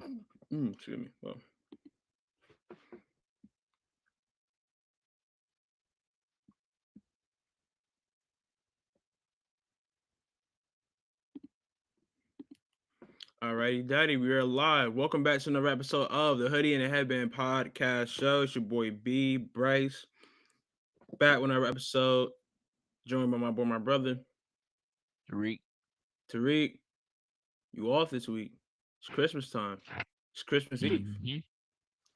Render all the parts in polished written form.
Excuse me. Well, alrighty, Daddy, we are live. Welcome back to another episode of the Hoodie and the Headband podcast show. It's your boy B Bryce back with another episode, joined by my boy, my brother Reek. Tariq. You off this week? It's Christmas time. It's Christmas Eve. Mm-hmm.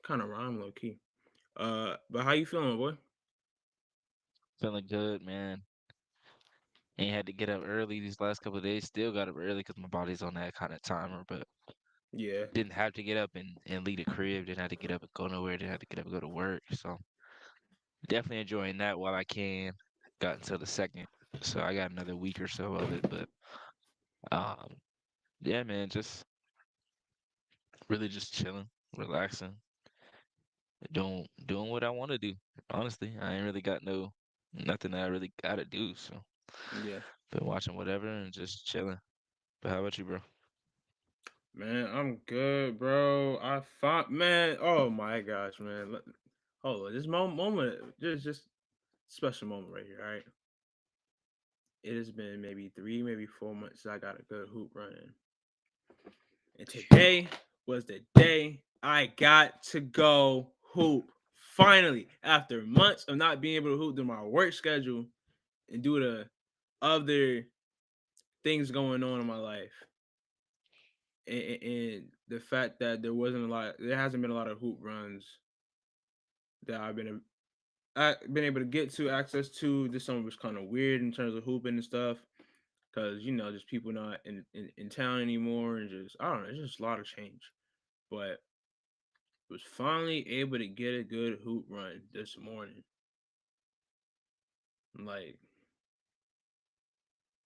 Kind of rhyme low key. But how you feeling, boy? Feeling good, man. Ain't had to get up early these last couple of days. Still got up early because my body's on that kind of timer, but Yeah, didn't have to get up and leave the crib. Didn't have to get up and go nowhere. Didn't have to get up and go to work. So definitely enjoying that while I can. Got until the second, so I got another week or so of it. But um, yeah, man, just really just chilling, relaxing, doing what I want to do. Honestly, I ain't really got nothing that I really gotta do. So yeah. been watching whatever and just chilling. But how about you, bro? Man, I'm good, bro. I found man. Oh my gosh, man. Hold on, this moment, just special moment right here. All right, it has been maybe 3, maybe 4 months since I got a good hoop running, and today was the day I got to go hoop. Finally, after months of not being able to hoop through my work schedule and due to other things going on in my life, and the fact that there hasn't been a lot of hoop runs that I've been able to get to access to. This summer was kind of weird in terms of hooping and stuff, because just people not in town anymore, and just I don't know, it's just a lot of change. But was finally able to get a good hoop run this morning. Like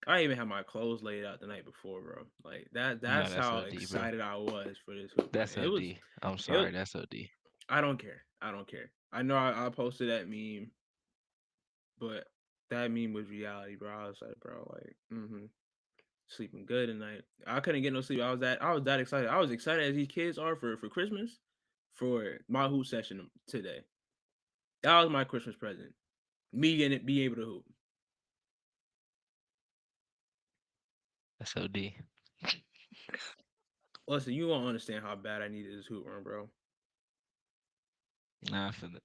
I even had my clothes laid out the night before, bro. Like that. No, That's that's how OD, bro. excited I was for this hoop run. That's It was. OD. I'm It was. sorry, that's OD. I don't care. I don't care. I know I posted that meme, but that meme was reality, bro. I was like, bro, like, sleeping good tonight. I couldn't get no sleep. I was that excited. I was excited as these kids are for Christmas, for my hoop session today. That was my Christmas present. Me and it be able to hoop. That's OD. Listen, you won't understand how bad I needed this hoop run, bro. Nah, I feel it.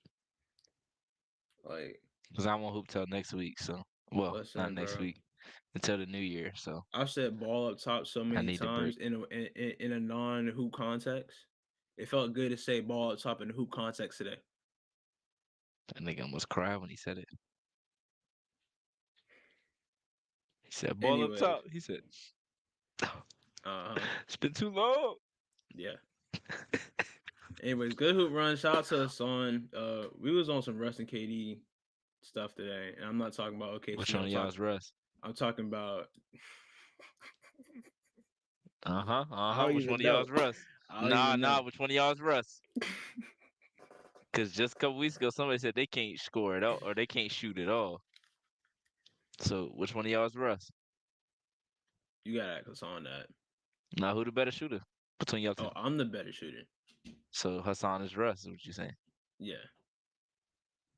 Like, Cause I won't hoop till next week. So, well, not listen, next bro. week, until the new year. So I've said ball up top so I many need to break. times in a non hoop context. It felt good to say ball up top in the hoop context today. That nigga almost cried when he said it. He said, "Ball up Anyways, top." He said, uh huh, "It's been too long." yeah. Anyways, good hoop run. Shout out to Son. We was on some Russ and KD stuff today, and I'm not talking about Which OKC. one of y'all's Russ? I'm talking about. Uh huh. Uh I huh. don't Which one even of know. y'all's Russ? I don't Nah, even nah. know. Which one of y'all's Russ? Cause just a couple weeks ago, somebody said they can't score at all or they can't shoot at all. So which one of y'all's Russ? You gotta act us on that. Now who the better shooter between y'all two? Oh, I'm the better shooter. So Hassan is Russ, is what you saying. Yeah,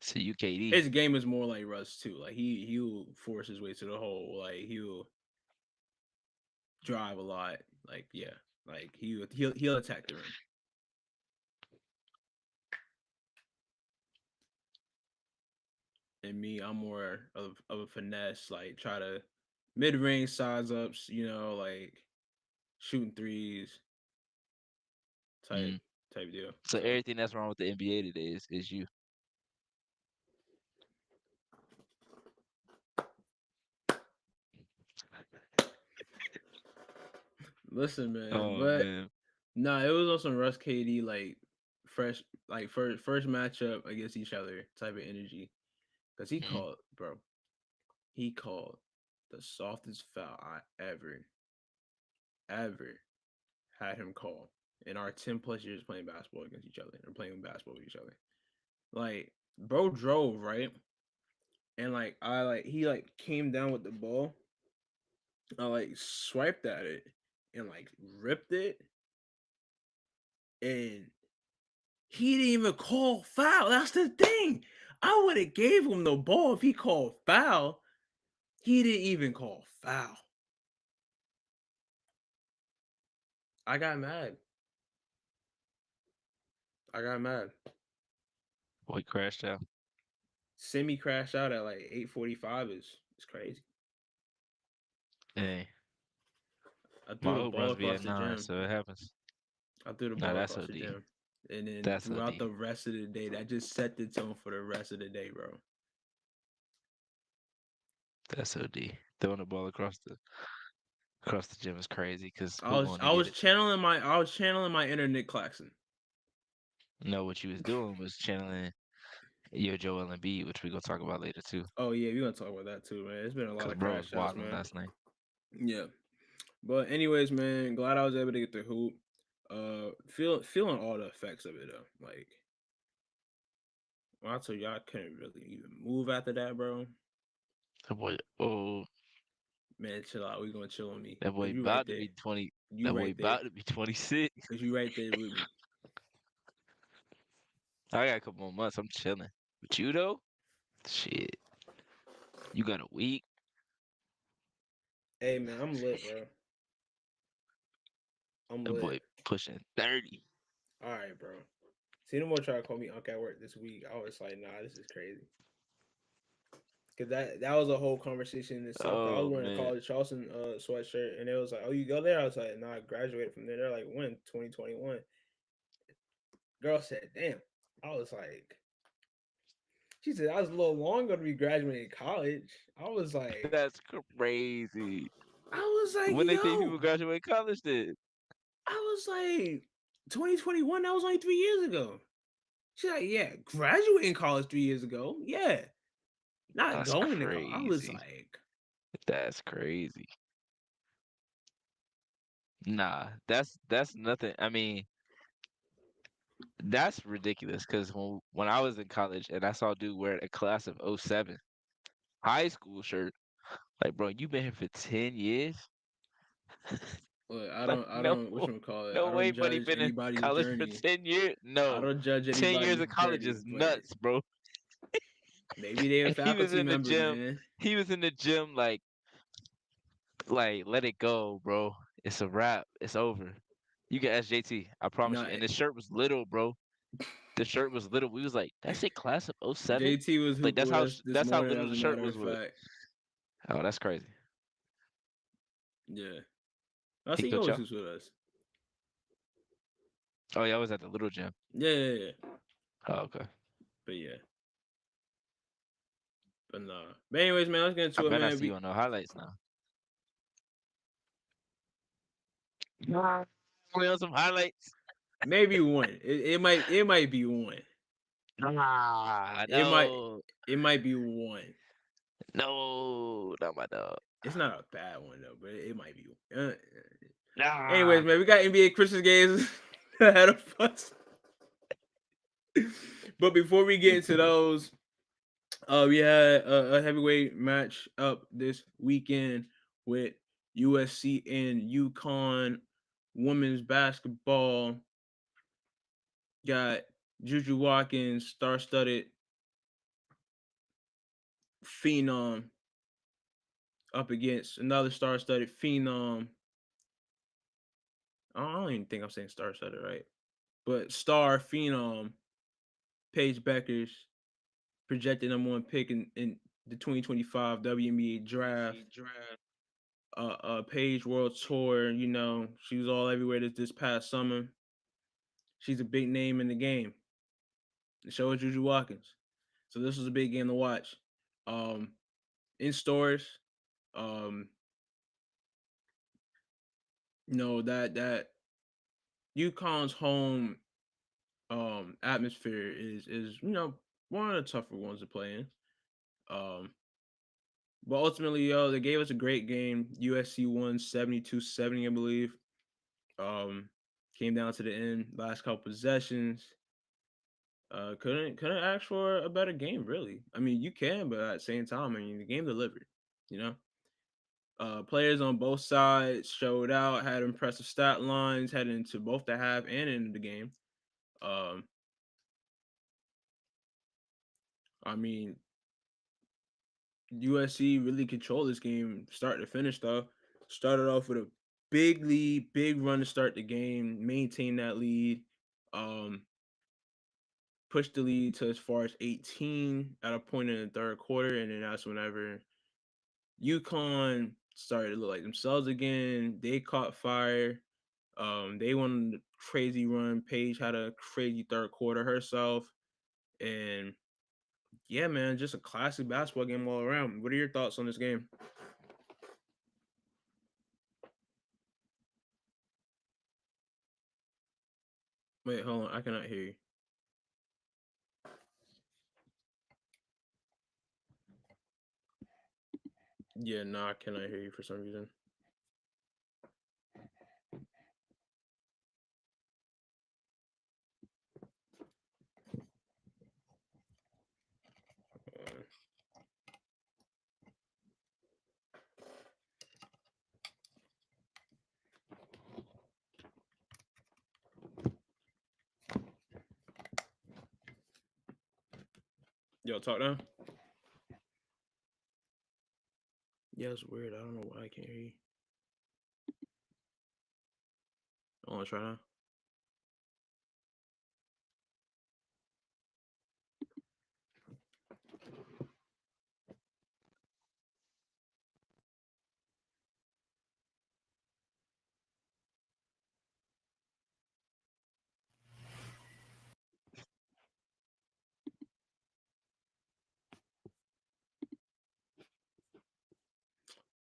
So you KD. his game is more like Russ too. Like he'll force his way to the hole. Like he'll drive a lot. Like yeah, like he'll attack the rim. And me, I'm more of a finesse. Like try to mid range size ups. Like shooting threes type Mm. type deal. So So everything that's wrong with the NBA today is you. listen, man. Oh But man. nah, it was on some Russ KD like fresh like first matchup against each other type of energy. Cause he Mm. called, bro. He called the softest foul I ever had him call in our 10 plus years playing basketball against each other and playing basketball with each other. Like, bro drove, right? And like he like came down with the ball. I like swiped at it and like ripped it. and he didn't even call foul. That's the thing. I would have gave him the ball if he called foul. He didn't even call foul. I got mad. I got mad. Boy crashed out. Semi crashed out at like 8:45 is crazy. Hey, I threw my the hoop ball runs be across at the 9, gym. so it happens. I threw the Nah, ball that's across the OD. gym. And then That's throughout OD. the rest of the day, that just set the tone for the rest of the day, bro. That's OD. Throwing the ball across the gym is crazy because I who was going to I get was it? channeling my I was channeling my inner Nick Claxton. No, what you was doing was channeling your Joel Embiid, which we gonna talk about later too. Oh yeah, we're gonna talk about that too, man. It's been a lot Cause of bro was crash outs, wilding man. last night. Yeah. But anyways, man, glad I was able to get the hoop. Feeling all the effects of it though. Like when I told you I couldn't really even move after that, bro. That boy, oh, Man, chill out. We gonna chill on me. that Cause boy you right about to there. be 20. You That boy right there. about to be 26. Cause you right there with me. I got a couple more months. I'm chilling. But you though, shit, you got a week. Hey man, I'm lit, bro. I'm That lit. boy pushing 30. All right, bro. See, no more try to call me Unc at work this week. I was like, nah, this is crazy. Cause that was a whole conversation in itself. Cause I was Oh wearing a man, college Charleston sweatshirt, and it was like, "Oh, you go there?" I was like, "No, I graduated from there." They're like, "When?" 2021. Girl said, "Damn." I was like, she said, "I was a little longer to be graduating college." I was like, that's crazy. I was like, When they think yo, people graduate college, then I was like, 2021. That was only 3 years ago. She's like, yeah, graduating college 3 years ago. Yeah, not that's going to college. I was crazy. like, That's crazy. Nah, that's nothing. I mean, that's ridiculous. Cause when I was in college and I saw a dude wear a class of '07 high school shirt, like bro, you been here for 10 years. look, Like I no, don't, what you call it? no I way, don't buddy. judge Been in anybody's college for journey. 10 years? I No, don't judge 10 years anybody's of college journey, is but nuts, bro. maybe they're a And he was faculty in the member, gym. man. He was in the gym like let it go, bro. It's a wrap. It's over. You can ask JT. I promise Nah, you. And the shirt was little, bro. The shirt was little. We was like, that's a class of '07. JT was Like hooping with us this that's how morning, little as the a shirt matter was of with. fact. Oh, that's crazy. Yeah. I He see you coach always y'all? hoops with us. Oh yeah, I was at the little gym. Yeah, yeah, yeah. Oh, okay. But yeah. But nah. But anyways, man, let's get I into it, better not man. see you on no highlights now. We on some highlights. Maybe one. It might be one. Ah, It might no, it might be one. no, not my dog. It's not a bad one though, but it might be. Nah. Anyways, man, we got NBA Christmas games ahead of us. But before we get into those, we had a heavyweight match up this weekend with USC and UConn women's basketball. Got Juju Watkins, star-studded phenom, up against another star-studded phenom. I don't even think I'm saying star-studded right, but star phenom Paige Beckers, projected number one pick in the 2025 WNBA draft. Paige World Tour, she was all everywhere this past summer. She's a big name in the game. So is Juju Watkins. So this was a big game to watch. Um, in stores, um, that UConn's home atmosphere is one of the tougher ones to play in. Um, but ultimately, they gave us a great game. USC won 72-70, I believe. Um, Came down to the end, last couple possessions. Couldn't ask for a better game, really. I mean, you can, but at the same time, I mean, the game delivered. You know. Players on both sides showed out, had impressive stat lines heading into both the half and into the game. Um, I mean, USC really controlled this game start to finish though. Started off with a big lead, big run to start the game, maintain that lead, um, pushed the lead to as far as 18 at a point in the third quarter, and then that's whenever UConn started to look like themselves again. They caught fire. They went on a crazy run. Paige had a crazy third quarter herself. And yeah, man, just a classic basketball game all around. What are your thoughts on this game? Wait, hold on. I cannot hear you. Yeah, no, I cannot hear you for some reason. Uh, Yo, talk now. Yeah, it's weird. I don't know why I can't hear you. I want to try now.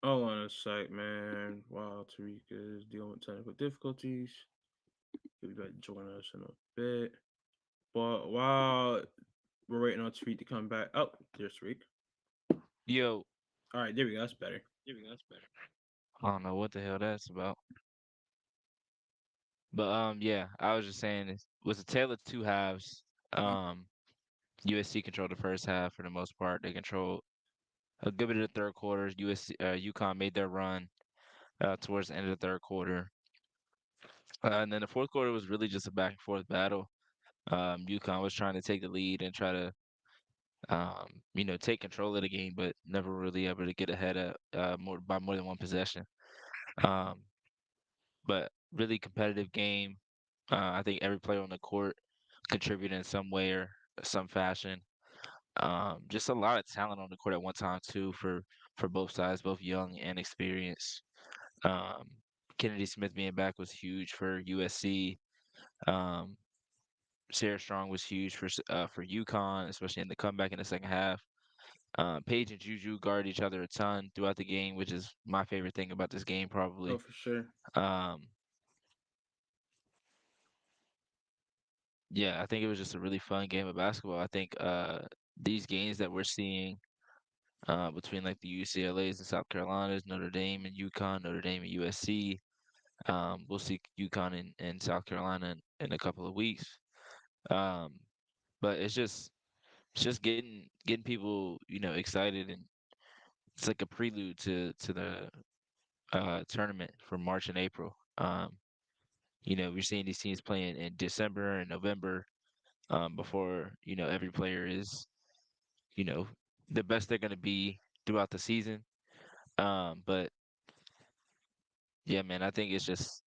Hold on a sec, man. Wow, Tariq is dealing with technical difficulties. He'll be back to join us in a bit. But while we're waiting on Tariq to come back, oh, there's Tariq. Yo, All right, there we go. That's better. I don't know what the hell that's about. But yeah, I was just saying it was a tale of two halves. Mm-hmm. USC controlled the first half for the most part. They controlled a good bit of the third quarter. UConn made their run towards the end of the third quarter. And then the fourth quarter was really just a back and forth battle. UConn was trying to take the lead and try to, take control of the game, but never really able to get ahead of more than one possession. Um, but really competitive game. I think every player on the court contributed in some way or some fashion. Just a lot of talent on the court at one time too for both sides, both young and experienced. Um, Kennedy Smith being back was huge for USC. Um, Sarah Strong was huge for UConn, especially in the comeback in the second half. Paige and Juju guard each other a ton throughout the game, which is my favorite thing about this game, Oh, probably. for sure. Um, yeah, I think it was just a really fun game of basketball. I think these games that we're seeing between like the UCLA's and South Carolina's, Notre Dame and UConn, Notre Dame and USC. We'll see UConn and South Carolina in a couple of weeks. Um, but it's just getting people excited, and it's like a prelude to the tournament for March and April. We're seeing these teams playing in December and November before every player is you know the best they're going to be throughout the season. But yeah, man, I think it's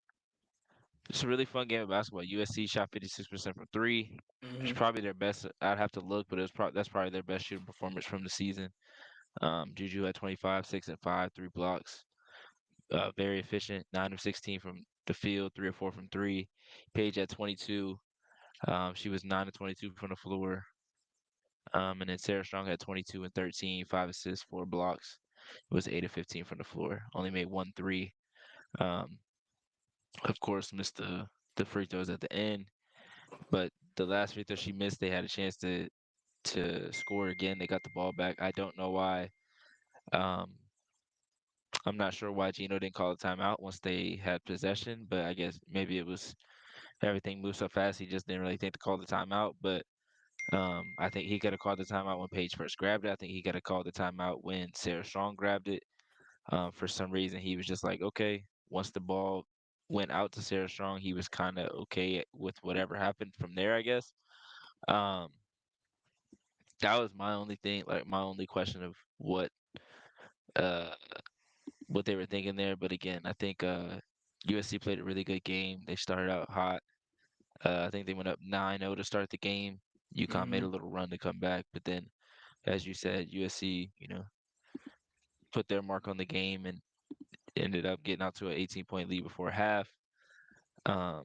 a really fun game of basketball. USC shot 56% from three. It's Mm-hmm. probably their best. I'd have to look, but that's probably their best shooting performance from the season. Juju had 25, 6 and 5, 3 blocks. Very efficient, 9 of 16 from the field, 3 or 4 from three. Paige at 22. She was 9 of 22 from the floor. And then Sarah Strong had 22 and 13, 5 assists, 4 blocks. It was 8 of 15 from the floor. Only made one three. Um, of course, missed the free throws at the end. But the last free throw she missed, they had a chance to score again. They got the ball back. I don't know why. Um, I'm not sure why Gino didn't call a timeout once they had possession, but I guess maybe it was everything moved so fast he just didn't really think to call the timeout. But I think he could have called the timeout when Paige first grabbed it. I think he could have called the timeout when Sarah Strong grabbed it. For some reason, he was just like, okay. Once the ball went out to Sarah Strong, he was kind of okay with whatever happened from there, I guess. Um, that was my only thing, like my only question of uh what they were thinking there. But again, I think USC played a really good game. They started out hot. I think they went up 9-0 to start the game. UConn made Mm-hmm. a little run to come back, but then, as you said, USC, put their mark on the game and ended up getting out to an 18-point lead before half. Um,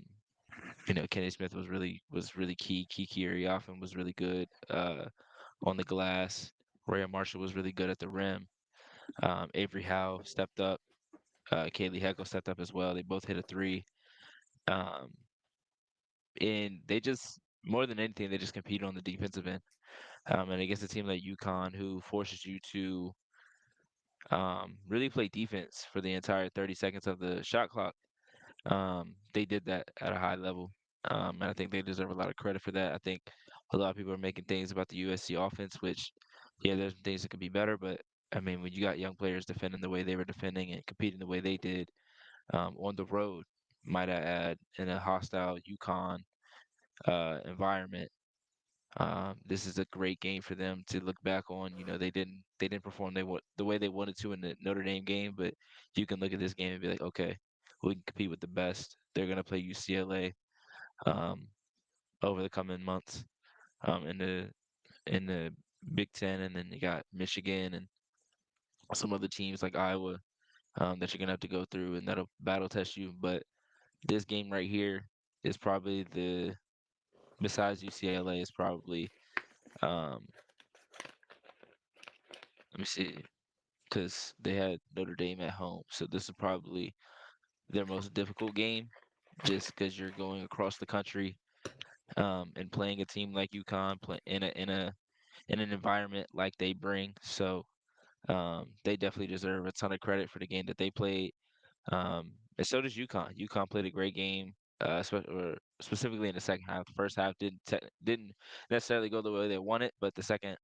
Kenny Smith was really key. Kiki Ariafen was really good on the glass. Rhea Marshall was really good at the rim. Avery Howe stepped up. Kaylee Heckle stepped up as well. They both hit a three. Um, and they just, more than anything, they just competed on the defensive end. And against a team like UConn, who forces you to really play defense for the entire 30 seconds of the shot clock, they did that at a high level. And I think they deserve a lot of credit for that. I think a lot of people are making things about the USC offense, which, yeah, there's things that could be better. But I mean, when you got young players defending the way they were defending and competing the way they did on the road, might I add, in a hostile UConn environment, this is a great game for them to look back on. They didn't perform the way they wanted to in the Notre Dame game, but you can look at this game and be like, okay, we can compete with the best. They're gonna play UCLA um, over the coming months in the Big Ten, and then you got Michigan and some other teams like Iowa that you're gonna have to go through, and that'll battle test you. But this game right here is probably besides UCLA, is probably um, let me see, because they had Notre Dame at home. So this is probably their most difficult game, just because you're going across the country and playing a team like UConn, play in an environment like they bring. So they definitely deserve a ton of credit for the game that they played. And so does UConn. UConn played a great game, specifically in the second half. The first half didn't necessarily go the way they wanted, but the second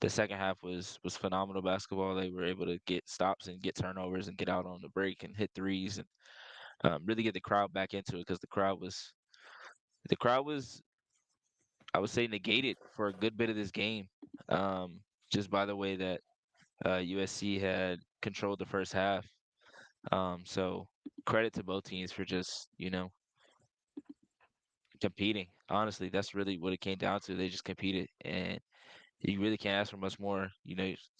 half was phenomenal basketball. They were able to get stops and get turnovers and get out on the break and hit threes and really get the crowd back into it because the crowd was, I would say, negated for a good bit of this game, um, just by the way that USC had controlled the first half. So credit to both teams for just competing. Honestly, that's really what it came down to. They just competed, and you really can't ask for much more.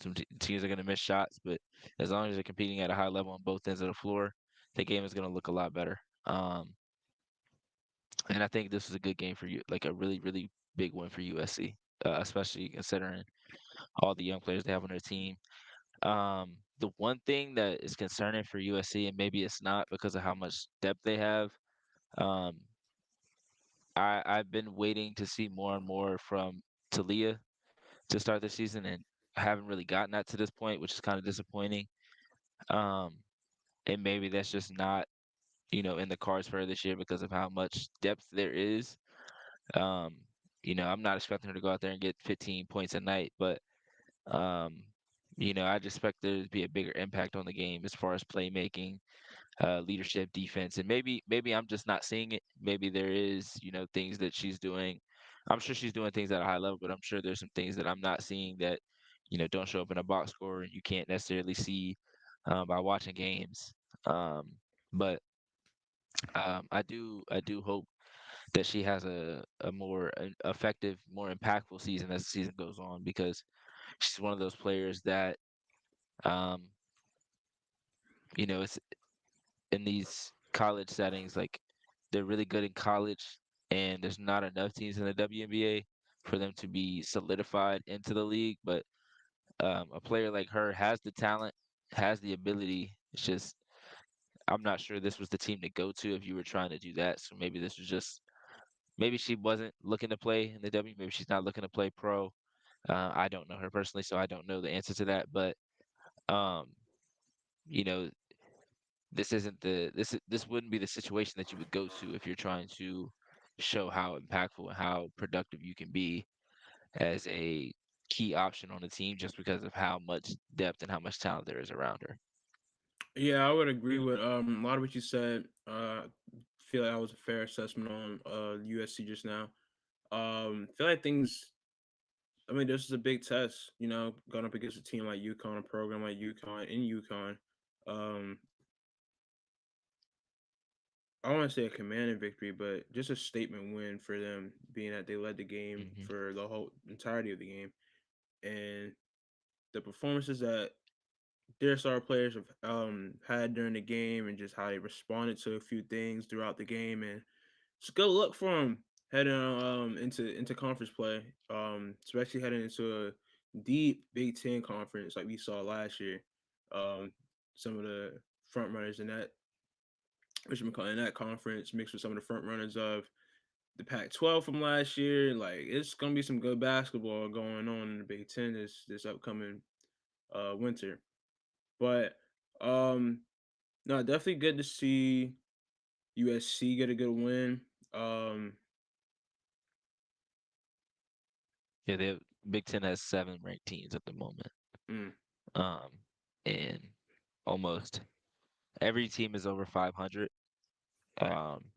Some teams are going to miss shots, but as long as they're competing at a high level on both ends of the floor, the game is going to look a lot better. And I think this is a good game for you, like a really, really big win for USC, especially considering all the young players they have on their team. The one thing that is concerning for USC, and maybe it's not because of how much depth they have, um, I've been waiting to see more and more from Talia to start the season, and I haven't really gotten that to this point, which is kind of disappointing. Um, and maybe that's just not, in the cards for her this year because of how much depth there is. Um, I'm not expecting her to go out there and get 15 points a night, but um, I just expect there to be a bigger impact on the game as far as playmaking, leadership, defense, and maybe I'm just not seeing it. Maybe there is, things that she's doing. I'm sure she's doing things at a high level, but I'm sure there's some things that I'm not seeing that, don't show up in a box score and you can't necessarily see by watching games. Um, but I do hope that she has a more effective, more impactful season as the season goes on because she's one of those players that um, it's in these college settings, like they're really good in college, and there's not enough teams in the WNBA for them to be solidified into the league. But a player like her has the talent, has the ability. It's just I'm not sure this was the team to go to if you were trying to do that. So maybe this was just maybe she wasn't looking to play in the W. Maybe she's not looking to play pro. I don't know her personally, so I don't know the answer to that. But um, you know, this wouldn't be the situation that you would go to if you're trying to show how impactful and how productive you can be as a key option on the team just because of how much depth and how much talent there is around her. Yeah, I would agree with a lot of what you said. Feel like that was a fair assessment on USC just now. Feel like things. I mean, this is a big test. You know, going up against a team like UConn, a program like UConn in UConn. Um, I don't want to say a commanding victory, but just a statement win for them, being that they led the game Hmm. for the whole entirety of the game, and the performances that their star players have had during the game, and just how they responded to a few things throughout the game, and it's a good look for them heading into conference play, especially heading into a deep Big Ten conference like we saw last year. Um, some of the front runners in that, which I'm calling that conference, mixed with some of the front runners of the Pac-12 from last year. Like it's gonna be some good basketball going on in the Big Ten this upcoming winter. But um, no, definitely good to see USC get a good win. Um, Yeah, Big Ten has 7 ranked teams at the moment. mm, Um, and almost every team is over 500. Um,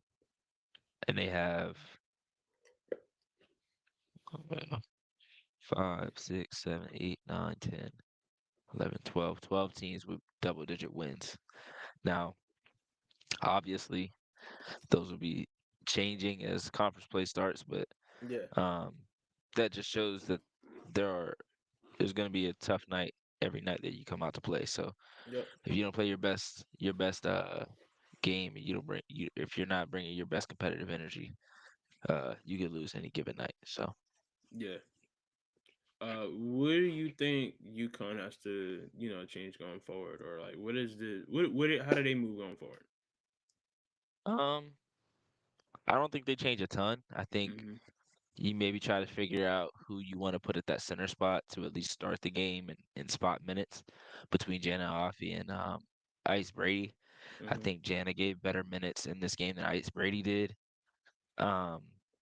and they have uh, 5, 6, 7, 8, 9, 10, 11, 12, 12 teams with double-digit wins. Now, obviously, those will be changing as conference play starts, but yeah, um, that just shows that there are there's going to be a tough night every night that you come out to play. So yep, if you don't play your best game, you don't bring you if you're not bringing your best competitive energy, you could lose any given night. So yeah. What do you think UConn has to, change going forward, or like, what is the how do they move going forward? um, I don't think they change a ton. I think Mm-hmm. you maybe try to figure out who you want to put at that center spot to at least start the game and spot minutes between Jana Offie and Ice Brady. I Mm-hmm. think Jana gave better minutes in this game than Ice Brady did. Um,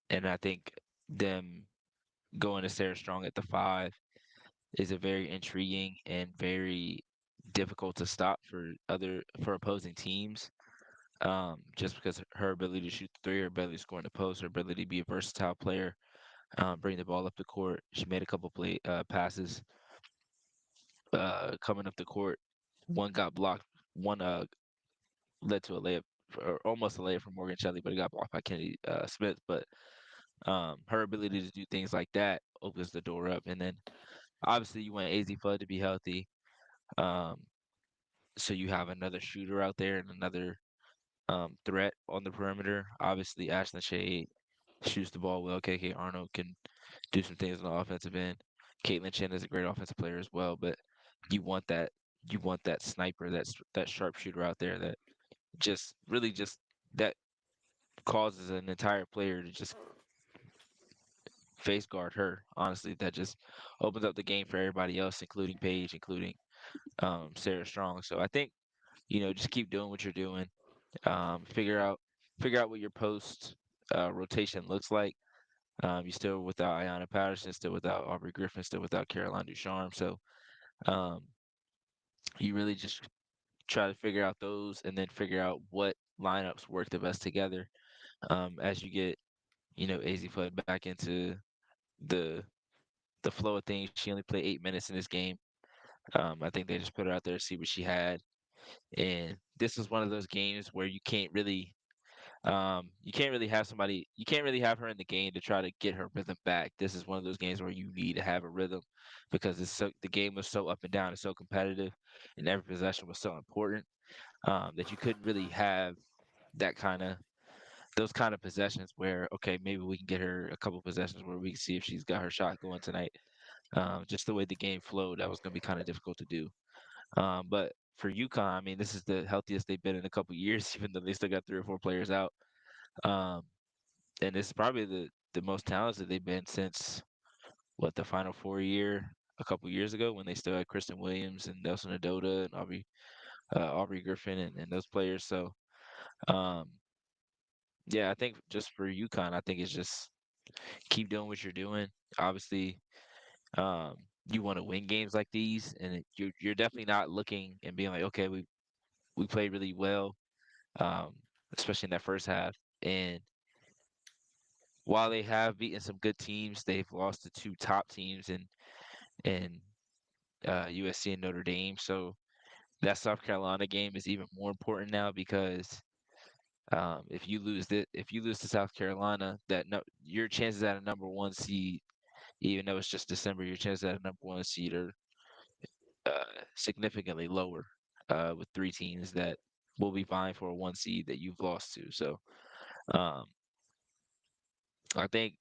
and I think them going to Sarah Strong at the 5 is a very intriguing and very difficult to stop for opposing teams. Just because her ability to shoot the three, her ability to score in the post, her ability to be a versatile player, bring the ball up the court. She made a couple passes coming up the court. One got blocked. One led to a layup, or almost a layup from Morgan Shelley, but it got blocked by Kennedy Smith. But her ability to do things like that opens the door up. And then obviously you want AZ Flood to be healthy. Um, so you have another shooter out there and another threat on the perimeter. Obviously, Ashton Shade shoots the ball well. KK Arnold can do some things on the offensive end. Caitlin Chen is a great offensive player as well, but you want that you want that sniper, that sharpshooter out there that just really just that causes an entire player to just face guard her. Honestly, that just opens up the game for everybody else, including Paige, including Sarah Strong. So I think just keep doing what you're doing. Um, figure out figure out what your post rotation looks like. You still without Ayanna Patterson, still without Aubrey Griffin, still without Caroline Ducharme. So um, you really just try to figure out those and then figure out what lineups work the best together. As you get, AZ Flood back into the the flow of things. She only played 8 minutes in this game. I think they just put her out there to see what she had. And this is one of those games where you can't really have her in the game to try to get her rhythm back. This is one of those games where you need to have a rhythm because the game was so up and down and so competitive, and every possession was so important that you couldn't really have that kind of those kind of possessions where okay maybe we can get her a couple possessions where we can see if she's got her shot going tonight. Just the way the game flowed, that was going to be kind of difficult to do. But for UConn, I mean, this is the healthiest they've been in a couple years, even though they still got 3 or 4 players out. Um, and it's probably the most talented they've been since what the Final Four year a couple years ago when they still had Kristen Williams and Nelson Adota and Aubrey Griffin and those players. So um, yeah, I think just for UConn, I think it's just keep doing what you're doing. Obviously, you want to win games like these, and you're definitely not looking and being like, okay, we played really well, um, especially in that first half. And while they have beaten some good teams, they've lost to two top teams in USC and Notre Dame. So that South Carolina game is even more important now because if you lose to South Carolina, that no, your chances at a number one seed, even though it's just December, your chances at a number one seed are uh, significantly lower with three teams that will be vying for a one seed that you've lost to. So um, I think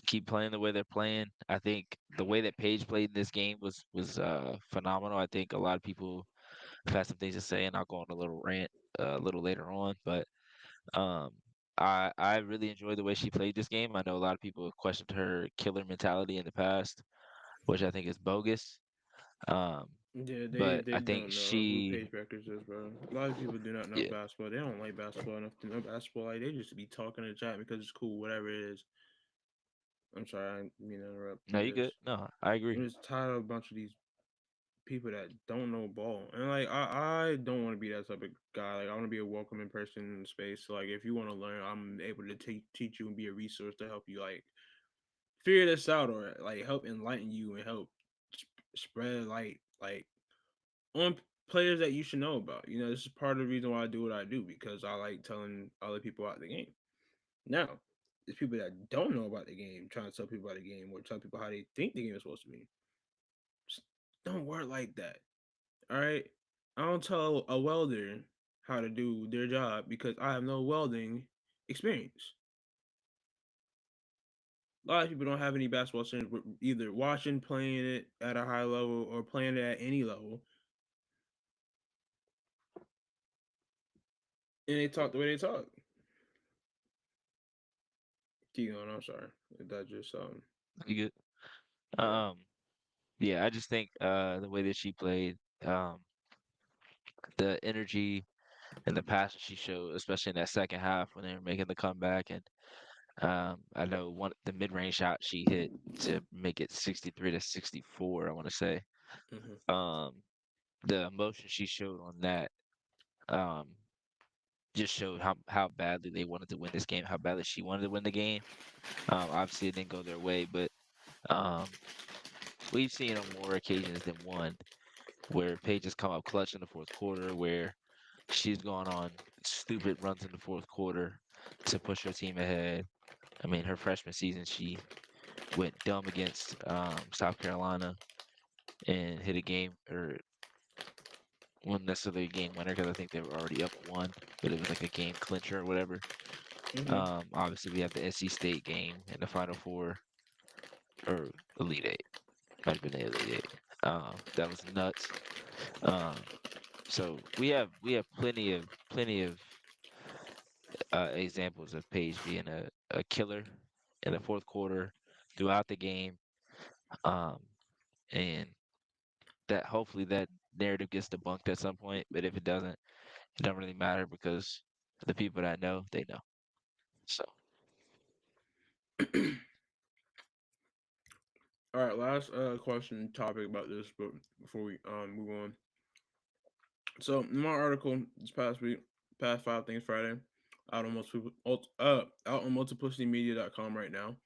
keep playing the way they're playing. I think the way that Page played in this game was phenomenal. I think a lot of people have had some things to say, and I'll go on a little rant a little later on. But um, I really enjoyed the way she played this game. I know a lot of people have questioned her killer mentality in the past, which I think is bogus. Um, Yeah, they but they I think don't know who she, Paige Beckers is, bro. A lot of people do not know yeah, basketball. They don't like basketball enough to know basketball. Like they just be talking in the chat because it's cool, whatever it is. I'm sorry, I didn't mean to interrupt. no, you good. No, I agree. I'm just tired of a bunch of these people that don't know ball, and like I don't want to be that type of guy. Like I want to be a welcoming person in the space. So like if you want to learn, I'm able to teach you and be a resource to help you like figure this out or like help enlighten you and help spread light like on players that you should know about. You know, this is part of the reason why I do what I do because I like telling other people about the game. Now, there's people that don't know about the game trying to tell people about the game or tell people how they think the game is supposed to be. Just don't work like that. All right. I don't tell a welder how to do their job because I have no welding experience. A lot of people don't have any basketball experience, either watching, playing it at a high level, or playing it at any level, and they talk the way they talk. Keep going. I'm sorry. That just You good. yeah. Um, yeah, I just think the way that she played, um, the energy and the passion she showed, especially in that second half when they were making the comeback. And I know one the mid-range shot she hit to make it 63-64, I want to say. Hmm. Um, the emotion she showed on that um, just showed how badly they wanted to win this game, how badly she wanted to win the game. Obviously, it didn't go their way, but um, we've seen on more occasions than one where Paige has come up clutch in the fourth quarter, where she's gone on stupid runs in the fourth quarter to push her team ahead. I mean, her freshman season, she went dumb against South Carolina and hit a game or wasn't necessarily a game winner because I think they were already up one, but it was like a game clincher or whatever. Hmm. Obviously, we have the NC State game in the Final Four or Elite Eight. Might have been the Elite Eight. That was nuts. Um, so we have plenty of examples of Paige being a killer in the fourth quarter throughout the game. Um, and that hopefully that narrative gets debunked at some point. But if it doesn't, it don't really matter because the people that know, they know. So All right, last question topic about this, but before we move on. So in my article this past week, past five things Friday, out on multiplicitymedia.com right now.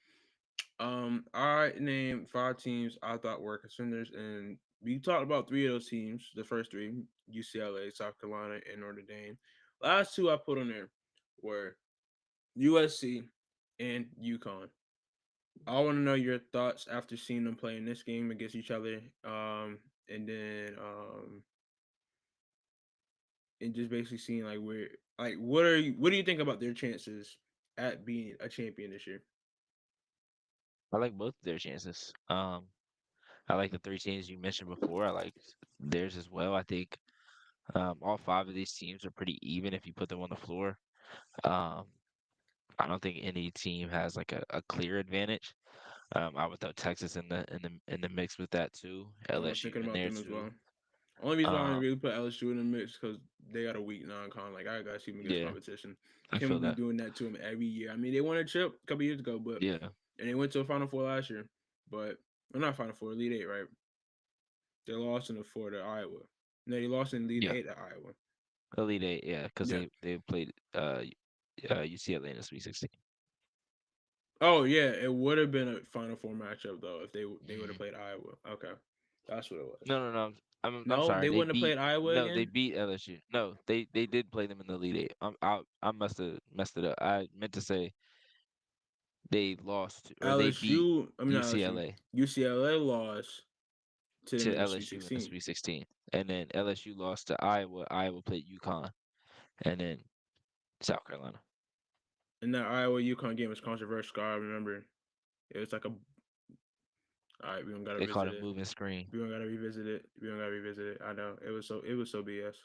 I named five teams I thought were contenders, and we talked about three of those teams. The first three, UCLA, South Carolina, and Notre Dame. Last two I put on there were USC and UConn. I want to know your thoughts after seeing them playing this game against each other, and then and just basically seeing like where, like, what do you think about their chances at being a champion this year? I like both of their chances. I like the three teams you mentioned before. I like theirs as well. I think all five of these teams are pretty even if you put them on the floor. Um, I don't think any team has like a clear advantage. I would throw Texas in the mix with that too. I was LSU thinking in about there them as too. well. Only reason why I didn't Um, really put LSU in the mix because they got a weak non-con. Like I gotta see them against yeah, competition. I Kim will feel be that. doing that to them every year. I mean, they won a chip a couple years ago, but Yeah, and they went to a Final Four last year, but well, not Final Four, Elite Eight, right? They lost in the four to Iowa. No, they lost in Elite yeah, Eight to Iowa. Elite Eight, yeah, because Yeah. they played UCLA in the Sweet 16. Oh yeah, it would have been a Final Four matchup though if they would have Mhm. played Iowa. Okay, that's what it was. No, no, no. I'm No, sorry. they They wouldn't have beat played Iowa no, they again. beat LSU. No, they did play them in the Elite Eight. I must have messed it up. I meant to say they lost or they beat LSU, I mean not LSU, UCLA UCLA lost to them to in the Sweet LSU in the 16, Sweet 16, and then LSU lost to Iowa. Iowa played UConn, and then South Carolina. and that Iowa UConn game was controversial. I remember it was like a. All right, we don't gotta They called visit a it. moving screen. We don't gotta revisit it. We don't gotta revisit it. I know it was so BS.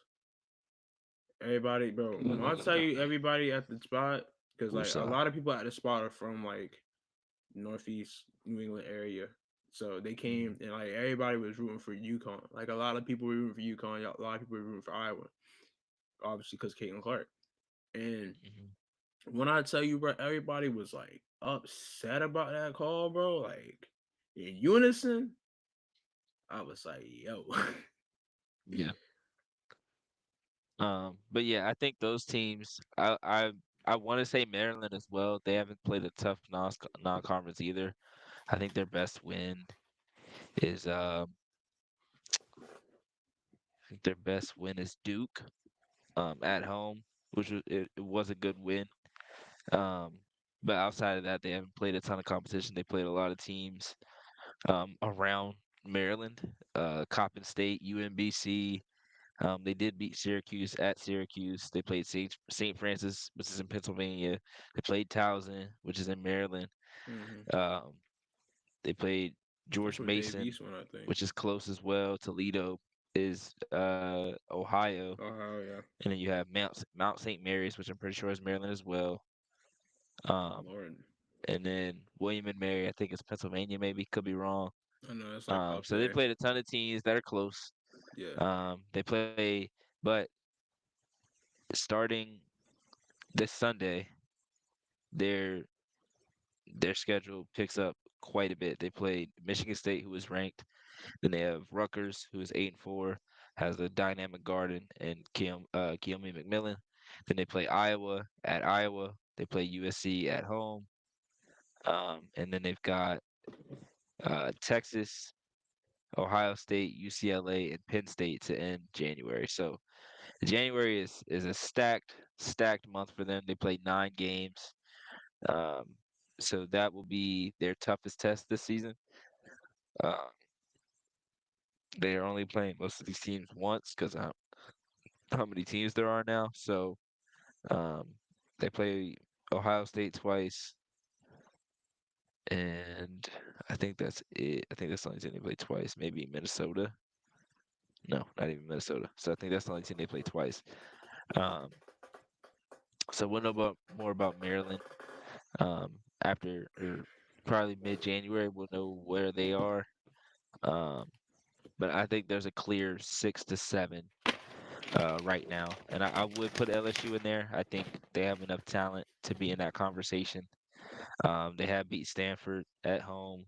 Everybody, bro. When I tell you everybody at the spot, because like a Woosah. lot of people at the spot are from like Northeast New England area. So they Hmm. came and like everybody was rooting for UConn. Like a lot of people were rooting for UConn. A lot of people were rooting for Iowa, obviously because Caitlin Clark. And Hmm. when I tell you, bro, everybody was like upset about that call, bro. Like in unison, I was like, yo. Yeah. But yeah, I think those teams. I want to say Maryland as well. They haven't played a tough non-conference either. I think their best win is I think their best win is Duke at home, which it was a good win. Um, but outside of that, they haven't played a ton of competition. They played a lot of teams around Maryland, Coppin State, UMBC. They did beat Syracuse at Syracuse. They played St. Francis, which is in Pennsylvania. They played Towson, which is in Maryland. hmm Um, they played That's George where Dave Mason, East went, I think. which is close as well. Toledo is Ohio, Oh yeah, and then you have Mount St. Mary's, which I'm pretty sure is Maryland as well. Um, Lord. and then William and Mary, I think it's Pennsylvania, maybe could be wrong. I know it's like up So they there. played a ton of teams that are close. Yeah. They play, but starting this Sunday, their their schedule picks up quite a bit. They played Michigan State, who is ranked. Then they have Rutgers, who is 8-4, has a dynamic guard and Keone McMillan. Then they play Iowa at Iowa. They play USC at home, and then they've got Texas, Ohio State, UCLA, and Penn State to end January. So January is a stacked month for them. They play 9 games. Um, so that will be their toughest test this season. Uh, they are only playing most of these teams once because how many teams there are now. So um, they play Ohio State twice, and I think that's it. I think that's the only team they play twice. Maybe Minnesota. No, not even Minnesota. So I think that's the only team they play twice. Um, so we'll know more about Maryland after or probably mid-January. We'll know where they are. Um, but I think there's a clear 6 to 7 right now, and I would put LSU in there. I think they have enough talent to be in that conversation. They have beat Stanford at home.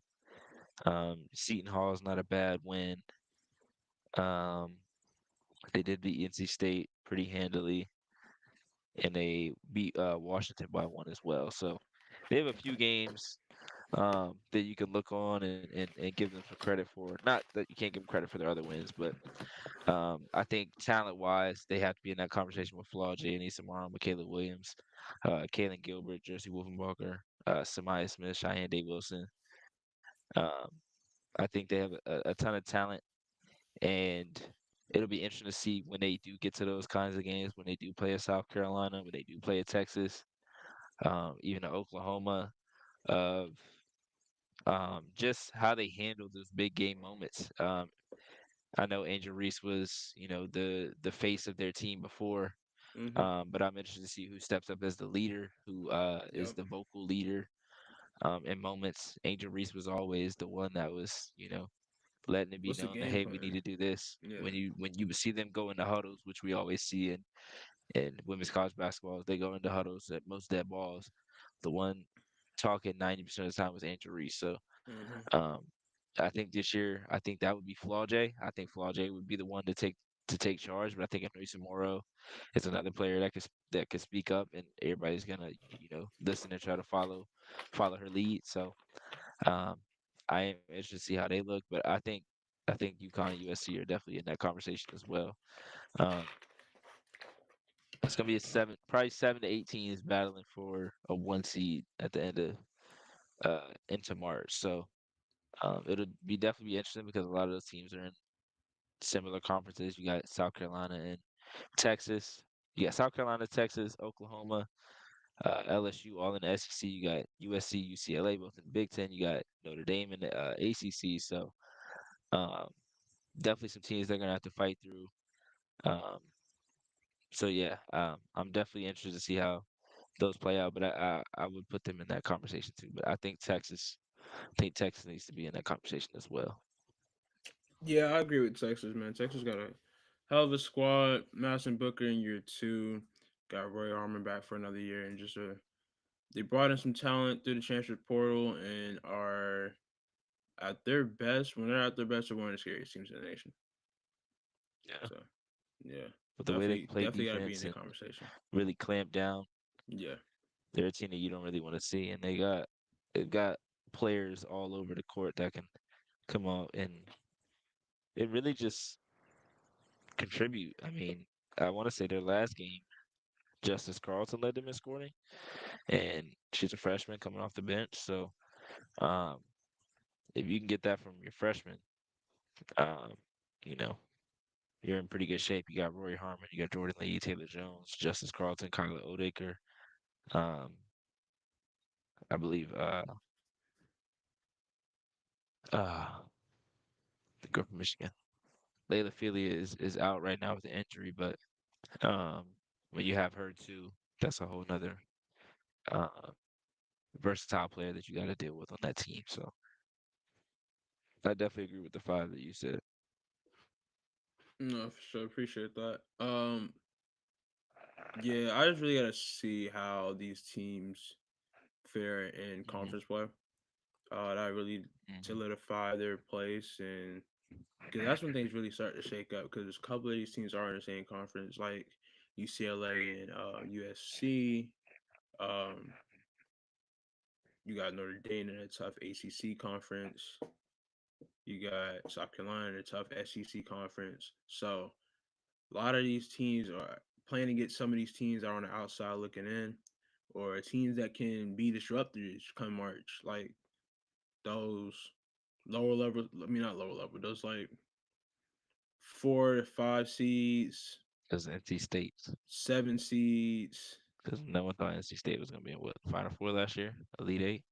Seton Hall is not a bad win. Um, they did beat NC State pretty handily, and they beat Washington by one as well. So they have a few games that you can look on and give them some credit for. Not that you can't give them credit for their other wins, but I think talent-wise, they have to be in that conversation with Flaw, J. Anissa Morrow, Michaela Williams, Kaylin Gilbert, Jersey Wolfenbarger, Samaya Smith, Cheyenne Day Wilson. Um, I think they have a ton of talent, and it'll be interesting to see when they do get to those kinds of games, when they do play a South Carolina, when they do play a Texas, even a Oklahoma, of just how they handle those big game moments. I know Angel Reese was, the face of their team before, hmm but I'm interested to see who steps up as the leader, who is Yep. the vocal leader in moments. Angel Reese was always the one that was, letting it be What's the known that game hey, we need plan? to do this. Yeah. When you see them go into huddles, which we always see in women's college basketball, they go into huddles at most dead balls. The one talking 90% of the time was Angel Reese. So hmm um, I think this year, I think that would be Flaw J. I think Flaw J would be the one to take to take charge. But I think Anissa Moro is another player that could speak up, and everybody's gonna listen and try to follow her lead. So um, I am interested to see how they look, but I think UConn and USC are definitely in that conversation as well. Um, it's gonna be probably 7 to 8 teams battling for a 1 seed at the end of into March. So it'll be definitely be interesting because a lot of those teams are in similar conferences. You got South Carolina and Texas. You got South Carolina, Texas, Oklahoma, LSU, all in the SEC. You got USC, UCLA, both in the Big Ten. You got Notre Dame in the ACC. So um, definitely some teams they're gonna have to fight through. Um, so yeah, I'm definitely interested to see how those play out. But I would put them in that conversation too. But I think Texas needs to be in that conversation as well. Yeah, I agree with Texas, man. Texas got a hell of a squad. Madison Booker in year two. Got Roy Harmon back for another year, and just they brought in some talent through the transfer portal and are at their best. When they're at their best, they're one of the scariest teams in the nation. Yeah. So yeah, But the way they can definitely, play definitely got to be in defense that and conversation. really clamp down, Yeah. they're a team that you don't really want to see, and they've got players all over the court that can come out and it really just contribute. I mean, I want to say their last game, Justice Carlton led them in scoring, and she's a freshman coming off the bench. So um, if you can get that from your freshman, um, you know, you're in pretty good shape. You got Rory Harmon, you got Jordan Lee, Taylor Jones, Justice Carlton, Kyla Odaker. Um, I believe uh, the girl from Michigan, Layla Filia is out right now with an injury, but um, when you have her too, that's a whole nother uh, versatile player that you got to deal with on that team. So I definitely agree with the five that you said. No, for sure. Appreciate that. Yeah, I just really gotta see how these teams fare in Hmm. conference play. That really Hmm. solidify their place, and because that's when things really start to shake up. Because a couple of these teams are in the same conference, like UCLA and USC. Um, you got Notre Dame in a tough ACC conference. You got South Carolina in a tough SEC conference. So a lot of these teams are playing to get some of these teams that are on the outside looking in, or teams that can be disruptors come March, like those lower level. I mean, not lower level. Those like 4 to 5 seeds, Because NC State, 7 seeds. because no one thought NC State was gonna be in what Final Four last year, Elite Eight.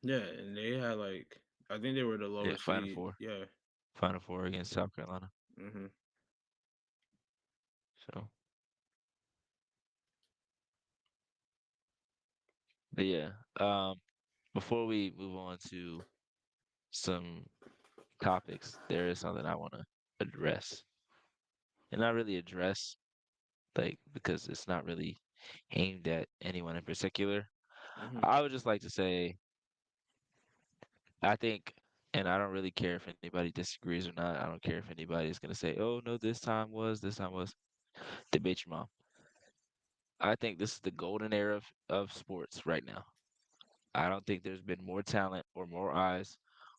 Yeah, and they had like I think they were the Yeah, lowest Final seed. Four, Yeah. Final Four against South Carolina. Hmm. So, but yeah, um, before we move on to some topics, there is something I want to address, and not really address like because it's not really aimed at anyone in particular. Hmm. I would just like to say I think, and I don't really care if anybody disagrees or not. I don't care if anybody's gonna say, "Oh no, this time was." Debate your mom. I think this is the golden era of sports right now. I don't think there's been more talent or more eyes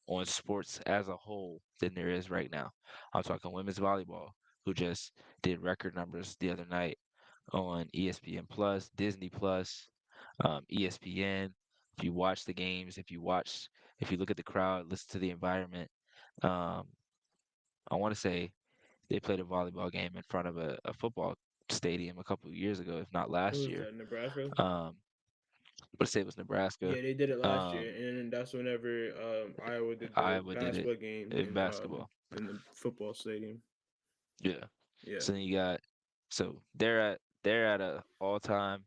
on sports as a whole than there is right now. I'm talking women's volleyball, who just did record numbers the other night on ESPN Plus, Disney Plus, ESPN. If you watch the games, if you look at the crowd, listen to the environment, um, I want to say they played a volleyball game in front of a football stadium a couple of years ago, if not Who last was year. that? Nebraska. Um, but say it was Nebraska. Yeah, they did it last Um, year, and that's whenever Iowa did the Iowa did it basketball game in basketball. in the football stadium. Yeah. Yeah. So then you got they're at a all time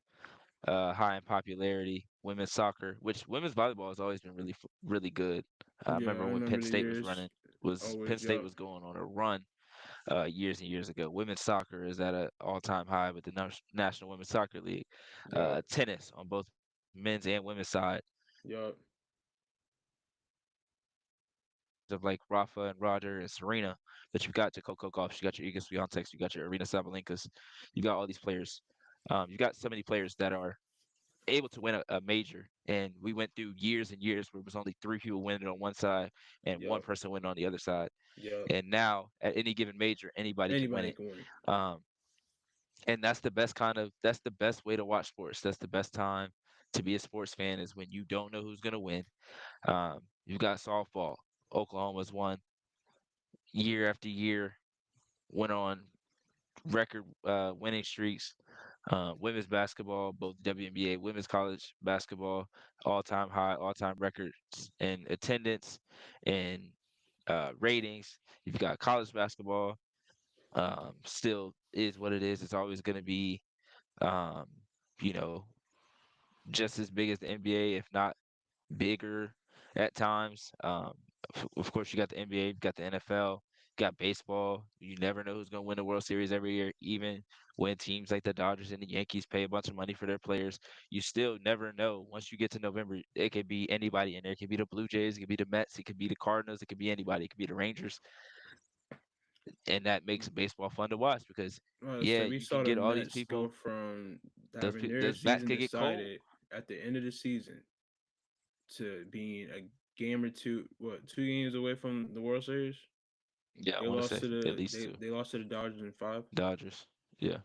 high in popularity. Women's soccer, which women's volleyball has always been really good. I Yeah, I remember when remember the years. Penn Always, State yup, was going on a run years and years ago. Women's soccer is at an all time high with the National Women's Soccer League. yup, Tennis on both men's and women's side. yup. of like Rafa and Roger and Serena, but you've got your Coco Gauffs, you got your Iga Swiatek's, you got your Arena Sabalenkas, you got all these players. You got so many players that are able to win a major. And we went through years and years where it was only three people winning on one side and one Yup. person winning on the other side. Yup. And now at any given major, anybody can win Anybody it. can win. Um, and that's the best way to watch sports. That's the best time to be a sports fan is when you don't know who's gonna win. You've got softball. Oklahoma's won year after year, went on record winning streaks. Women's basketball, both WNBA, women's college basketball, all-time high, all-time records in attendance and ratings. You've got college basketball, still is what it is. It's always going to be, um, you know, just as big as the NBA, if not bigger at times. Of course, you got the NBA, you got the NFL, you got baseball. You never know who's going to win the World Series every year, even when teams like the Dodgers and the Yankees pay a bunch of money for their players. You still never know. Once you get to November, it could be anybody in there. It could be the Blue Jays, it could be the Mets, it could be the Cardinals, it could be anybody, it could be the Rangers. And that makes baseball fun to watch because, So yeah, we you can saw the get all these Mets go people. from having their Those bats season could get cold. decided at the end of the season to being a game or two, what, 2 games away from the World Series. Yeah, I They want to lost say to at the least two. they lost to the Dodgers in five. Dodgers. Yeah.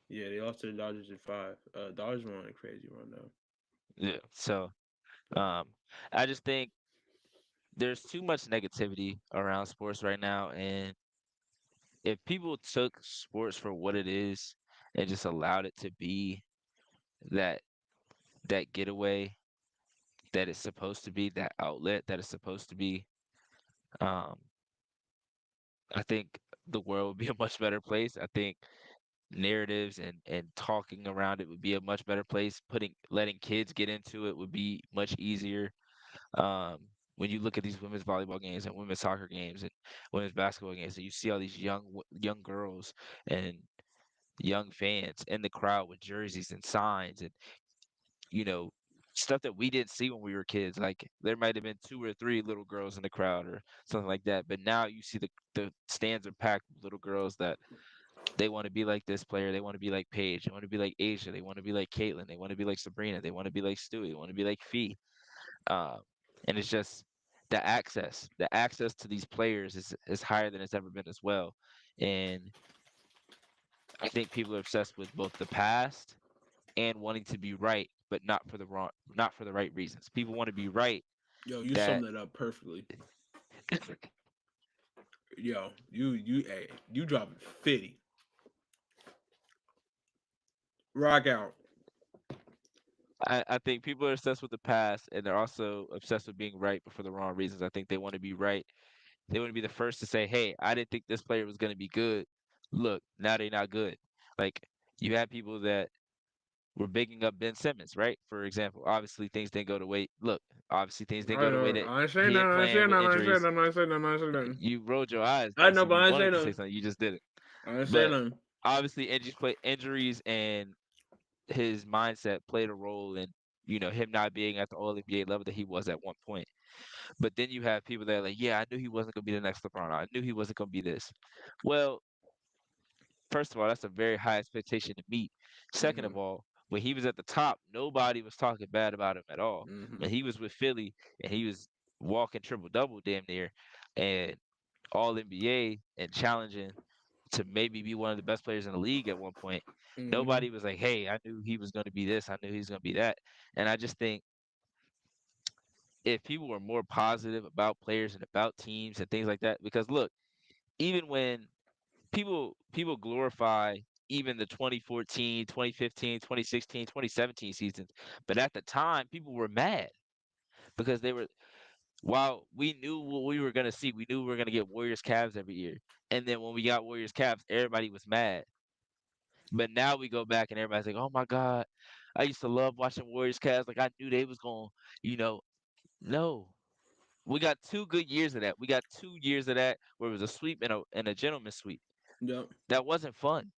Yeah, they lost to the Dodgers in five. Dodgers were on a crazy run though. Yeah. So But Um, I just think there's too much negativity around sports right now, and if people took sports for what it is and just allowed it to be that getaway that it's supposed to be, that outlet that it's supposed to be, um, I think the world would be a much better place. I think narratives and talking around it would be a much better place. Letting kids get into it would be much easier. Um, when you look at these women's volleyball games and women's soccer games and women's basketball games, and you see all these young girls and young fans in the crowd with jerseys and signs and you know stuff that we didn't see when we were kids. Like there might have been two or three little girls in the crowd or something like that, but now you see the stands are packed with little girls that they want to be like this player. They want to be like Paige. They want to be like Asia. They want to be like Caitlin. They want to be like Sabrina. They want to be like Stewie. They want to be like Fee. Um, and it's just the access to these players is higher than it's ever been as well. And I think people are obsessed with both the past and wanting to be right, but not for the right reasons. People want to be right yo, you that summed that up perfectly. Yo, hey, you dropping 50. Rock out. I think people are obsessed with the past and they're also obsessed with being right, but for the wrong reasons. I think they want to be right. They want to be the first to say, "Hey, I didn't think this player was going to be good. Look, now they're not good." Like you have people that were bigging up Ben Simmons, right? For example, obviously things didn't go the way. Look, obviously things didn't I go the way know. that I ain't saying he that. had I ain't planned saying with that. I ain't saying injuries. that. I ain't saying that. I ain't saying that. You rolled your eyes I though, know, so but you I ain't wanted saying to say that. something, you just did it. I ain't saying But that. obviously, injuries and his mindset played a role in him not being at the All NBA level that he was at one point. But then you have people that are like, yeah, I knew he wasn't going to be the next LeBron. I knew he wasn't going to be this. Well, first of all, that's a very high expectation to meet. Second Mhm. of all, when he was at the top, nobody was talking bad about him at all. Mhm. When he was with Philly and he was walking triple double damn near and all NBA and challenging to maybe be one of the best players in the league at one point, Mhm. nobody was like, hey, I knew he was going to be this. I knew he was going to be that. And I just think if people were more positive about players and about teams and things like that, because look, even when people glorify even the 2014, 2015, 2016, 2017 seasons. But at the time, people were mad because they were while we knew what we were gonna see, we knew we were gonna get Warriors Cavs every year. And then when we got Warriors Cavs, everybody was mad. But now we go back and everybody's like, "Oh my God, I used to love watching Warriors Cavs. Like I knew they was going, you know, no." We got 2 good years of that. We got 2 years of that where it was a sweep and a gentleman's sweep. Yep. That wasn't fun.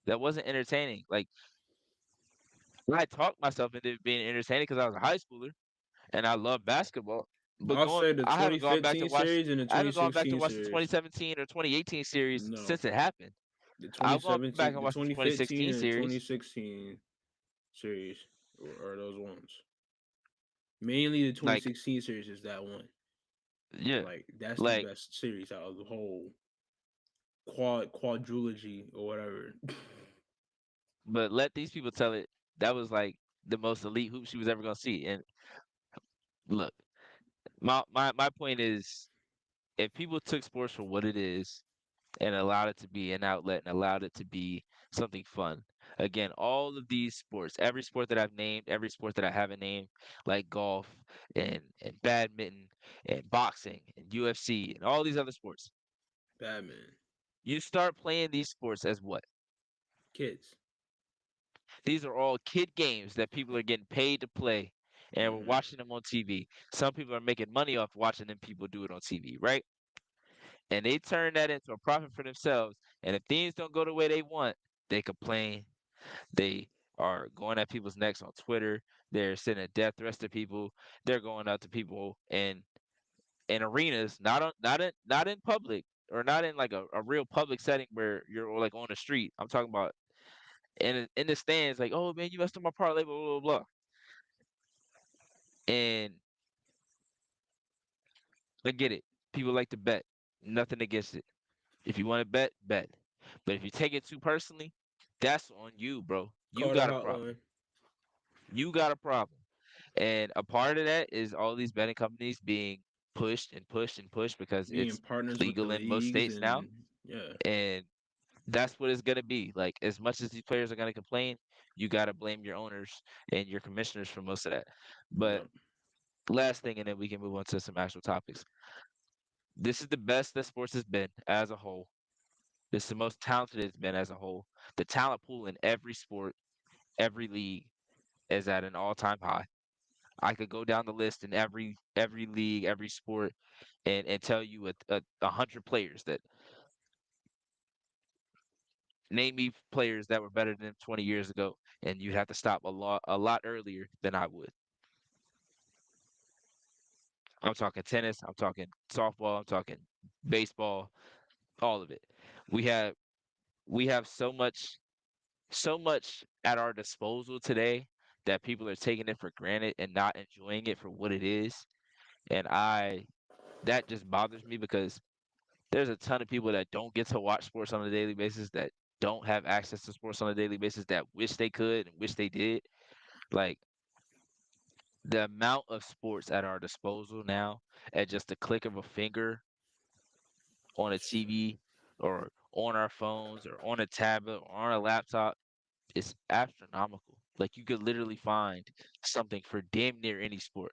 That wasn't entertaining. Like I talked myself into being entertaining because I was a high schooler and I love basketball. But I'll say the I haven't gone back to 2015 watch. series and the I haven't gone back to 2016 watch the series. 2017 or 2018 series No, since it happened. the I've gone back 2017, and the watched the 2015, 2016 and the series. 2016 series are those ones. Mainly the Like, 2016 series is that one. yeah, Like that's the like, best series out of the whole quadrilogy or whatever. but let these people tell it. That was like the most elite hoop she was ever gonna see. And look, my point is, if people took sports for what it is and allowed it to be an outlet and allowed it to be something fun. Again, all of these sports, every sport that I've named, every sport that I haven't named, like golf and badminton and boxing and UFC and all these other sports, Batman, you start playing these sports as what? kids. These are all kid games that people are getting paid to play and we're Hmm. watching them on TV. Some people are making money off watching them people do it on TV, right? And they turn that into a profit for themselves. And if things don't go the way they want, they complain. They are going at people's necks on Twitter. They're sending death threats to people. They're going out to people in arenas, not in public or not in like a real public setting where you're like on the street. I'm talking about in the stands, like, oh man, you messed up my parlay, blah blah blah. And I get it. People like to bet. Nothing against it. If you want to bet, bet. But if you take it too personally, that's on you, bro. You Call the got a problem. hotline. You got a problem. And a part of that is all these betting companies being pushed and pushed and pushed because Being it's partners with the legal in most leagues states now. and yeah, And that's what it's gonna be. Like as much as these players are gonna complain, you gotta blame your owners and your commissioners for most of that. But yep. last thing, and then we can move on to some actual topics. This is the best that sports has been as a whole. This is the most talented it's been as a whole. The talent pool in every sport, every league is at an all-time high. I could go down the list in every league, every sport, and tell you a hundred players that name me players that were better than 20 years ago, and you'd have to stop a lot earlier than I would. I'm talking tennis, I'm talking softball, I'm talking baseball, all of it. We have we have so much at our disposal today that people are taking it for granted and not enjoying it for what it is. And I that just bothers me because there's a ton of people that don't get to watch sports on a daily basis, that don't have access to sports on a daily basis, that wish they could and wish they did. Like the amount of sports at our disposal now at just the click of a finger on a TV or on our phones or on a tablet or on a laptop is astronomical. Like you could literally find something for damn near any sport.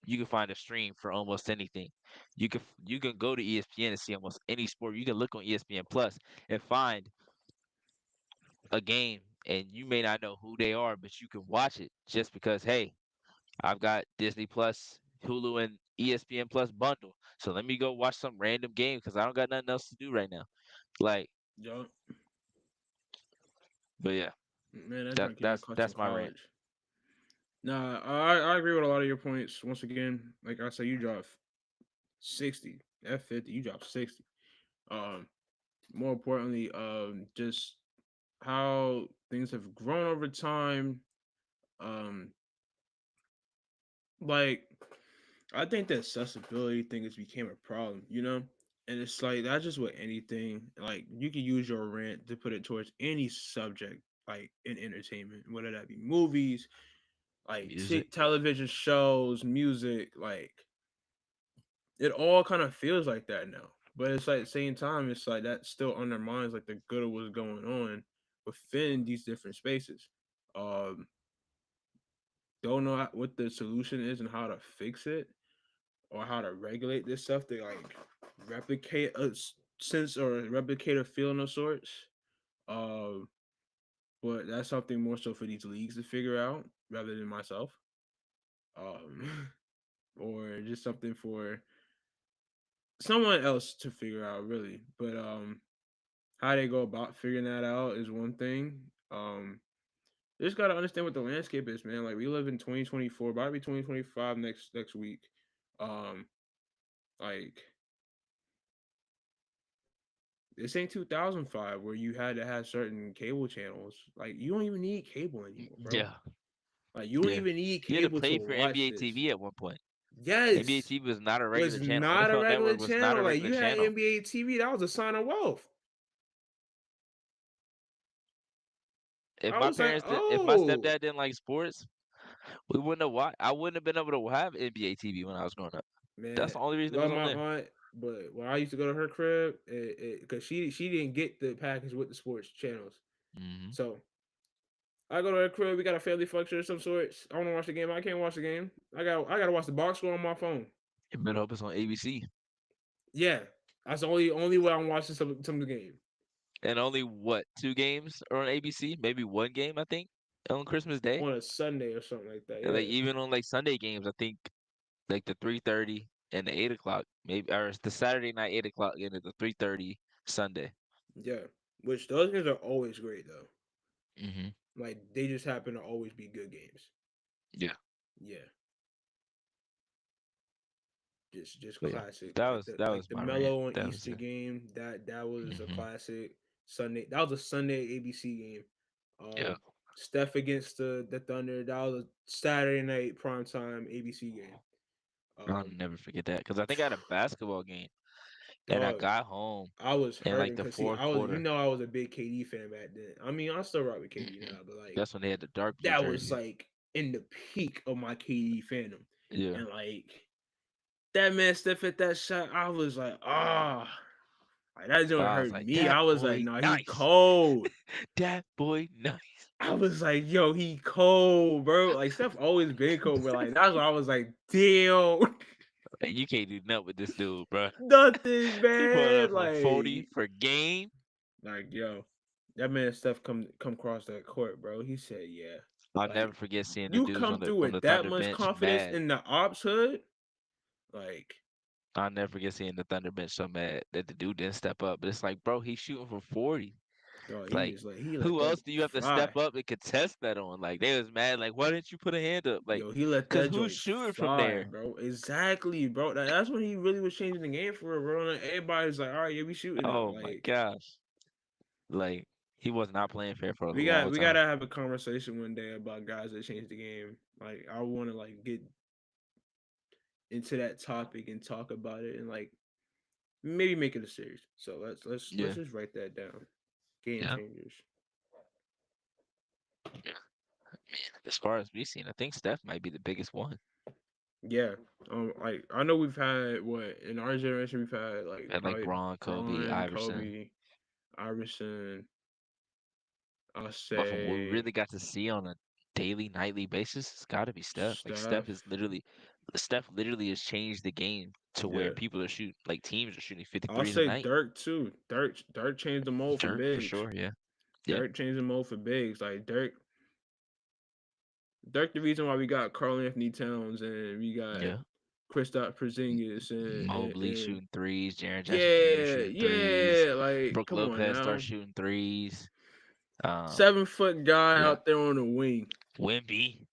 You can find a stream for almost anything. You can go to ESPN and see almost any sport. You can look on ESPN Plus and find a game, and you may not know who they are, but you can watch it just because hey, I've got Disney Plus, Hulu, and ESPN Plus bundle. So let me go watch some random game because I don't got nothing else to do right now. Like, Yup. but yeah, Man, that that drink can't that's cost in that's my rant. college. Nah, I agree with a lot of your points. Once again, like I said, you dropped 60. F 50, you dropped 60. Um, More importantly, just how things have grown over time. Um, like I think the accessibility thing has became a problem, you know? And it's like that's just with anything. Like you can use your rant to put it towards any subject, like in entertainment, whether that be movies, like Music. television shows, music, like it all kind of feels like that now. But it's like at the same time, it's like that still undermines like the good of what's going on within these different spaces. Um, don't know what the solution is and how to fix it or how to regulate this stuff to like replicate a sense or replicate a feeling of sorts. Um, but that's something more so for these leagues to figure out rather than myself. Or just something for someone else to figure out really. But how they go about figuring that out is one thing. You just gotta understand what the landscape is, man. Like we live in 2024, about to be 2025 next week. Um, like this ain't 2005 where you had to have certain cable channels. Like you don't even need cable anymore, bro. Yeah, Like you don't yeah. even need You had to cable to pay for watch NBA this. TV at one point. NBA Yes, TV was not a regular was channel. not a NFL regular Network was not channel. a Like regular you had channel. NBA TV, that was a sign of wealth. If I my was like, parents did, if my oh stepdad didn't like sports, we wouldn't have watched. I wouldn't have been able to have NBA TV when I was growing up. That's man, the only reason it love was on my there. aunt. But when I used to go to her crib, because she didn't get the package with the sports channels, Hmm. so I go to her crib. We got a family function of some sorts. I want to watch the game. I can't watch the game. I got to watch the box score on my phone. It better hope it's on ABC. Yeah, that's the only way I'm watching some of the game And only what, 2 games are on ABC? Maybe one game, I think, on Christmas Day. on a Sunday or something like that. And like Yeah, even on like Sunday games, I think like the 3:30 and the 8 o'clock, maybe or it's the Saturday night 8 o'clock and the 3:30 Sunday. yeah. Which those games are always great though. Hmm. Like they just happen to always be good games. Yeah, Yeah, just but yeah, classic. that Like was that was the my rant. Mellow on That was Easter it. game that was a Hmm. classic Sunday. That was a Sunday ABC game. Yeah, Steph against the Thunder. That was a Saturday night primetime ABC game. I'll Um, never forget that because I think I had a basketball game and I dog, got home I was in like hurting the because see, fourth I was quarter. I was a big KD fan back then. I mean, I still rock with KD Hmm. now, but like That's when they had the dark blue that was jerseys. like in the peak of my KD fandom, Yeah, and like that man Steph at that shot, I was like, ah, like, that joint I was hurt like, me. that I was like, boy nah, he nice. cold. That boy nice. I was like, yo, he cold, bro. Like Steph always been cold, but like that's why I was like, damn, Like, you can't do nothing with this dude, bro. nothing, He put man. up a 40 for game. Like, yo, that man Steph come across that court, bro. He said, yeah, I'll never like forget seeing the you dudes come on the through on with the that Thunder much bench confidence mad. in the ops hood, like, I'll never forget seeing the Thunder bench so mad that the dude didn't step up. But it's like, bro, he's shooting for 40. dog, Like, he let who that else do you have to fly. step up and contest that on? Like, they was mad. Like, why didn't you put a hand up? Like, Yo, he let cause that who's joint shooting from fly, there? bro. Exactly, bro. That's when he really was changing the game for real, bro. Like, everybody's like, all right, yeah, we shooting now. Oh my Like, gosh. Like, he was not playing fair for a we long got we time. gotta have a conversation one day about guys that changed the game. Like, I want to like get into that topic and talk about it and like maybe make it a series. So let's Yeah, just write that down. Game yeah. changers. As far as we've seen, I think Steph might be the biggest one. Yeah. Like I know we've had what in our generation we've had like And like probably Braun, Kobe, Braun, Iverson. Kobe, Iverson. I'll But from what we say really got to see on a daily, nightly basis, it's got to be Steph. Like Steph. Steph literally has changed the game to where Yeah. people are shooting, like teams are shooting I'll 53s a say night. Dirk too. Dirk changed the mold for Dirk for bigs. sure, yeah, yeah, Dirk changed the mold for bigs. Like Dirk the reason why we got Karl Anthony Towns and we got yeah. Kristaps Porzingis Mobley and shooting threes, Jaren Jackson Jr. yeah, shooting threes, yeah. Like, Brooke come on Lopez now. starts shooting threes. Um, 7 foot guy yeah, out there on the wing. Wimby.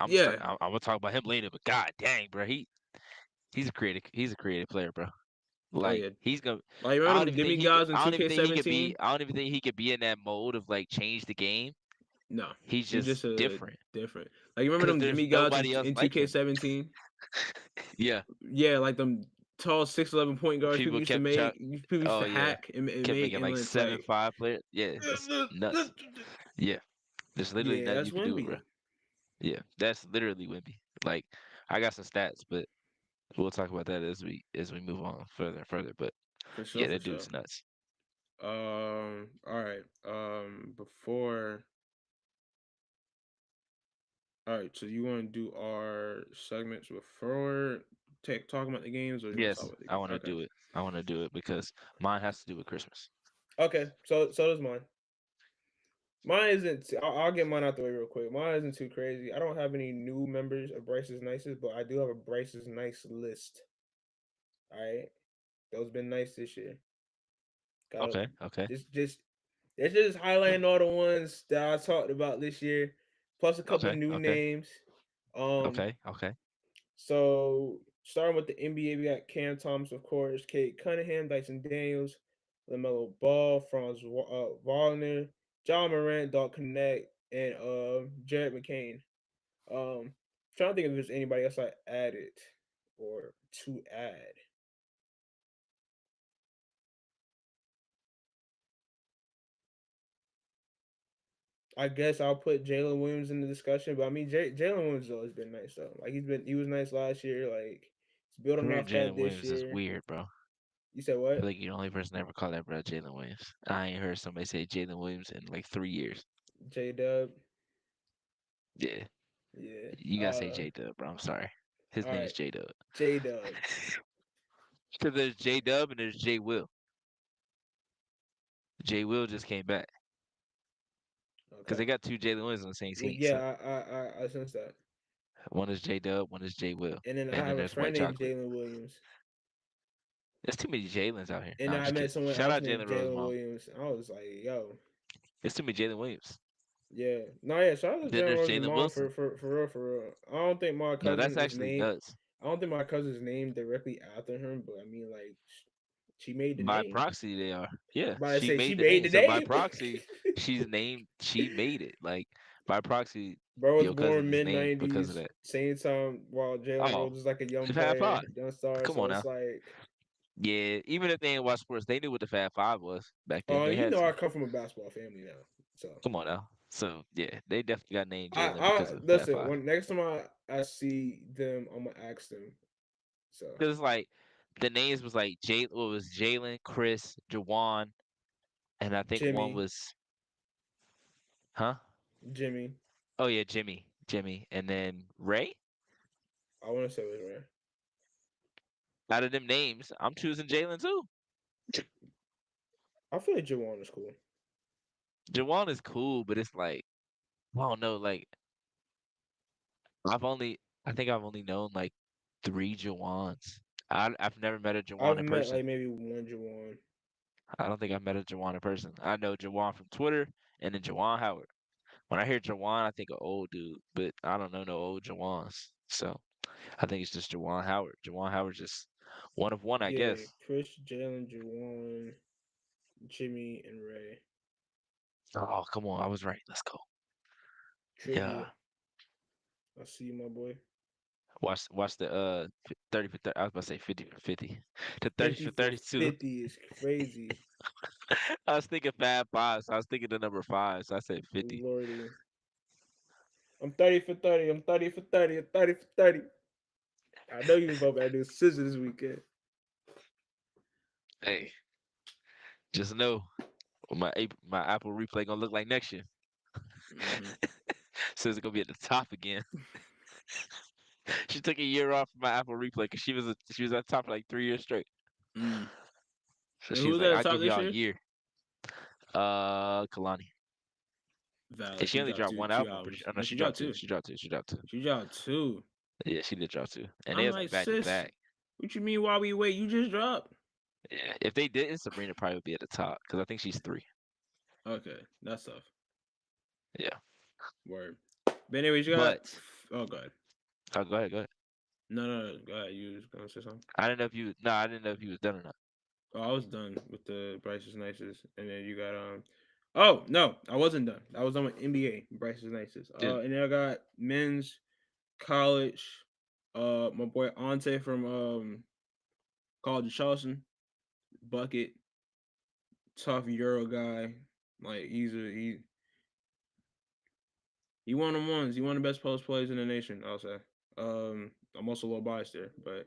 Yeah. I'm gonna talk about him later, but god dang, bro, he's a creative player, bro. Oh Like yeah. he's gonna. Like remember them demigods in I don't even think he could be. 2K17? I don't even think he could be in that mode of like change the game. No. He's He's just just a different different. Like you remember because them there's demigods nobody else in like him. 2K17? Yeah, Yeah, like them tall 6'11" point guards people people used to kept. make people used Oh to yeah, hack and kept make making and like it's seven like five players. Yeah, it's nuts. Yeah, there's literally yeah, nothing that's you can do, bro. Wimby. Yeah, that's literally Wimby. Like I got some stats, but we'll talk about that as we move on further and further. But For sure, yeah, for that sure. dude's nuts. All right. Before all right, so you want to do our segments before talking about the games, or you want to talk Yes, about the I games? want to do it. I want to do it because mine has to do with Christmas. Okay. So does mine. Mine isn't. I'll get mine out the way real quick. Mine isn't too crazy. I don't have any new members of Bryce's Nicest, but I do have a Bryce's Nice list. All right, those been nice this year. Got to Okay, okay, just it's just highlighting all the ones that I talked about this year, plus a couple okay, new okay, names. Um, okay, okay. So starting with the NBA, we got Cam Thomas, of course, Kate Cunningham, Dyson Daniels, LaMelo Ball, Franz Wagner, John Morant, Doc Connect, and Jared McCain. Trying to think if there's anybody else I added or to add. I guess I'll put Jalen Williams in the discussion, but I mean Jalen Williams has always been nice though. Like he was nice last year. Like he's building Hearing off that Jalen this Williams is year. weird, bro. I You said what? feel like you're the only person to ever call that bro Jalen Williams. I ain't heard somebody say Jalen Williams in like 3 years. J Dub. Yeah, Yeah. you gotta say J Dub, bro. I'm sorry. His All name right. is J Dub. J Dub. Because there's J Dub and there's J Will. J Will just came back because they Okay. got two Jalen Williams on the same Well, team. So yeah, I sense that. one is J Dub, one is J Will, And then I and then have a there's friend White named Chocolate. Jalen Williams. There's too many Jalen's out here. And No, I'm I just met kidding. someone Shout else out named Jalen Jalen Rosemont. Williams. I was like, yo, There's too many Jalen Williams. yeah. No, yeah, shout out to Then Jalen there's Rose's Jalen mom Wilson. for real, for real. I don't think my No, that's cousin is actually named nuts. I don't think my cousin's named directly after him, but I mean like she made the By name. proxy, they are. Yeah, But I she say she made the made name. the So by name. proxy, she's named. She made it. Like by proxy, Bro was your cousin born is mid named because of '90s, that. same time while Jalen Oh, Rose is like a young the Fab player, Five. young star. Come So on it's now. like, Yeah, even if they didn't watch sports, they knew what the Fab Five was back then. They you had know, I to. come from a basketball family now, so Come on now. So yeah, they definitely got named Jalen I because of Fab listen. Five. When next time I see them, I'm gonna ask them. So Because it's like the names was like What was Jalen, Chris, Jawan, and I think one Jimmy, was, huh? Jimmy, Oh yeah, Jimmy, and then Ray. I want to say it was rare. Out of them names, I'm choosing Jalen too. I feel like Jawan is cool. Jawan is cool, but it's like I don't know. Like I've only, I think I've only known like three Jawans. I've never met a Jawan I've in met person. like maybe one Jawan. I don't think I've met a Jawan in person. I know Jawan from Twitter and then Jawan Howard. When I hear Jawan, I think of old dude, but I don't know no old Jawans. So I think it's just Jawan Howard. Jawan Howard's just one of one, I Yeah, guess. Chris, Jalen, Jawan, Jimmy, and Ray. Oh, come on. I was right. Let's go. Yeah. Trivia. I see you, my boy. Watch the 30 for 30. I was about to say 50 for 50. The 30 50 for for 32. 50 is crazy. I was thinking Fab Five, so I was thinking the number five, so I said 50. Lordy. I'm 30 for 30. I'm 30 for 30. I'm 30 for 30. I know you was about to do scissors this weekend. Hey, just know what my Apple replay gonna look like next year. Mm-hmm. So it's gonna be at the top again. She took a year off from my Apple replay because she was at the top for like 3 years straight. Mm. So And she who was was like, at the "I'll top give this y'all a year? year." Kalani, and Valid. she She only dropped dropped two one two album. albums. Oh no, No, she she dropped dropped two. two. She dropped two. She dropped two. She dropped two. Yeah, she did drop two, and they I'm was like like, back to sis, back. what you mean while we wait? You just dropped. Yeah, if they didn't, Sabrina probably would be at the top because I think she's three. Okay, that's tough. Yeah, Word. But anyways, you got. but Oh, God. go ahead, go ahead. No, no, no. Go ahead. You was gonna say something. I didn't know if you. No, I didn't know if you was done or not. Oh, I was done with the Bryce's nicest, and then you got Oh no, I wasn't done. I was done with NBA Bryce's nicest. Good. And then I got men's college. My boy Ante from College of Charleston, bucket, tough Euro guy. Like he one of the ones. He one of the best post players in the nation. I'll say. I'm also a little biased there, but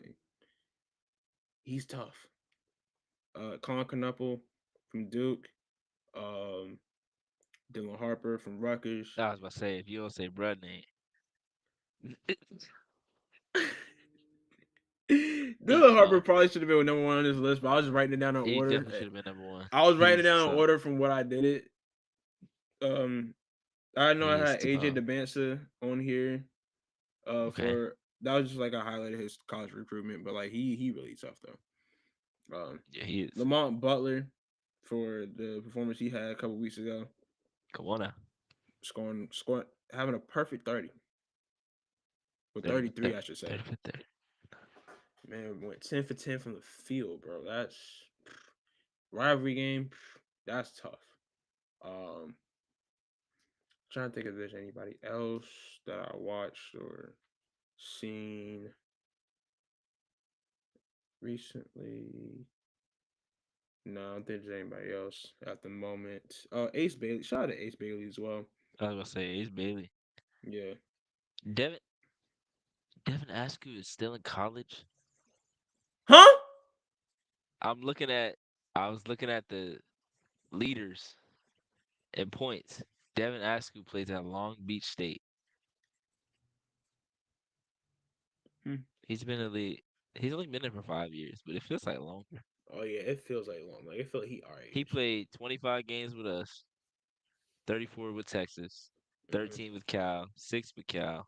he's tough. Colin Knuppel from Duke. Um, Dylan Harper from Rutgers. I was about to say if you don't say bruh name, he Dylan Harper tough. probably should have been number one on this list, but I was just writing it down in He order. definitely should have been number one. I was writing it He's down in tough. order from what I did it. Um, I know I He is had AJ tough. DeBansa on here. Okay. For that was just like I highlighted his college recruitment, but like he really tough though. Yeah, he is. Lamont Butler for the performance he had a couple weeks ago, Come on now. scoring having a perfect 30. Well, 30 for 33, 30. I should say. 30 for 30. Man, went 10 for 10 from the field, bro. That's rivalry game. That's tough. Um, trying to think if there's anybody else that I watched or seen recently. No, I don't think there's anybody else at the moment. Ace Bailey. Shout out to Ace Bailey as well. I was gonna say Ace Bailey. Yeah. Devin Devin Askew is still in college. Huh? I'm looking at I was looking at the leaders in points. Devin Askew plays at Long Beach State. Hmm. He's been in the league. He's only been there for 5 years, but it feels like longer. Oh yeah, it feels like long. Like it felt like he our He age. played 25 games with us, 34 with Texas, Mm-hmm. 13 with Cal, 6 with Cal,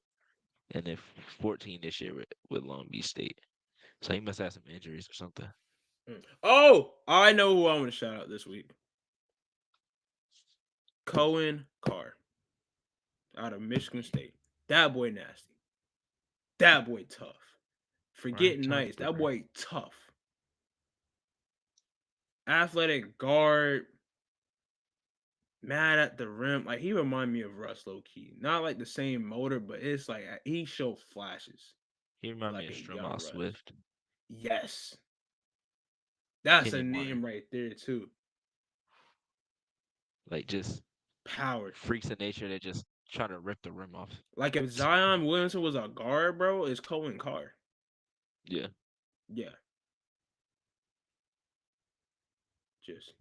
and then 14 this year with Long Beach State. So he must have some injuries or something. Oh, I know who I want to shout out this week. Cohen Carr out of Michigan State. That boy nasty. That boy tough. Ryan Forgetting nice. That Charlesburger. boy tough. Athletic guard. Mad at the rim. Like he remind me of Russ low key. Not like the same motor, but it's like he show flashes He reminded me like of a young Stromile Russ. Swift. Yes. That's a Kenny Martin. name right there too. Like just Power. freaks of nature that just try to rip the rim off. Like if Zion Williamson was a guard, bro, it's Cohen Carr. Yeah. Yeah. Just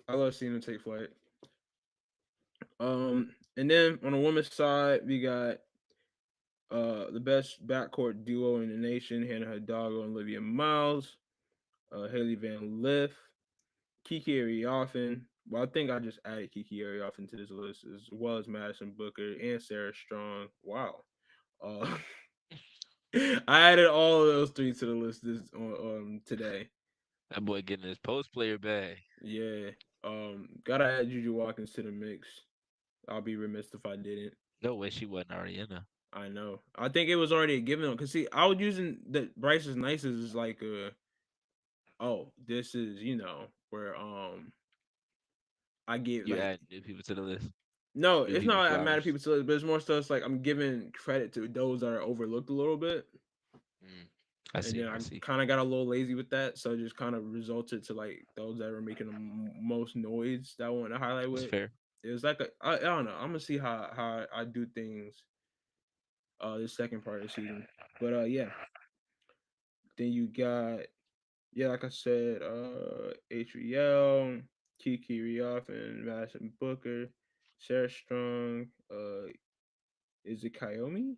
I love seeing him take flight. And then on the women's side, we got the best backcourt duo in the nation, Hannah Hidalgo and Olivia Miles, Haley Van Lith, Kiki Arioffen. Well, I think I just added Kiki Arioffen to this list as well as Madison Booker and Sarah Strong. Wow. Uh, I added all of those three to the list this today. That boy getting his post player bag. Yeah. Gotta add Juju Watkins to the mix. I'll be remiss if I didn't. No way she wasn't already in there. I know. I think it was already a given because see, I was using the Bryce is nice as like oh, this is where I give You like add new people to the list. no, New it's people not like I'm mad at flowers. people still, but it's more stuff it's like I'm giving credit to those that are overlooked a little bit. Mm. I And then see. I I see. kind of got a little lazy with that, so it just kind of resulted to like those that were making the most noise that I wanted to highlight That's with. fair. It was like I don't know. I'm gonna see how I do things this second part of the season. But yeah. Then you got yeah, like I said, HVL, Kiki Rioff and Madison Booker, Sarah Strong, is it Kiyomi?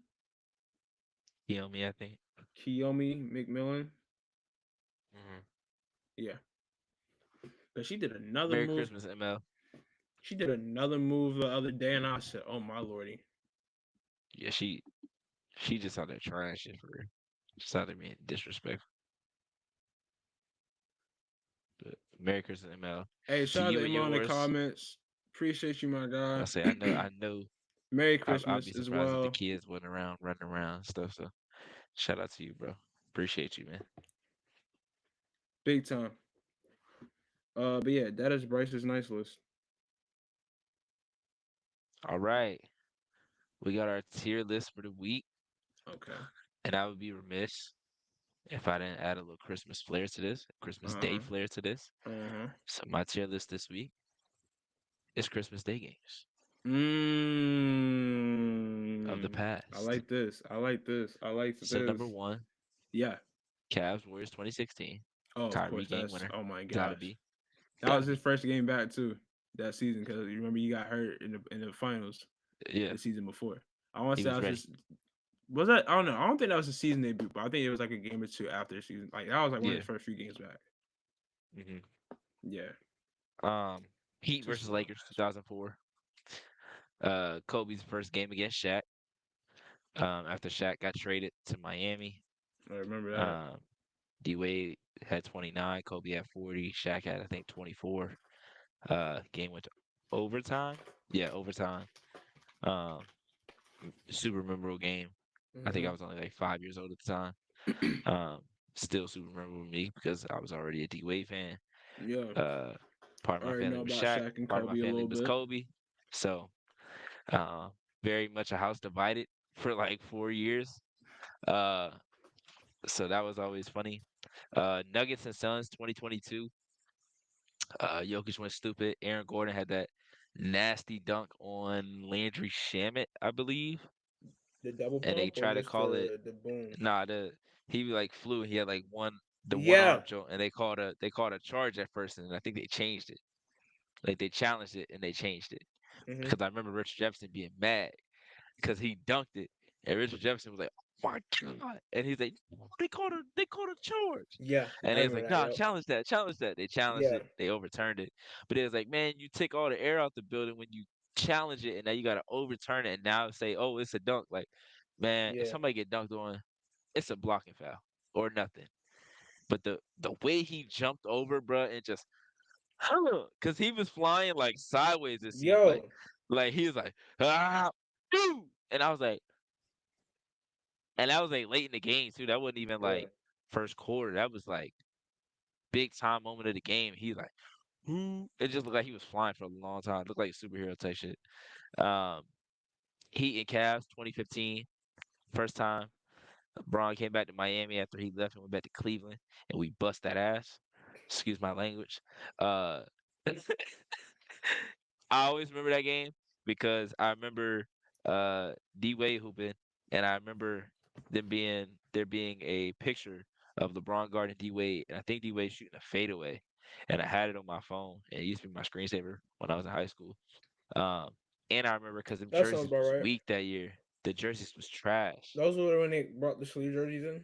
You know me, I think. Kiyomi McMillan. Hmm. Yeah. But she did another Merry move. Christmas, ML. She did another move the other day, and I said, "Oh my lordy!" Yeah, she just out there trying shit for her. Just out there being disrespectful. But Merry Christmas, ML. Hey, To shout out you to and Emma in the yours. comments. Appreciate you, my I guy. say I know Merry I'd Christmas be as surprised if the well. kids wasn't around running around and stuff. So shout out to you, bro. Appreciate you, man. Big time. But yeah, that is Bryce's nice list. All right. We got our tier list for the week. Okay. And I would be remiss if I didn't add a little Christmas flair to this, Uh Christmas Day huh. flair to this. Uh huh. So my tier list this week is Christmas Day games of the Mmm. I past. like this. I like this. I like So this. number one, Yeah. Cavs Warriors 2016. Oh, of Kyrie course. game That's winner. oh my Gotta gosh. be. That Gotta was his be. first game back too that season because you remember he got hurt in the finals Yeah. the season before. I want to He say that was was ready. his. Was that? I don't know. I don't think that was his season debut, but I think it was like a game or two after the season. Like that was like one of Yeah. his first few games back. Hmm. Yeah. Heat This is versus long. Lakers 2004. Kobe's first game against Shaq. After Shaq got traded to Miami. I remember that. Um, D Wade had 29, Kobe had 40, Shaq had I think 24. Game went to overtime. Yeah, overtime. Um, Super memorable game. I think I Mm-hmm. was only like 5 years old at the time. Um, Still super memorable to me because I was already a D Wade fan. Yeah. Uh, Part of I my already family know was about Shaq. Shaq and Part of my Kobe a family little was bit. Kobe. So, uh, very much a house divided for like 4 years. Uh, so that was always funny. Nuggets and Suns 2022. Jokic went stupid. Aaron Gordon had that nasty dunk on Landry Shamet, I believe, The double and they pump or tried to just call it the boom? nah. He like flew. He had like one Yeah. arm joint, and they called a charge at first, and I think they changed it. Like they challenged it and they changed it Mm-hmm. because I remember Richard Jefferson being mad because he dunked it, and Richard Jefferson was like, "Oh my god!" And he's like, "No, they called a charge." Yeah, And I they was remember like, that. "Nah, Yep. challenge that." They challenged Yeah. it, they overturned it, but it was like, man, you take all the air out the building when you challenge it, and now you got to overturn it, and now say, "Oh, it's a dunk." Like, man, if Yeah. somebody get dunked on, it's a blocking foul or nothing. But the way he jumped over, bruh, and just because he was flying like sideways, it seemed Yo. like he was like, ah, dude. And I was like, and that was like late in the game too. That wasn't even Yeah. like first quarter. That was like big time moment of the game. He like, it just looked like he was flying for a long time. It looked like superhero type shit. Um, Heat and Cavs 2015, first time. Braun came back to Miami after he left and went back to Cleveland, and we bust that ass. Excuse my language. Uh, I always remember that game because I remember D Wade hooping, and I remember there being a picture of LeBron guarding D Wade, and I think D Wade shooting a fadeaway, and I had it on my phone, and it used to be my screensaver when I was in high school. Um, and I remember because the That sounds jerseys about was right. weak that year. The jerseys was trash. Those were when they brought the sleeve jerseys in.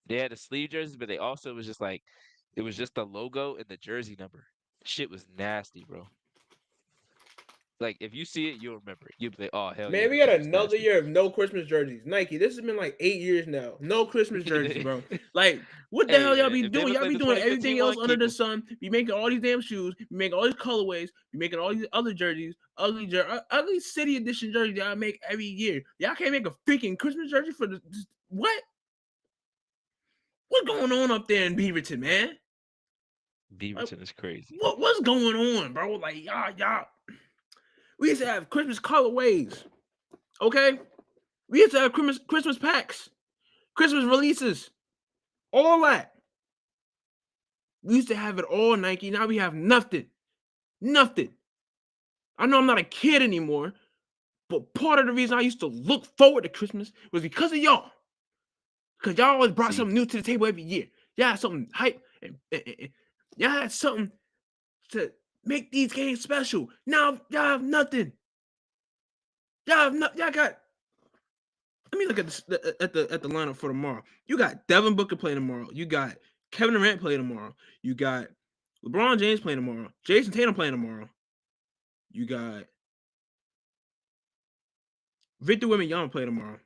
They had the sleeve jerseys, but they also was just like it was just the logo and the jersey number. Shit was nasty, bro. Like if you see it, you'll remember it. You'll be like, "Oh hell yeah, Man, them we got shits was another nasty." year of no Christmas jerseys. Nike, this has been like 8 years now. No Christmas jerseys, Hey bro. Like, what the hell y'all man, be if they doing? look Y'all like be the doing 2015 everything else one, under keep the them. sun. Be making all these damn shoes. Be making all these colorways. Be making all these other jerseys. Ugly city edition jerseys y'all make every year. Y'all can't make a freaking Christmas jersey for the what? What's going on up there in Beaverton, man? Like, Beaverton is crazy. what's going on, bro? Like y'all. We used to have Christmas colorways. Okay, we used to have Christmas packs, Christmas releases, all that. We used to have it all, Nike. Now we have nothing. Nothing. I know I'm not a kid anymore, but part of the reason I used to look forward to Christmas was because of y'all. Because y'all always brought See, something new to the table every year. Y'all had something hype and y'all had something to make these games special. Now y'all have nothing. Y'all got. Let me look at the lineup for tomorrow. You got Devin Booker playing tomorrow. You got Kevin Durant playing tomorrow. You got LeBron James playing tomorrow. Jason Tatum playing tomorrow. You got Victor Wembanyama playing tomorrow.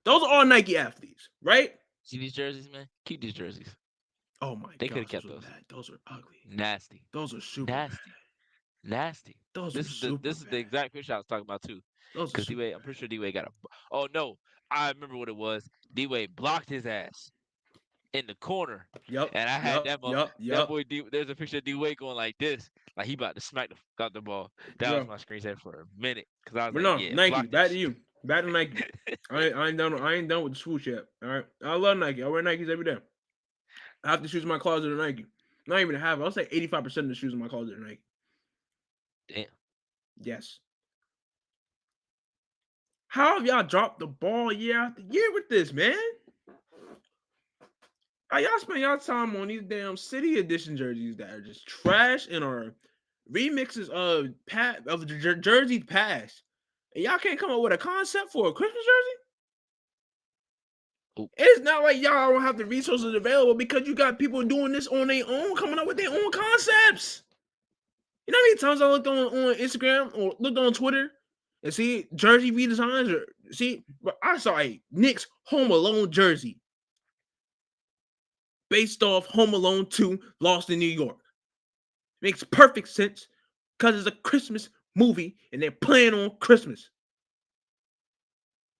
Those are all Nike athletes, right? see these jerseys, man. Keep these jerseys. Oh my They could have gosh, those kept are those. bad. Those are ugly. Nasty, Those are super bad. nasty, nasty. Those are super This is the bad. exact picture I was talking about too. Those are Because D super Wade, I'm bad. pretty sure D Wade got a. Oh no, I remember what it was. D Wade blocked his ass in the corner, Yup, and I had yup, yup, that yup. boy D. There's a picture of D Wade going like this, like he about to smack the fuck out the ball. That was Bro. my screensaver for a minute, cause I was But like, no, yeah, Nike, block that back to shit. you. Back to Nike. I ain't done. I ain't done with the swoosh yet. All right. I love Nike. I wear Nikes every day. Half the shoes in my closet are Nike. Not even half. I'll say 85% of the shoes in my closet are Nike. Damn. Yes. How have y'all dropped the ball year after year with this, man? How y'all spend y'all time on these damn city edition jerseys that are just trash and are remixes of the jersey past. And y'all can't come up with a concept for a Christmas jersey? Oh, It's not like y'all don't have the resources available because you got people doing this on their own, coming up with their own concepts. You know how many times I looked on Instagram or looked on Twitter and see jersey redesigns or see, but I saw a Knicks Home Alone jersey based off Home Alone 2 Lost in New York. Makes perfect sense because it's a Christmas movie and they're playing on Christmas.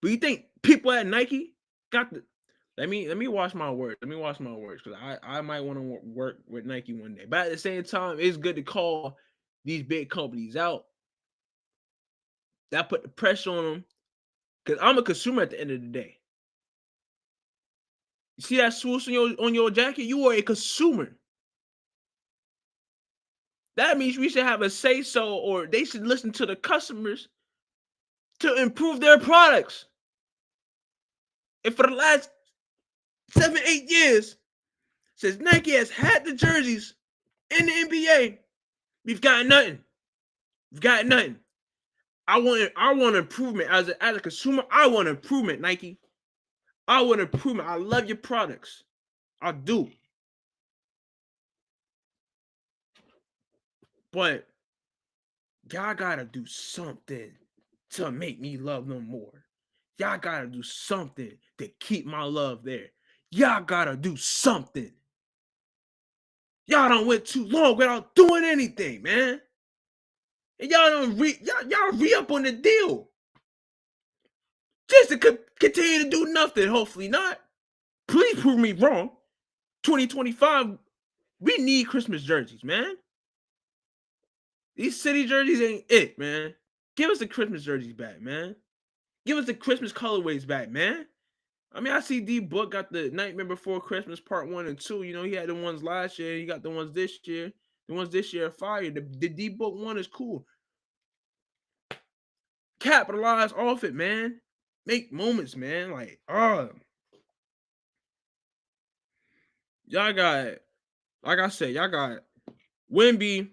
But you think people at Nike got the let me watch my words. Let me watch my words because I might want to work with Nike one day. But at the same time, it's good to call these big companies out. That put the pressure on them because I'm a consumer at the end of the day. You see that swoosh on your jacket? You are a consumer. That means we should have a say so, or they should listen to the customers to improve their products. And for the last 7, 8 years, since Nike has had the jerseys in the NBA, we've got nothing. We've got nothing. I want improvement as a consumer. I want improvement, Nike. I want improvement. I love your products. I do. But y'all gotta do something to make me love them more. Y'all gotta do something to keep my love there. Y'all gotta do something. Y'all don't went too long without doing anything, man. And y'all don't y'all re up on the deal. Just to continue to do nothing, hopefully not. Please prove me wrong. 2025, we need Christmas jerseys, man. These city jerseys ain't it, man. Give us the Christmas jerseys back, man. Give us the Christmas colorways back, man. I mean, I see D Book got the Nightmare Before Christmas Part 1 and 2. You know, he had the ones last year. He got the ones this year. The ones this year are fire. The D Book one is cool. Capitalize off it, man. Make moments, man. Y'all got, like I said, y'all got Wimby.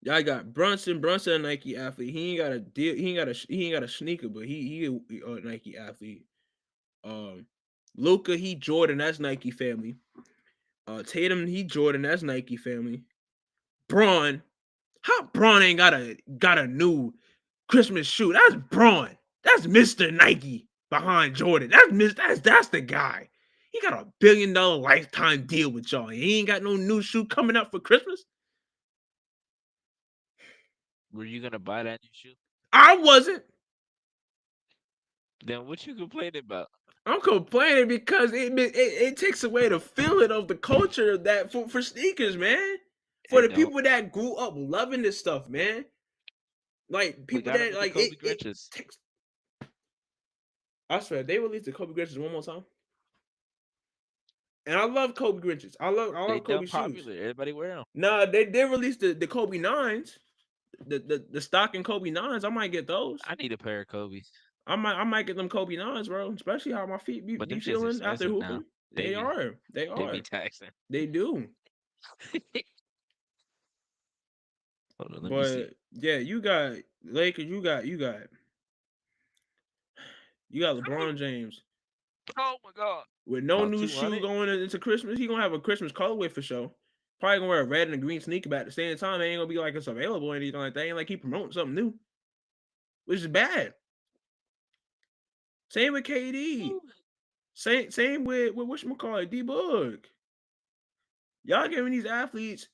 Y'all got Brunson. Brunson, a Nike athlete. He ain't got a deal. He ain't got a sneaker, but he a Nike athlete. Um, Luca, he Jordan. That's Nike family. Tatum, he Jordan. That's Nike family. Braun, how Braun ain't got a new Christmas shoe? That's Braun. That's Mister Nike behind Jordan. That's the guy. He got $1 billion lifetime deal with y'all. He ain't got no new shoe coming up for Christmas. Were you gonna buy that new shoe? I wasn't. Then what you complaining about? I'm complaining because it takes away the feeling of the culture that for sneakers, man. For It the don't. people that grew up loving this stuff, man. Like We people got him that with the like Kobe it Grinches. takes. I swear they released the Kobe Grinches one more time, and I love Kobe Grinches. I They love done Kobe shoes. popular. Everybody wear them. Nah, they did release the Kobe nines, the stock and Kobe nines. I might get those. I need a pair of Kobe's, I might get them Kobe nines, bro. Especially how my feet but be them shit's feeling after expensive now. hooping. They They be are. They they be are. taxing. They do. Hold on, let me see. But yeah, you got Lakers. You got LeBron James Oh my god. with no About new shoe 200? going into Christmas. He gonna have a Christmas colorway for sure. Probably gonna wear a red and a green sneaker, but at the same time, it ain't gonna be like it's available or anything like that. Ain't like he promoting something new, which is bad. Same with KD. Same with whatchamacallit, D Book. Y'all giving these athletes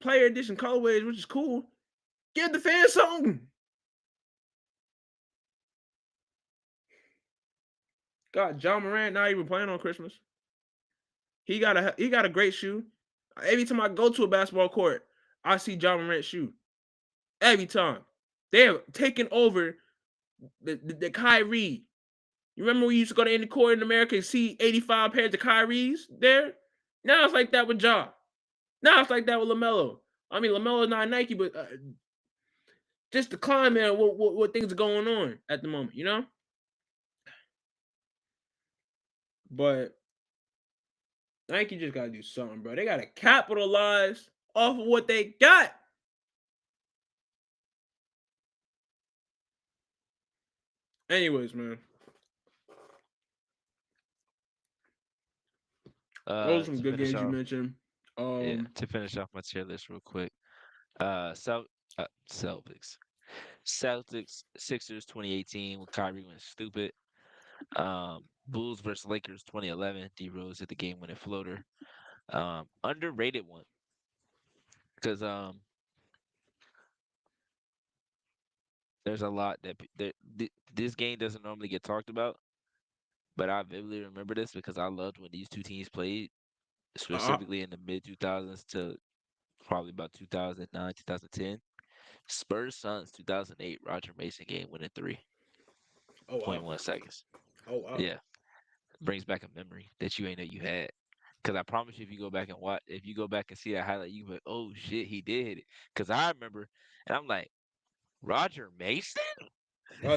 player edition colorways, which is cool. Give the fans something. God, John Morant not even playing on Christmas. He got a great shoe. Every time I go to a basketball court, I see John Morant shoe. Every time. They have taken over the Kyrie. You remember we used to go to any court in America and see 85 pairs of Kyries there? Now it's like that with Ja. Now it's like that with LaMelo. I mean, LaMelo's not Nike, but just the climate, what things are going on at the moment, you know? But Nike just gotta do something, bro. They gotta capitalize off of what they got. Anyways, man, those are some To good finish games you off, mentioned. yeah, to finish off my tier list real quick. Celtics. Celtics, Sixers 2018 when Kyrie went stupid. Bulls versus Lakers 2011. D Rose hit the game winning floater. Underrated one because there's a lot this game doesn't normally get talked about, but I vividly remember this because I loved when these two teams played, Uh, specifically in the mid 2000s to probably about 2009, 2010. Spurs Suns 2008 Roger Mason game winning oh wow. 3.1 seconds. Oh wow. Yeah, brings back a memory that you ain't know you had. Cause I promise you, if you go back and watch, if you go back and see that highlight, you be like, "Oh shit, he did hit it." Cause I remember, and I'm like, Roger Mason.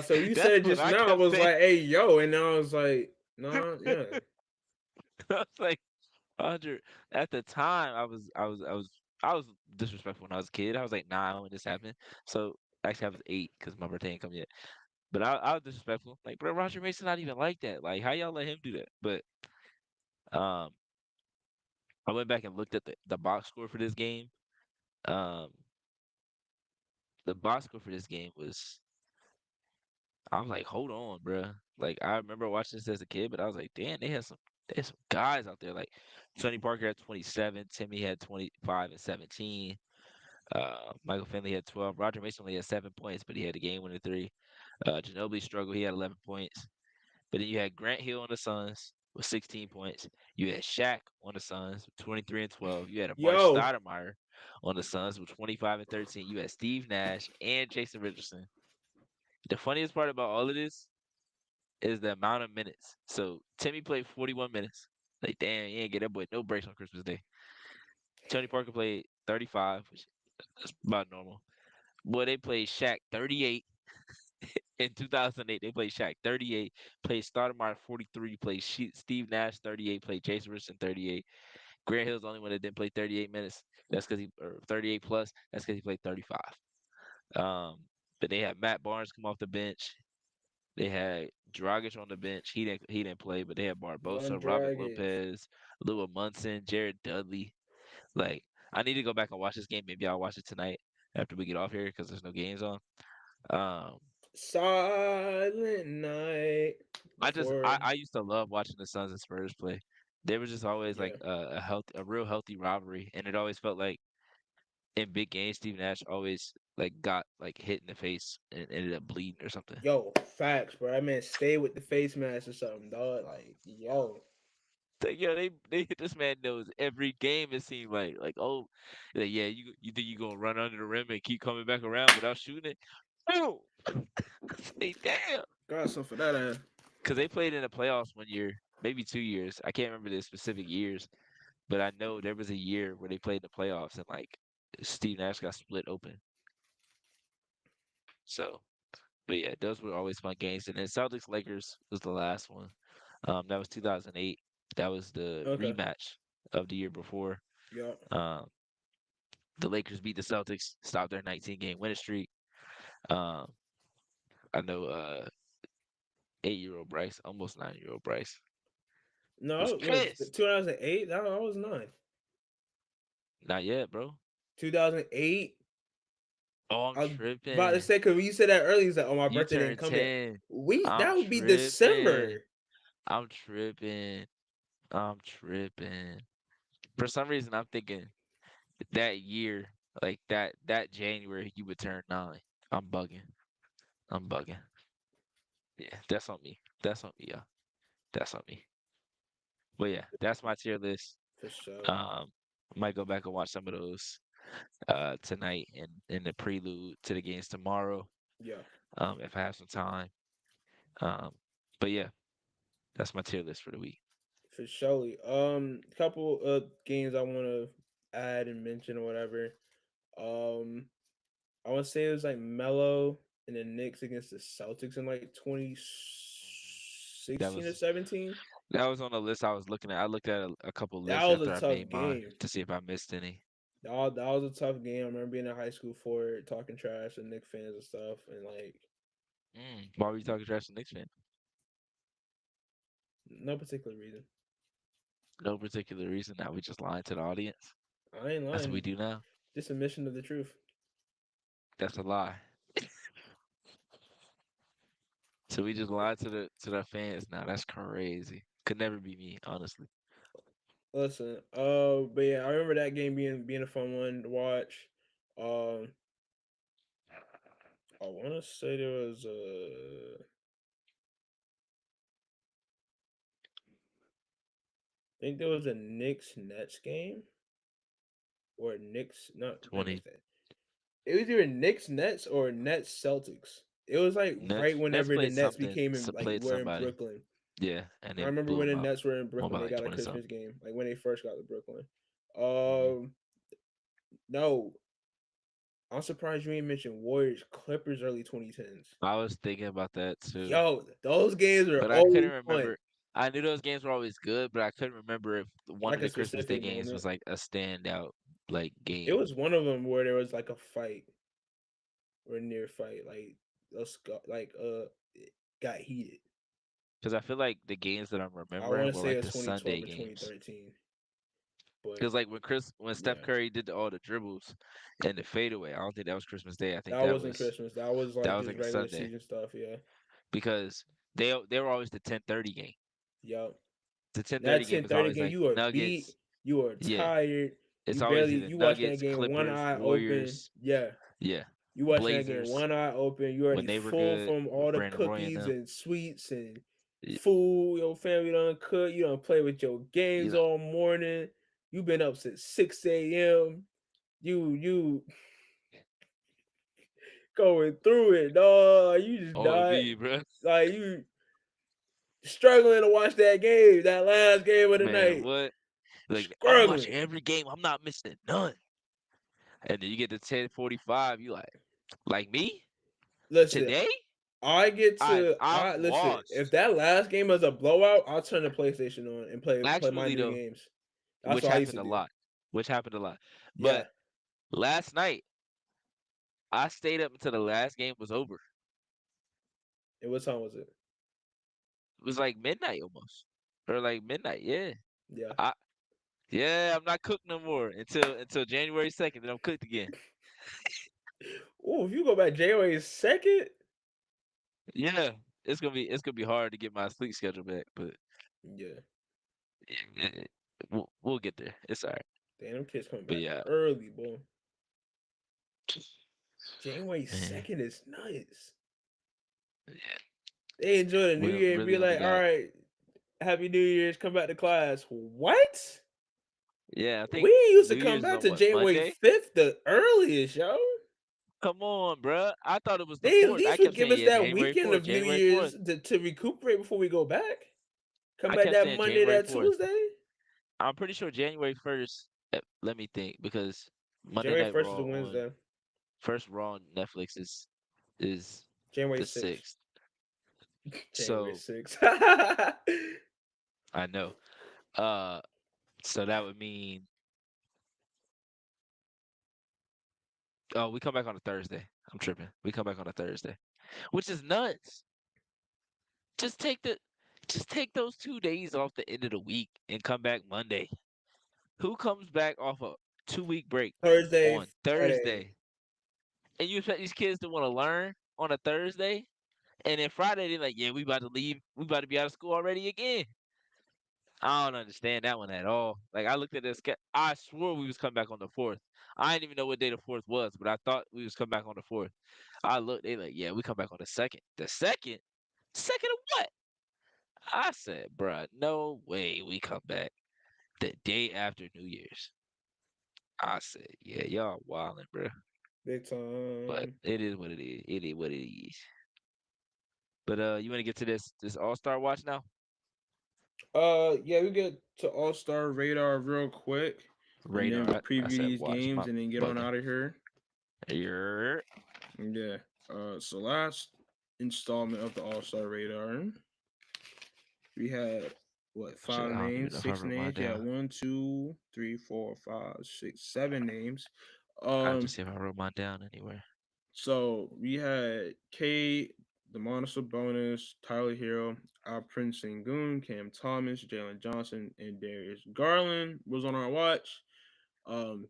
So you That's said what just I now I kept was saying. like, hey yo, and now I was like, nah, yeah. I was like, Roger. At the time, I was disrespectful when I was a kid. I was like 9 when this happened. So actually, I was 8 because my birthday ain't come yet. But I was disrespectful. Like, bro, Roger Mason not even like that. Like, how y'all let him do that? But um, I went back and looked at the box score for this game. Um, the box score for this game was I was like, hold on, bro. Like I remember watching this as a kid, but I was like, damn, they had some guys out there. Like Sonny Parker had 27, Timmy had 25 and 17. Michael Finley had 12. Roger Mason only had 7 points, but he had a game winner three. Ginobili struggled. He had 11 points. But then you had Grant Hill on the Suns with 16 points. You had Shaq on the Suns with 23 and 12. You had Amari Yo, Stoudemire on the Suns with 25 and 13. You had Steve Nash and Jason Richardson. The funniest part about all of this is the amount of minutes. So Timmy played 41 minutes. Like, damn, you ain't get that boy no breaks on Christmas Day. Tony Parker played 35, which is about normal. Boy, they played Shaq 38 in 2008. They played Shaq 38, played Stoudemire 43, played Steve Nash 38, played Jason Richardson 38. Grant Hill's the only one that didn't play 38 minutes. That's because or 38 plus. That's because he played 35. Um, but they had Matt Barnes come off the bench. They had Dragic on the bench. He didn't play, but they had Von Barbosa, Robin Dragic. Lopez, Lua Munson, Jared Dudley. Like I need to go back and watch this game. Maybe I'll watch it tonight after we get off here because there's no games on. Um, Silent night. I, Before, I used to love watching the Suns and Spurs play. There was just always yeah. like a real healthy rivalry, and it always felt like in big games, Steve Nash always like got like hit in the face and ended up bleeding or something. Yo, facts, bro. I mean, stay with the face mask or something, dog. Like, yo. Like, yo, they hit this man nose every game. It seemed like oh, like, yeah, you think you gonna run under the rim and keep coming back around without shooting it? No, say damn. Got some for that ass. Because they played in the playoffs 1 year, maybe 2 years. I can't remember the specific years, but I know there was a year where they played in the playoffs and like Steve Nash got split open. So, but yeah, those were always fun games. And then Celtics Lakers was the last one. That was 2008. That was the Okay. rematch of the year before. Yeah. Um, the Lakers beat the Celtics, stopped their 19-game winning streak. Um, I know 8-year-old Bryce, almost 9-year-old Bryce, was No, it was pissed. 2008. That I was nine. Not yet, bro. 2008. Oh, I'm I was about to tripping. say because when you said that earlier, you said, "Oh, my You birthday didn't turned come yet." 10. We I'm that would be tripping. December. I'm tripping. I'm tripping. For some reason, I'm thinking that year, like that January, you would turn 9. I'm bugging. I'm bugging. Yeah, that's on me. That's on me, y'all. That's on me. But yeah, that's my tier list. For sure. Um, I might go back and watch some of those tonight and in the prelude to the games tomorrow. Yeah. If I have some time. Um, but yeah, that's my tier list for the week. For sure. Couple of games I want to add and mention or whatever. Um, I want to say it was like Melo and the Knicks against the Celtics in like That 2016 or was 17. that was on the list I was looking at. I looked at a couple That lists was a after I tough made mine game. to see if I missed any. That was a tough game. I remember being in high school for it, talking trash to Knicks fans and stuff, and like Why were you talking trash to Knicks fan? no particular reason. No particular reason. Now we just lying to the audience. I ain't That's what we lying. do now. Just admission of the truth. That's a lie. So we just lied to the fans now. That's crazy. Could never be me, honestly. Listen, but yeah, I remember that game being a fun one to watch. Um, I want to say there was I think there was a Knicks Nets game or Knicks not Knicks 20 Nets. It was either Knicks Nets or Nets Celtics. It was like right Nets whenever the played Nets something. became in like Played were in somebody. Brooklyn. Yeah, and I they remember blew when them the out. Nets were in Won Brooklyn, by they like got a 20 something. Christmas game, like when they first got to Brooklyn. Hmm. No, I'm surprised you ain't mentioned Warriors Clippers early 2010s. I was thinking about that too, Yo, those games are but I couldn't always fun. remember. I knew those games were always good, but I couldn't remember if one of Like a the Christmas Day specific games moment. was like a standout like It game. was one of them where there was like a fight or a near fight, like it got heated. Because I feel like the games that I'm I want remembering to were say it like was the 2012 Sunday or games. 2013, but Because like when Steph yeah, Curry did all the dribbles and the fadeaway, I don't think that was Christmas Day. I think that wasn't Christmas. That was that like was just like a regular Sunday season stuff. Yeah, because they were always the 10:30 game. yep. The 10:30 That game ten is thirty always game, like you are beat, Nuggets. you are Yeah, tired, it's you always barely either you watching that Nuggets, game one Clippers, eye open. Warriors. Yeah, Yeah, you watching that game Blazers one eye open. You when already they were full good from with all the Brandon Roy and cookies them. and sweets and Y- food your family done cook. You don't play with your You games know, all morning. You been up since 6 a.m. You going through it, dog. You just not OD, bro. like you struggling to watch that game, that last game of the Man, night. what? Like I'm watching Struggling. every game. I'm not missing none. And then you get to 10:45. You like me Listen, today? I'm I listen. If washed. that last game is a blowout, I'll turn the PlayStation on and play my Actually, new though, games. That's which what I used happened to a do. lot. Which happened a lot. Yeah. But last night, I stayed up until the last game was over. And what time was it? It was like midnight almost, or like midnight. Yeah, Yeah. I I'm not cooked no more until January 2nd. Then I'm cooked again. Oh, if you go back January 2nd, Yeah, it's gonna be hard to get my sleep schedule back, but yeah. we'll get there. It's all right. Damn, them kids coming But back yeah, early, boy. January man, 2nd is nuts. yeah, They enjoy the New we Year and really be only like, all got right, Happy New Year's, come back to class. What? yeah. I think We ain't used to New come Year's is back on to what, January Monday? 5th, the earliest, yo. Come on, bruh. I thought it was the They at 4th. I least would kept give saying us yeah, that January weekend 4th, of New January Year's 4th. to recuperate before we go back. Come I back kept that saying Monday, January that 4th. Tuesday. I'm pretty sure January 1st. Let me think because Monday January Night 1st is a Raw on Wednesday. first Raw on Netflix is January the 6th. 6th. January So 6th. I know. Uh, so that would mean we come back on a Thursday. I'm tripping. We come back on a Thursday, which is nuts. Just take the just take those 2 days off the end of the week and come back Monday. Who comes back off a 2 week break Thursday, on Friday. Thursday? And you expect these kids to want to learn on a Thursday? And then Friday they're like, yeah, we about to leave. We about to be out of school already again. I don't understand that one at all. Like I looked at this, I swore we was coming back on the 4th. I didn't even know what day the 4th was, but I thought we was coming back on the 4th. I looked, they like, yeah, we come back on the 2nd. The 2nd? Second of what? I said, bruh, no way we come back the day after New Year's. I said, yeah, y'all wildin', bruh. Big But time. it is what it is. It is what it is. But you want to get to this All Star watch now? Yeah, we get to All Star Radar real quick, and then Radar. we'll I preview said these watch. games My and then get on bugging. out of here. You're Yeah. So last installment of the All Star Radar, we had what shit. five I don't even names, know if I six wrote mine names? Yeah, down. one, two, three, four, five, six, 7 names. I have to Um, see if I wrote mine down anywhere. so we had Kate, Demonis Sabonis, Tyler Hero, Prince Sengun, Cam Thomas, Jalen Johnson, and Darius Garland was on our watch. Um,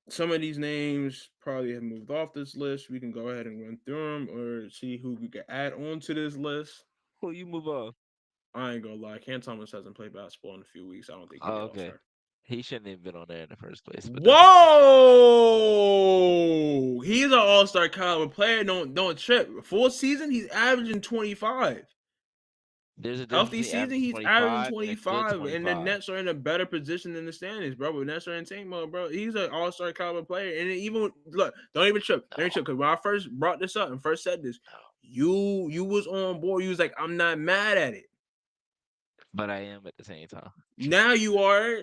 some of these names probably have moved off this list. We can go ahead and run through them or see who we can add on to this list. Who you move on? I ain't gonna lie, Cam Thomas hasn't played basketball in a few weeks. I don't think he Oh, made All okay. Star. He shouldn't have been on there in the first place, but that's okay. Whoa! He's an all-star caliber player. Don't trip. Full season, he's averaging 25. There's a difference Healthy between season, averaging he's averaging 25 and a good 25, and the 25. Nets are in a better position in the standings, bro. But Nets are in tank mode, bro. He's an all-star caliber player, and even look, don't even trip, don't even No, trip. Because when I first brought this up and first said this, no. you was on board. You was like, I'm not mad at it. But I am at the same time. Now you are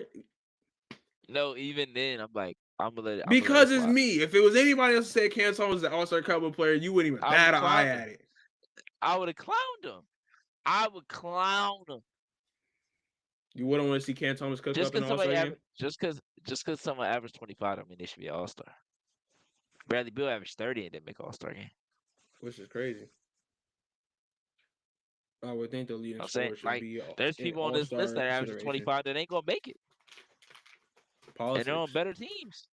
No, even then, I'm gonna let it because it's slide. me. If it was anybody else that said Cam Thomas is an all-star caliber player, you wouldn't even I bat would an eye clown him. at it. I would have clowned him. I would clown him. You wouldn't want to see Cam Thomas cook up in the All-Star game, Just cause someone averaged 25, I mean they should be All Star. Bradley Beal averaged 30 and didn't make All Star game. which is crazy. I would think the leading I'm saying scorer should like be there's in people on this list All-Star that average consideration. 25 that ain't gonna make it, and they're on Politics. better teams.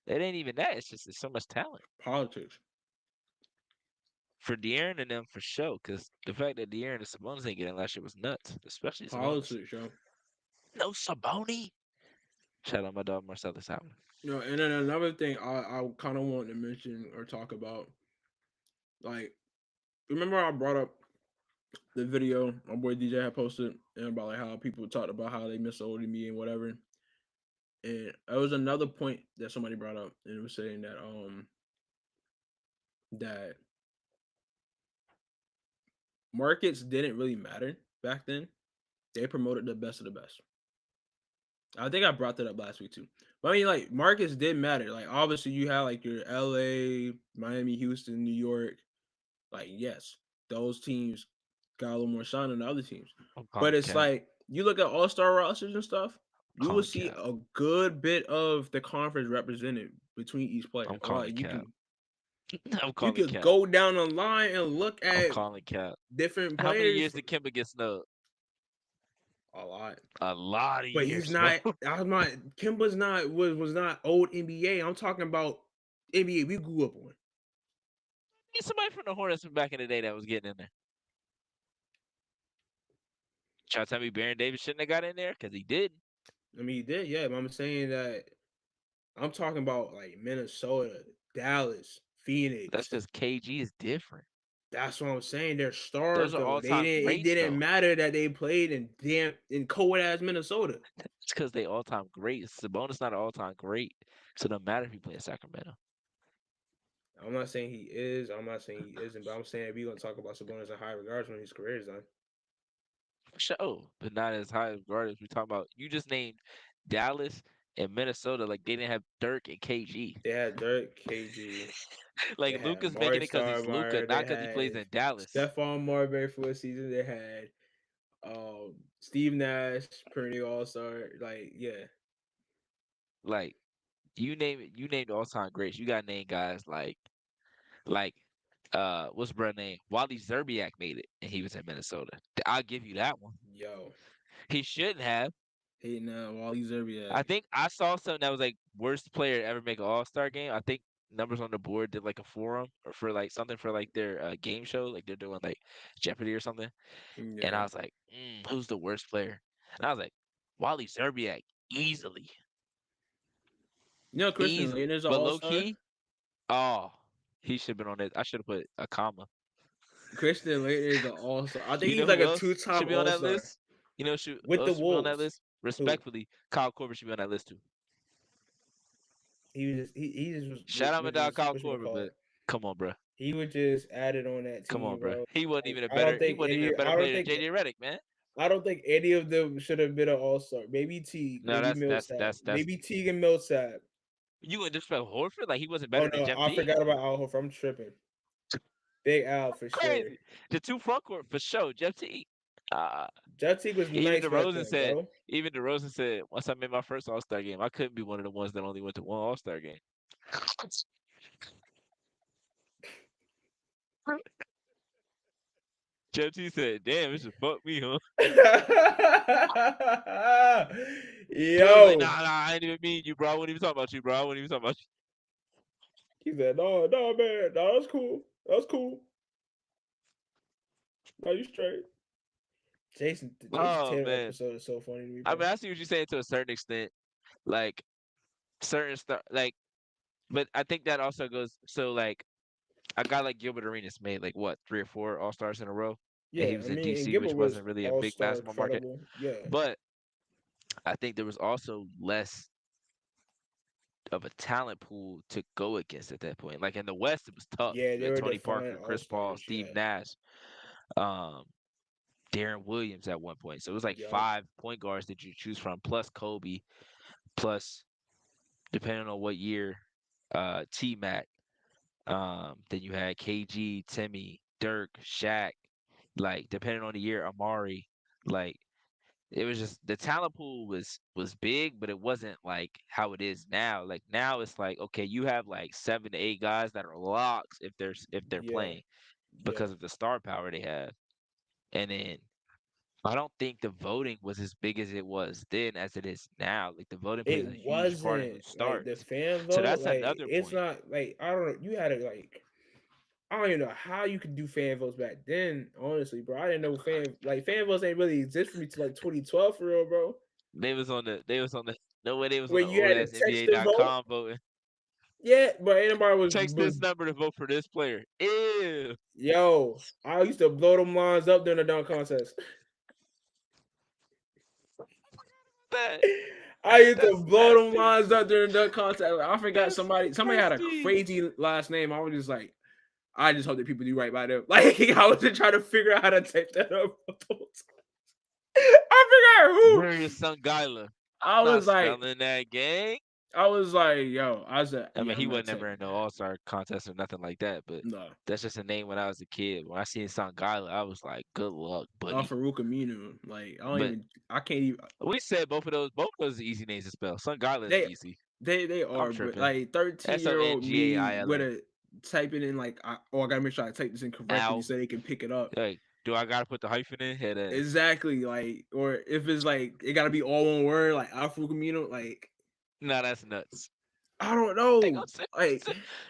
It ain't even that. It's just there's so much talent Politics. for De'Aaron and them for sure. Cause the fact that De'Aaron and Sabonis ain't getting last year was nuts, especially Sabonis. Politics, yo. No Sabonis. Shout out my dog Marcellus Howard. And then another thing I kind of want to mention or talk about, like, remember I brought up the video my boy DJ had posted and about like how people talked about how they miss old me and whatever. And there was another point that somebody brought up, and it was saying that markets didn't really matter back then. They promoted the best of the best. I think I brought that up last week too. But I mean, like markets did matter. Like obviously, you had like your LA, Miami, Houston, New York. Like yes, those teams got a little more shine than the other teams. I'm But calling it's cap. like you look at All Star rosters and stuff. You will Calling see cap. a good bit of the conference represented between each player. I'm Or like calling cap. I'm you calling could cap. go down the line and look I'm at calling cap. different How many players years for did Kimba get snubbed? a lot. A lot of But he's years, bro. not. I'm not. Kimba's not was not old NBA. I'm talking about NBA we grew up on. Need somebody from the Hornets from back in the day that was getting in there. Try to tell me Baron Davis shouldn't have got in there because he didn't. I mean, he did, yeah. But I'm saying that I'm talking about like Minnesota, Dallas, That's Phoenix. because KG is different. That's what I'm saying. They're Those stars are though. all They time didn't. It greats, didn't though. matter that they played in cold ass Minnesota. It's because they all time greats. Sabonis not an all time great, so it don't matter if he play in Sacramento. I'm not saying he is. I'm not saying he isn't. But I'm saying if we're gonna talk about Sabonis in high regards when his career is done. For sure, but not as high as guard as we talking about. You just named Dallas and Minnesota like they didn't have Dirk and KG. They had Dirk, KG. They Like had Luca's Marty making it because he's Luca, Stoudemire. They not because he plays had in Dallas. Stephon Marbury for a season. They had Steve Nash, perennial All Star. Like, yeah, Like you named all time greats. You got to name guys like what's brother name? Wally Zerbiak made it, and he was in Minnesota. I'll give you that one. yo, He shouldn't have. hating now Wally I Zerbiak. think I saw something that was like worst player to ever make an All Star game. I think Numbers on the Board did like a forum or for like something for like their game show, like they're doing like Jeopardy or something. And I Yeah, was like, who's the worst player? And I was like, Wally Zerbiak, easily, Christian easily. Layton is an But All low Star. key, oh, he should have been on it. I should have put a comma. Christian Layton is an All Star. I think You he's know like who a else should two-time be on All that Star list? You know who with the else should be on that Wolves. list? Who Respectfully, Kyle Korver should be on that list too. he just was Shout out my which dog is Kyle what you Korver, call but it. come on, bro. He was just added on that Come on, team, bro. bro. He wasn't Like, even a better. He wasn't even a better player than JJ Redick, man. I don't think any of them should have been an All Star. Maybe Teague, No, maybe Millsap, that's maybe Teague and Millsap. you would disrespect Horford like he wasn't Oh better than no, Jeff I Teague. forgot about Al Horford. I'm tripping. Big Al for sure. Crazy. The two front court for sure. Jeff Teague. Uh, Jeff Teague was even nice back DeRozan then, said. bro. Even DeRozan said once I made my first All Star game, I couldn't be one of the ones that only went to one All Star game. Jeff Teague said, "Damn, it just fucked me, huh?" He was like, Yo, nah, I ain't even mean you, bro. I wasn't even talking about you, bro. I wasn't even talking about you. he said, no, man, no, that's cool. That's cool. No, you straight. Jason Oh Tatum man, episode is so funny to me, I bro. mean, I see what you're saying to a certain extent. Like certain stuff, like, but I think that also goes. So like a guy like Gilbert Arenas made like what 3 or 4 All Stars in a row, and Yeah, he I was in mean, and DC, Gilbert which was wasn't really a all big star, basketball market. credible. Yeah, But I think there was also less of a talent pool to go against at that point. Like in the West, it was tough. yeah, You they had were Tony defined Parker, all Chris Paul, stars. Steve Yeah, Nash, um, Darren Williams at one point. So it was like yup. 5 point guards that you choose from, plus Kobe, plus depending on what year, T Mac. Then you had KG, Timmy, Dirk, Shaq. Like depending on the year, Amari. Like it was just the talent pool was big, but it wasn't like how it is now. Like now it's like okay, you have like 7 to 8 guys that are locks if they're Yeah, playing yeah. because of the star power they have. And then I don't think the voting was as big as it was then as it is now. Like the voting plays It a huge part in wasn't who like the starts. fan So vote. that's Like another it's point. not like I don't know. You had to like I don't even know how you could do fan votes back then. Honestly, bro, I didn't know fan votes ain't really exist for me till like 2012 for real, bro. They was on the no way they was on Where the you old had to ass text and vote. NBA.com voting. Yeah, but anybody Text was this number to vote for this player. Ew. yo. I used to blow them lines up during the dunk contest. That I used to that's blow them nasty. lines up during the dunk contest. Like, I forgot That's somebody had a nasty. crazy last name. I was just like, I just hope that people do right by them. Like I was just trying to figure out how to type that up. I forgot who. Marius Sungila. I I'm not was like, spelling that gang. yo, I said, I yeah, mean, he I'm was not never typing in no that. All Star contest or nothing like that, but No. that's just a name when I was a kid. When I seen Sungila, I was like, good luck, buddy. Farouk Aminu. Like, But I can't even, we said both of those are easy names to spell. Sungila is they, easy. they I'm are, but tripping. like 13-year-old me with SONGAILA. a typing in like, I gotta make sure I type this in correctly Al. so they can pick it up. Like, do I gotta put the hyphen in? Head ass. Exactly, like, or if it's like it gotta be all one word, like Afro Camino, like No, that's nuts. I don't They gonna know, say, like,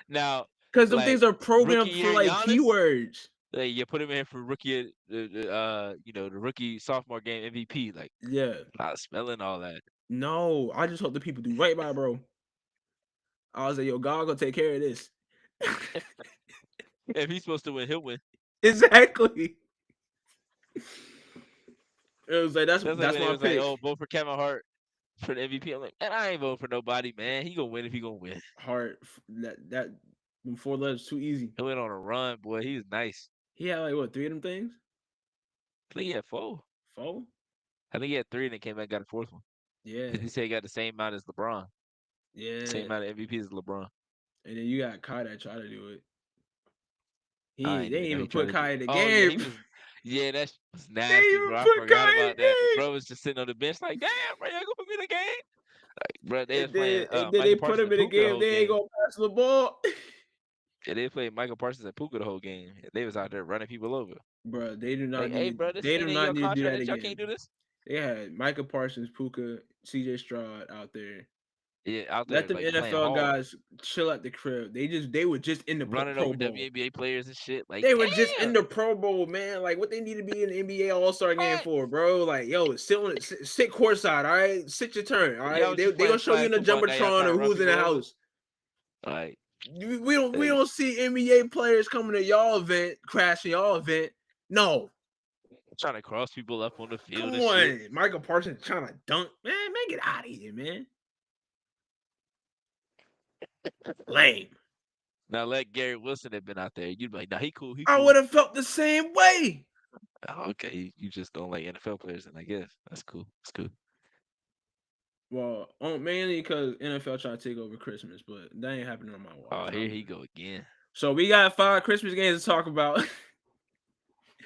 now, because them things like are rookie programmed for year like Giannis. keywords. Like you put him in for rookie, the rookie sophomore game MVP. Like Yeah, not spelling all that. no, I just hope the people do right by, bro. I was like, yo, God gonna take care of this. If he's supposed to win, he'll win. Exactly. It was like That's like that's when it my was like, pick. oh, vote for Kevin Hart for the MVP. I'm like, man, I ain't voting for nobody, man. He gonna win if he gonna win. Hard that them 4 letters too easy. He went on a run, boy. He was nice. He had like what 3 of them things? I think he had 4. 4? I think he had 3 and then came back and got a 4th one. Yeah, Because he said he got the same amount as LeBron. Same yeah. amount of MVPs as LeBron. And then you got Kai that tried to do it. I They didn't ain't even know even he tried put to do. Kai in the Oh yeah, game. he was. Yeah, that was They nasty, even bro. I put forgot Kai in about the that. The game. bro was just sitting on the bench like, damn, bro, you ain't gonna put me in the game. Like, bro, they was playing And then they Michael put Parsons him and in the Puka the game. whole They ain't game. gonna pass the ball. Yeah, they played Michael Parsons and Puka the whole game. They was out there running people over. Bro, Like, hey, bro, this they do ain't in not your need to do contract that that y'all can't again. do this. They had Micah Parsons, Puka, CJ Stroud out there. Yeah, out Let there them like playing NFL hard, guys chill at the crib. They were just in the running Pro over Bowl. WNBA players and shit. Like, They were just in damn, the Pro Bowl, man. Like what they need to be in the NBA All Star game what? for, bro. Like, yo, sit courtside, all right. Sit your turn, all Y'all right. was They just they playing gonna show you flag in the football. Now y'all jumbotron trying to of run who's in people the over. house. Like, We don't see NBA players coming to y'all event, crashing y'all event. No, trying to cross people up on the field come and shit. on, Michael Parsons trying to dunk, man. Get out of here, man. Lame. Now let Gary Wilson have been out there. You'd be like, nah, he cool, he I cool. would have felt the same way. Oh, okay, you just don't like NFL players, and I guess that's cool. That's cool. Well, mainly because NFL trying to take over Christmas, but that ain't happening on my watch. Oh, here he go again. So we got 5 Christmas games to talk about.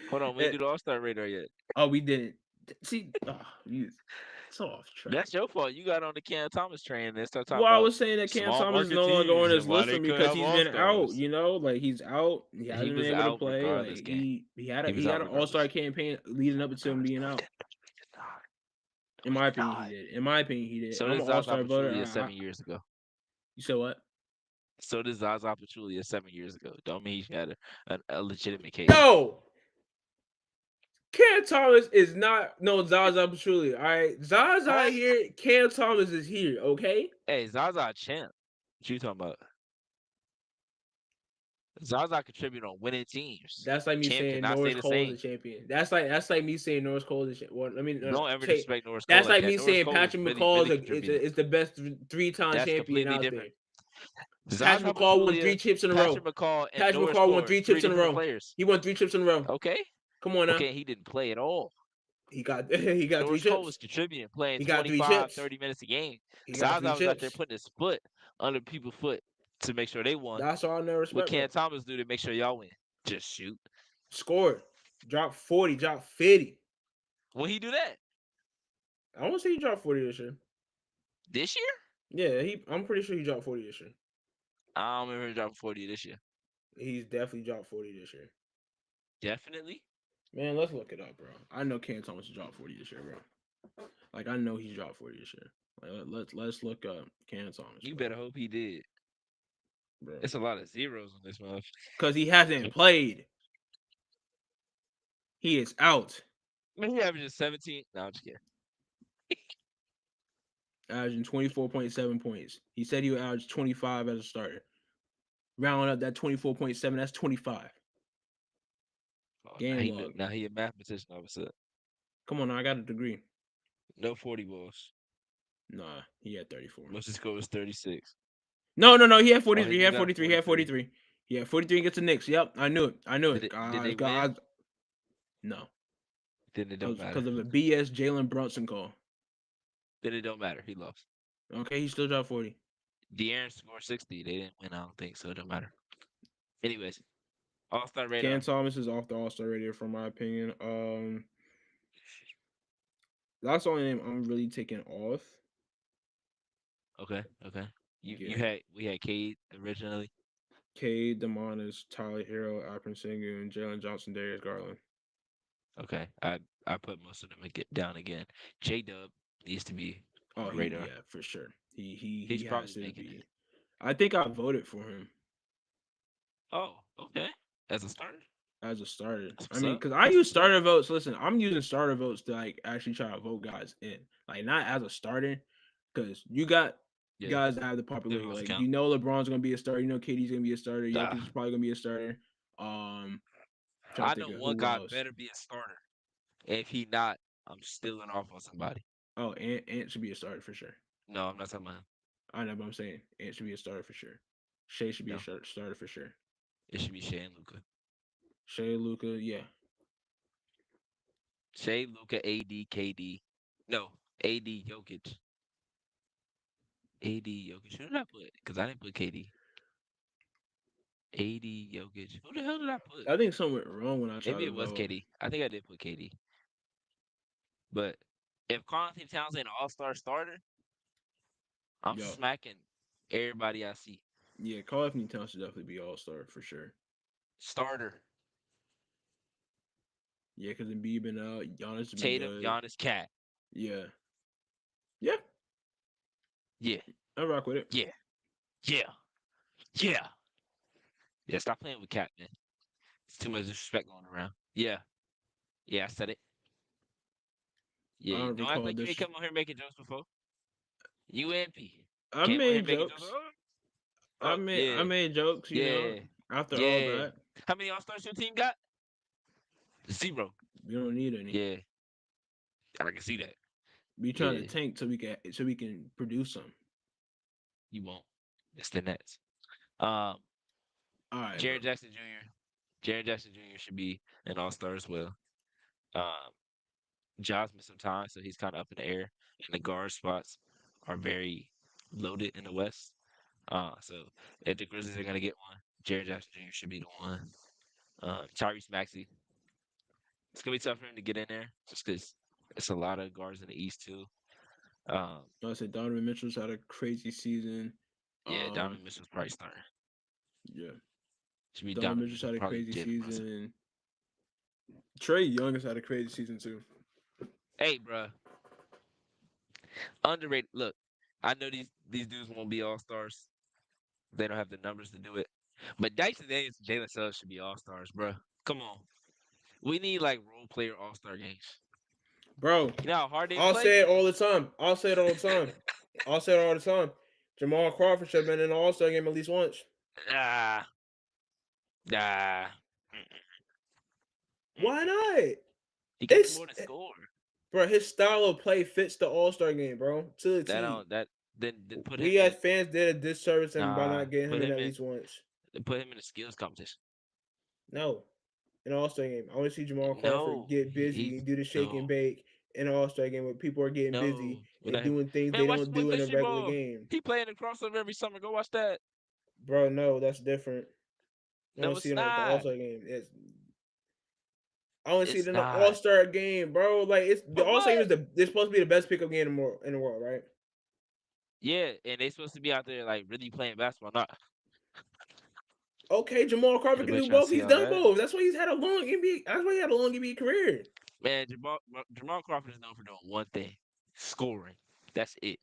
Hold on, we didn't do the All Star radar yet. Oh, we didn't. See, you so off track. That's your fault. You got on the Cam Thomas train and start talking Well, I about was saying that Cam small Thomas is market no longer on teams and this why list they for me couldn't because have he's All been out. Stars. Like he's out. He He hasn't been was able to out play. regardless, Like gang. he had He was out an All Star regardless. campaign leading up to him being out. No, In he my did opinion, he not. did. In my opinion, he did. So And I'm did an All Zaza Star voter. Pachulia 7 years ago. You said what? So did Zaza Pachulia 7 years ago. Don't mean he had a legitimate case. No. Cam Thomas is not no Zaza Pachulia. All right, Zaza Huh? here. Cam Thomas is here. Okay, Hey, Zaza champ. What you talking about? Zaza contribute on winning teams. that's like me Cam saying cannot say Norris the Cole is same. a champion. That's like me saying Norris Cole is a champion. Well, I mean, Don't ever say disrespect Norris Cole that's like like that. me Norris saying Cole is Patrick really, McCall really is, contributing. is the best three-time That's champion completely out different. there. Patrick Zaza McCall won Pachulia, 3 chips in a row. Patrick McCall, and Patrick Norris McCall Cole won are 3 chips three in a different row. players. He won 3 chips in a row. Okay? Come on now. Okay, he didn't play at all. He got he got three Norris Cole chips. was contributing, playing He got three 25, chips. 30 minutes a game. He got three Zaza was out there chips. putting his foot under people's foot to make sure they won. That's all I never What respect, can bro. Thomas do to make sure y'all win? Just shoot. Scored. Drop 40. Drop 50. When he do that? I want to see he drop 40 this year. This year? Yeah, I'm pretty sure he dropped 40 this year. I don't remember him dropping 40 this year. He's definitely dropped 40 this year. Definitely. Man, let's look it up, bro. I know Cam Thomas dropped 40 this year, bro. Like I know he's dropped 40 this year. Like let's look up Cam Thomas, You bro. better hope he did. Bro. It's a lot of zeros on this month. Cause he hasn't played. He is out. I mean, he averages 17. No, I'm just kidding. Averaging 24.7 points. He said he would average 25 as a starter. Rounding up that 24.7, that's 25. Oh, Game log. now he a mathematician all of a sudden. Come on, now, I got a degree. No 40 balls. Nah, he had 34. Most score was 36. No. He had Oh, 43. he He do had got 43. He had 43. 43. He had 43 against the Knicks. Yep, I knew it. I knew it. Did they win? No, Then it don't matter. because of a BS Jalen Brunson call. Then it don't matter. He lost. Okay, he still dropped 40. De'Aaron scored 60. They didn't win, I don't think, so it don't matter. Anyways, All-Star Cam radar. Thomas is off the All-Star radio, from my opinion. That's the only name I'm really taking off. Okay. Yeah. We had Cade originally. Cade, Demonis, Tyler Hero, Alperen Sengun, Jalen Johnson, Darius Garland. Okay. I put most of them down again. J-Dub needs to be on Oh, the radar. yeah, for sure. He's He has probably to making it. be. I think I voted for him Oh, okay. As a starter? as a starter. That's I what's mean, up. because I That's use what's up. starter votes. Listen, I'm using starter votes to like actually try to vote guys in, like not as a starter, because you got Yeah. guys that have the Them popularity. votes Like count. you know, LeBron's gonna be a starter. You know, KD's gonna be a starter. Nah. Jokic is probably gonna be a starter. Um, Trying to I think know of one who guy else. better be a starter. If he not, I'm stealing off on somebody. Oh, Ant should be a starter for sure. No, I'm not talking about him. I know, but I'm saying Ant should be a starter for sure. Shea should be a No. starter for sure. It should be Shea and Luca. Shea, Luca, yeah. Shea, Luca, AD, KD. No, AD, Jokic. AD, Jokic. Who did I put? Because I didn't put KD. AD, Jokic. Who the hell did I put? I think something went wrong when I tried Maybe to it was vote. KD. I think I did put KD. But if Carlton Towns ain't an all-star starter, I'm Yo, smacking everybody I see. yeah, Carl Anthony Towns should definitely be all star for sure. Starter. Yeah, because Embiid been out, Giannis has been Tatum, good. Giannis, Cat. Yeah, yeah, Yeah, I rock with it. yeah, yeah, yeah. Yeah, stop playing with Cat, man. It's too much disrespect going around. Yeah, yeah, I said it. I Yeah, don't don't act recall like you ain't this. come on here making jokes before. You and P I came on here made making jokes. jokes. I Yeah, made jokes. yeah, After all yeah. that, How many All Stars your team got? Zero. we don't need any. Yeah, I can see that. We trying to Yeah, tank so we can produce some. you won't. It's the Nets. All right, bro. Jared Jackson Jr. Jared Jackson Jr. should be an All Star as well. Um, Jaws missed some time, so he's kind of up in the air. And the guard spots are very loaded in the West. So if the Grizzlies are gonna get one, Jared Jackson Jr. should be the one. Tyrese Maxey, it's gonna be tough for him to get in there, just because it's a lot of guards in the East too. Um, I said Donovan Mitchell's had a crazy season. yeah, Um, Donovan Mitchell's probably starting. yeah, Should be Donovan Donovan Mitchell's Mitchell, had a probably crazy Jalen Brunson. season. Trey Young has had a crazy season too. Hey, bro, underrated. Look, I know these dudes won't be all stars. They don't have the numbers to do it. But Dyson Daniels and Jalen Suggs should be all stars, bro. Come on. We need like role player All Star games. bro. You know how hard they I'll play? say it all the time. I'll say it all the time. I'll say it all the time. Jamal Crawford should have been in the All Star game at least once. Ah, ah. Why not? He got the It's more to score. bro. His style of play fits the All Star game, bro, to the That T. don't that then put him We in as fans did a disservice him by nah not getting put him in him at in least once. put him in a skills competition. No, in the All Star game, I want to see Jamal Crawford No, get he busy and do the shake and no bake in the All Star game where people are getting busy no. We're and not him. doing things Man, they watch him don't play do in a fifty regular ball. game. He playing the crossover every summer. Go watch that. Bro, no, that's different. I No, want to see it's it at the All not. Star game. I want to see it It's in the All not. Star game, bro. Like it's the For All Star game is what? it's supposed to be the best pickup game in the world, right? Yeah, and they supposed to be out there like really playing basketball. Not Okay, Jamal Crawford can anybody do trying to both. see He's all done that. both. That's why he's had a long NBA. That's why he had a long NBA career. Man, Jamal Crawford is known for doing one thing: scoring. That's it.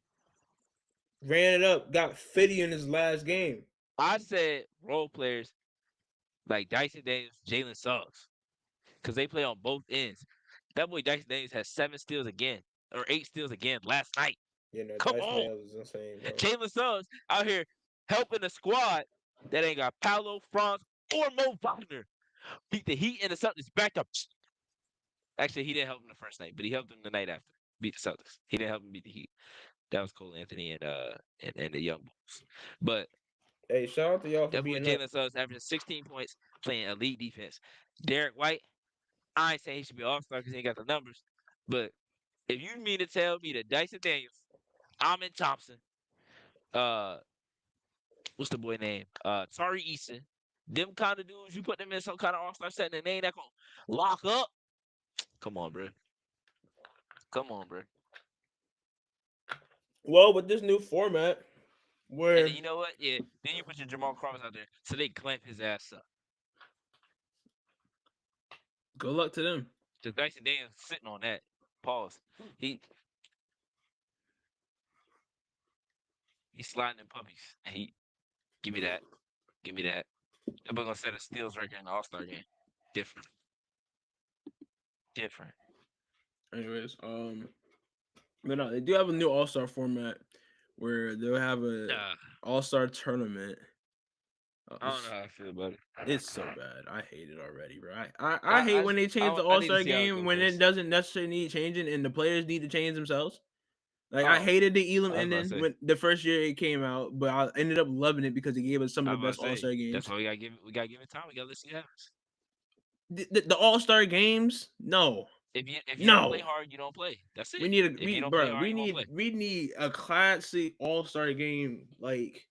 Ran it up, got 50 in his last game. I said role players like Dyson Daniels, Jalen Suggs, because they play on both ends. That boy Dyson Daniels has 7 steals again, or 8 steals again last night. You know, Come Dice on. Nails is insane, bro. Jalen Suggs out here helping the squad that ain't got Paolo, Franz, or Mo Wagner. Beat the Heat and the Celtics back up. Actually, he didn't help them the first night, but he helped them the night after. Beat the Celtics. He didn't help them beat the Heat. That was Cole Anthony and the Young Bulls. But Hey, shout out to y'all for that boy being up. Jalen Suggs averaging 16 points, playing elite defense. Derek White, I ain't saying he should be All Star because he ain't got the numbers. But if you mean to tell me that Dyson Daniels, Amin Thompson, uh, what's the boy name? Tari Eason, them kind of dudes, you put them in some kind of All Star setting and they ain't that gonna lock up. Come on, bro. Come on, bro. Well, with this new format, And where then you know what? Yeah. Then you put your Jamal Crawford out there so they clamp his ass up. good luck to them. Because Dyson Daniels sitting on that. Pause. He he's sliding in puppies. And he give me that. Give me that. That boy gonna set a steals record in the All Star game. Different. Different. Anyways, but no, they do have a new All Star format where they'll have a Uh, All Star tournament. I don't know how I feel about it. It's so bad. I hate it already, bro. I hate when they change the I All need to Star see how it game go when it first. doesn't necessarily need changing and the players need to change themselves. Like I Oh, hated the Elam I was about to ending say. when the first year it came out, but I ended up loving it because it gave us some of I the was about best to All say. Star That's games. why we gotta give it time. We gotta let see what happens. The All Star games, no, If you don't play no. hard, you don't play. That's We it. need a If you we don't play bro. hard, you won't play. We need a classic All Star game. Like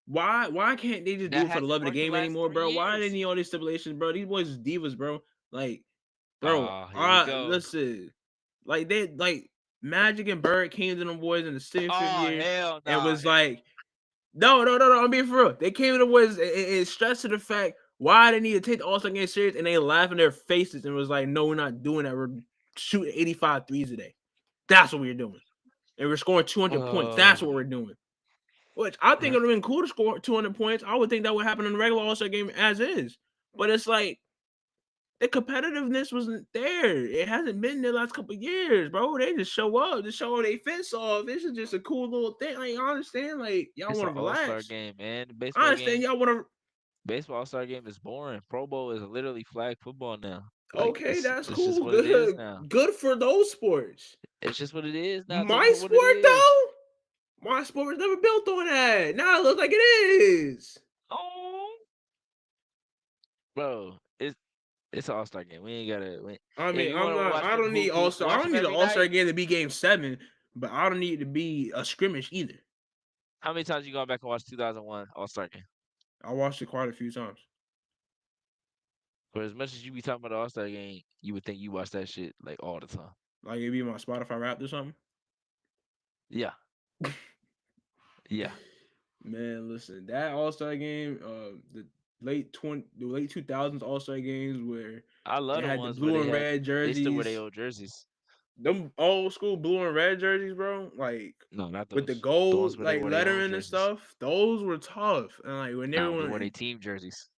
why can't they just do That it for the love hasn't of the worked the game last anymore, three bro? Why do they years. need all these stipulations, bro? These boys is divas, bro. Like, bro, Oh, here we go. listen, like they like Magic and Bird came to them boys in the 65th Oh year hell and nah. was like, no, I'm being for real. They came to the boys and stressed to the fact why they need to take the All Star game serious, and they laugh in their faces and was like, no, we're not doing that. We're shooting 85 threes a day. That's what we're doing, and we're scoring 200 points. That's Oh, what we're doing. Which I think it would have been cool to score 200 points. I would think that would happen in the regular All Star game as is. But it's like the competitiveness wasn't there. It hasn't been there the last couple of years, bro. They just show up, just show they fence off. This is just a cool little thing. Like, I understand, like, y'all it's want an to all-star relax. game, man. The I baseball understand game, y'all want to. baseball all-star game is boring. Pro Bowl is literally flag football now. Like Okay, that's it's just cool. what it is Good, now. good for those sports. It's just what it is now. Take it My for what it sport, is. though, my sport was never built on that. Now it looks like it is. Oh, bro, it's an all-star game. We ain't gotta. I If mean, you I'm want to not. watch I them don't need All Star. I watch don't them need an every All Star night. game to be Game 7, but I don't need it to be a scrimmage either. How many times you gone back and watched 2001 All-Star game? I watched it quite a few times. For as much as you be talking about the All-Star game, you would think you watch that shit like all the time. Like it be my Spotify Wrapped or something. Yeah, yeah. Man, listen, that All Star game, the late 2000s All Star games where I they love the had the ones where blue and red they still wear their jerseys, old jerseys. them old school blue and red jerseys, bro. Like No, not with the those. The ones gold where they like wore their own lettering and jerseys. stuff, those were tough. And like when Nah, they wore their everyone team jerseys.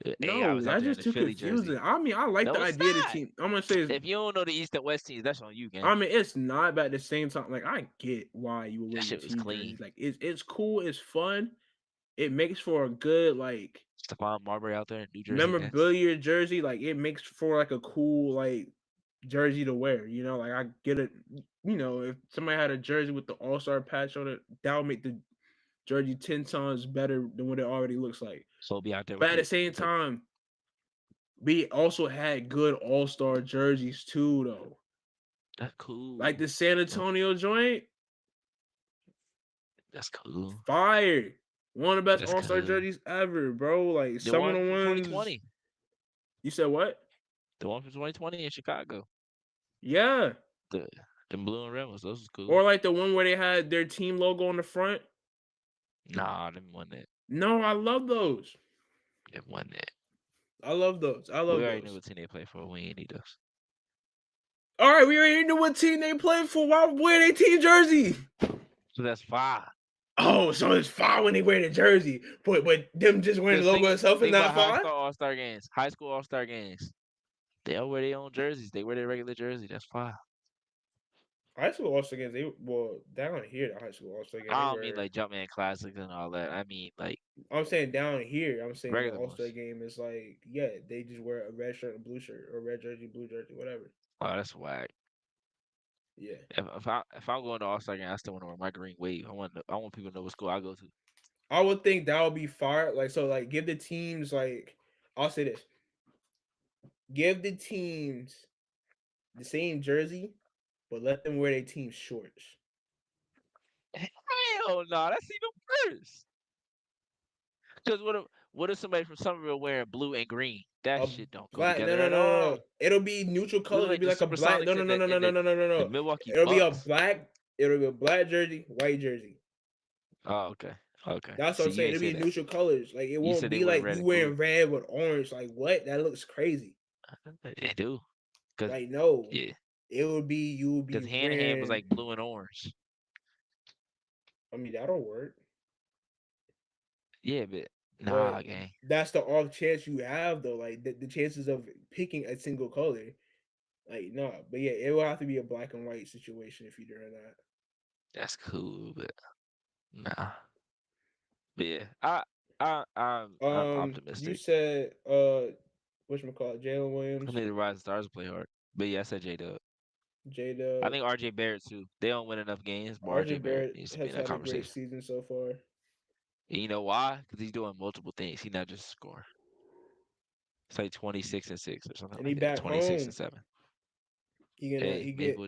Hey, I No, was out that's there in just the too Philly jersey. confusing. I mean, I like No, the it's idea of the not. team. I'm gonna say, If you don't know the East and West teams, that's on you, gang. I mean, it's not, but at the same time, like I get why you would wear That your shit was team clean. jerseys. Like it's cool, it's fun. It makes for a good like Stephon Marbury out there in New Jersey Nets. memorabilia jersey. Like it makes for like a cool like jersey to wear. You know, like I get it. You know, if somebody had a jersey with the All Star patch on it, that would make the jersey 10 times better than what it already looks like. So be out there But with at the same the time, we also had good All Star jerseys too, though. that's Like cool. the San Well, Antonio joint, that's cool. fire. One of the best That's All Star cool. jerseys ever, bro. Like The some of one the from ones 2020. you said what? The one from 2020 in Chicago. Yeah. The the blue and red ones. Those was cool. Or like the one where they had their team logo on the front. Nah, them won that. No, I love those. Them won that. I love those. I We love already knew those. what team they play for. We ain't need those. All right, we already knew what team they played for. Why wear they team jersey? So that's five. Oh, so it's five when they wear the jersey, but them just wearing the Cause logo itself is think not about five. All Star games, high school All Star games. They all wear their own jerseys. They wear their regular jersey. That's five. High school All Star games, they well down here the high school All Star game they I don't mean wear. like Jumpman Classics and all that. I mean like I'm saying down here, I'm saying the regular All Star ones. game is like yeah, they just wear a red shirt and blue shirt or red jersey, blue jersey, whatever. Oh, that's whack. Yeah, If I'm going to All Star game, I still want to wear my green wave. I want people to know what school I go to. I would think that would be fire. Like so, like give the teams like I'll say this: give the teams the same jersey, but let them wear their team shorts. Hell no, that's even worse. Because what if somebody from Somerville wearing blue and green? That A shit don't go black together at all. It'll be neutral We colors. look It'll like be the like a black Supersonics and the no. Milwaukee It'll be a Bucks. black. It'll be a black jersey, white jersey. Oh, okay. Okay. That's what See, I'm you saying. ain't It'll say be that. neutral colors. Like it You won't said they be wear like red you and blue. wearing red with orange. Like what? That looks crazy. They do. Cause Like no, yeah, it would be you would be cause hand in hand was wearing. like blue and orange. I mean that'll work, Yeah, but but nah, gang. that's the off chance you have though. Like the chances of picking a single color. Like no, but yeah, it will have to be a black and white situation if you're doing that. That's cool, but nah. But yeah, I'm You optimistic. said whatchamacallit, Jalen I Williams, need the Rising Stars to play hard. But yeah, I said J Dub. J I Dub, think RJ Barrett too. They don't win enough games, but RJ RJ Barrett Barrett needs to be has in that had a great conversation. season so far. And you know why? Because he's doing multiple things. He's not just scoring. It's like 26 and 6 or something And he like that. back 26 home. and 7. He gonna Hey, he get Maple,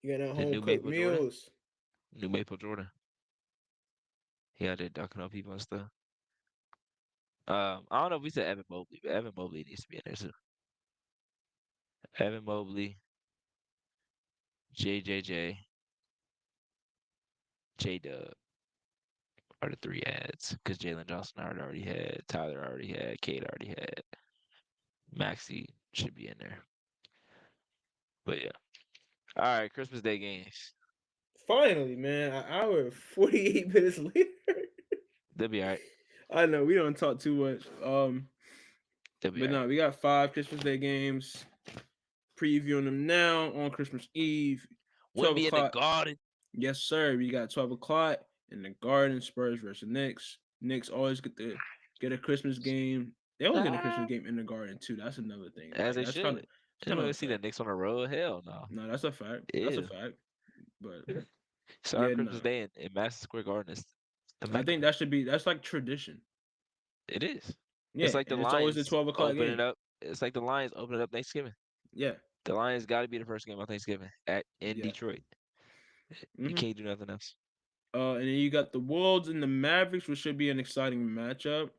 he gonna the home new cooked Maple Jordan, meals. new Maple Jordan. He out there dunking on people and stuff. I don't know if we said Evan Mobley, but Evan Mobley needs to be in there too. Evan Mobley, JJJ, J Dub are the three ads because Jalen Johnson already had, Tyler already had, Kate already had, Maxi should be in there. But yeah. All right, Christmas Day games. Finally, man, an hour and 48 minutes later. They'll be all right. I know we don't talk too much. They'll be But all right. no, we got 5 Christmas Day games. Previewing them now on Christmas Eve, 12 Wimby in the o'clock. Garden. Yes, sir. We got 12 o'clock in the Garden. Spurs versus Knicks. Knicks always get a Christmas game. They always get a Christmas Ah, game in the Garden too. That's another thing. as Like they that's kind of should. it's You kind of want a to see the fact. Knicks on the road? Hell no. No, that's a fact. That's a Ew. fact. But Sorry, yeah, no. Christmas Day in Madison Square Garden is the I think Mecca. that's like tradition. It is. Yeah, It's like the and it's always the Lions 12 o'clock open it game. up. It's like the Lions open it up Thanksgiving. Yeah, The Lions got to be the first game on Thanksgiving at in yeah. Detroit. You hmm can't do nothing else. And then you got the Wolves and the Mavericks, which should be an exciting matchup.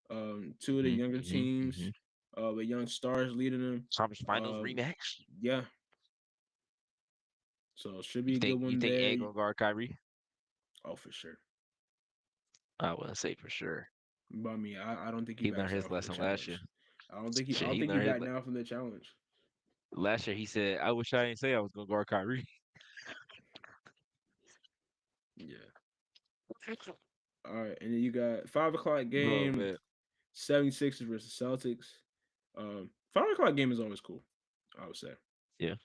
Two of the Hmm younger hmm hmm teams, with young stars leading them. Conference Finals Um, rematch. yeah, so it should be a good You one think there. Ant gonna guard Kyrie? Oh, for sure. I wouldn't say for sure. But I mean, I don't think he He learned backs his down from the lesson last year. challenge. I Shit, don't he think he learned backed down from the challenge. last year. He said, "I wish I didn't say I was gonna guard Kyrie." Yeah. All right, and then you got 5 o'clock Bro, game. man. 76ers versus Celtics. 5 o'clock game is always cool. I would say Yeah.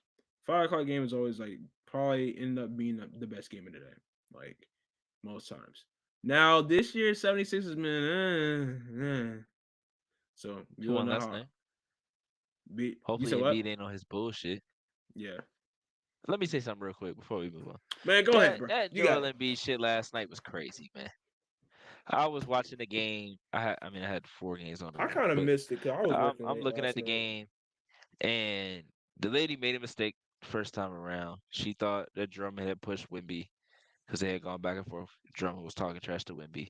5 o'clock game is always like probably end up being the best game of the day, like most times. Now this year 76ers man, so we Who don't won know last how. night? You said Hopefully what? Embiid ain't on his bullshit. Yeah, Let me say something real quick before we move on. man, go ahead, That bro. that You got Joel it. Embiid shit last night was crazy, man. I was watching the game. I had 4 games on I tomorrow, kind of but missed it because I was working I'm late looking at last the night. game, and the lady made a mistake first time around. She thought that Drummond had pushed Wimby because they had gone back and forth. Drummond was talking trash to Wimby.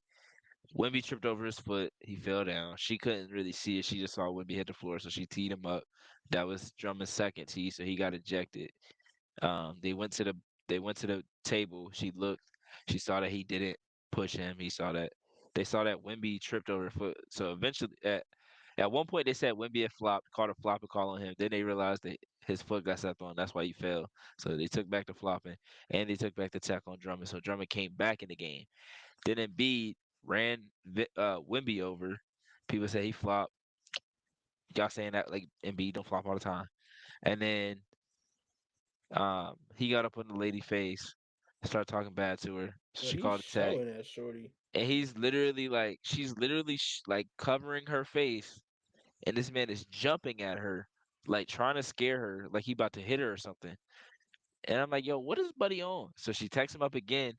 Wimby tripped over his foot. He fell down. She couldn't really see it. She just saw Wimby hit the floor, so she teed him up. That was Drummond's second tee, so he got ejected. They went to the table. She looked. She saw that he didn't push him. He saw that they saw that Wimby tripped over her foot. So eventually, at one point, they said Wimby had flopped, called a flopper call on him. Then they realized that his foot got stepped on. That's why he fell. So they took back the flopping, and they took back the tech on Drummond. So Drummond came back in the game. Then Embiid ran Wimby over. People say he flopped. Y'all saying that like Embiid don't flop all the time. And then he got up on the lady face, started talking bad to her. But She he's called a tech, showing that shorty. and he's literally like, she's literally like covering her face, and this man is jumping at her, like trying to scare her, like he about to hit her or something. And I'm like, yo, what is buddy on? So she texts him up again,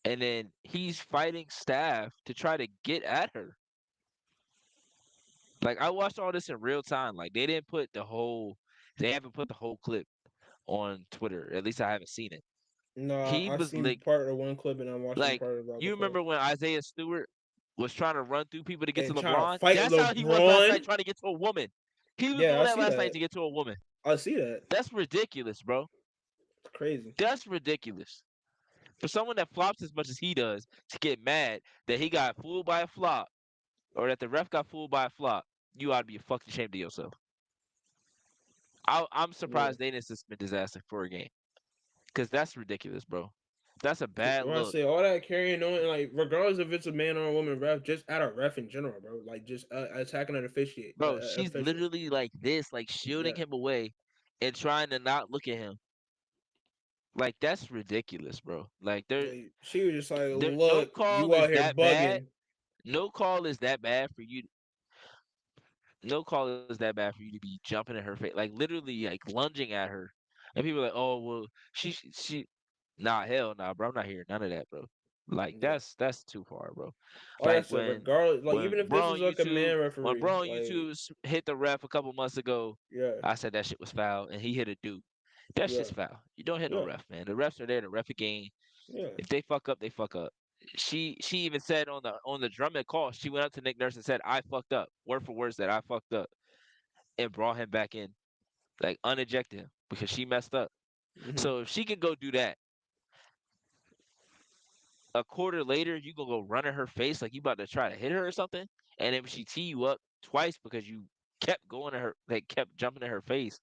and then he's fighting staff to try to get at her. Like I watched all this in real time. Like they haven't put the whole clip on Twitter. At least I haven't seen it. Nah, He I was seen like, part of one clip and I'm watching Like, part of the other you clip. remember when Isaiah Stewart was trying to run through people to get to And trying to LeBron? fight That's how he was last night LeBron. trying to get to a woman. He was Yeah, doing I that see last night that. to get to a woman. I see that. That's ridiculous, bro. It's crazy. That's ridiculous. For someone that flops as much as he does to get mad that he got fooled by a flop or that the ref got fooled by a flop, you ought to be fucking ashamed of yourself. I'm Yeah. surprised they didn't suspend his ass for a game because that's ridiculous, bro. That's a Cause bad when I look. say all that carrying on, like regardless if it's a man or a woman ref, just at a ref in general, bro. Like just attacking an Bro, she's official. literally like this, like shielding Yeah. him away and trying to not look at him. Like that's ridiculous, bro. Like Like, she was just like, there no look, call you is out here that bad. bugging. No call is that bad for you. No call is that bad for you to be jumping at her face, like literally like lunging at her. And people are like, oh well, she nah, hell nah, bro. I'm not hearing none of that, bro. Like Yeah. that's too far, bro. Like I Like said, regardless, like even if this was like a man When referee, bro on like YouTube hit the ref a couple months ago, yeah, I said that shit was foul, and he hit a dude. That yeah, shit's foul. You don't hit no yeah, ref, man. The refs are there to ref a game. yeah. If they fuck up, they fuck up. She even said on the Drummond call, she went up to Nick Nurse and said, "I fucked up." Word for word said, "I fucked up," and brought him back in, like unejected him because she messed up. Hmm. So if she can go do that, a quarter later you gonna go run in her face like you about to try to hit her or something, and then she tee you up twice because you kept going to her, like kept jumping in her face.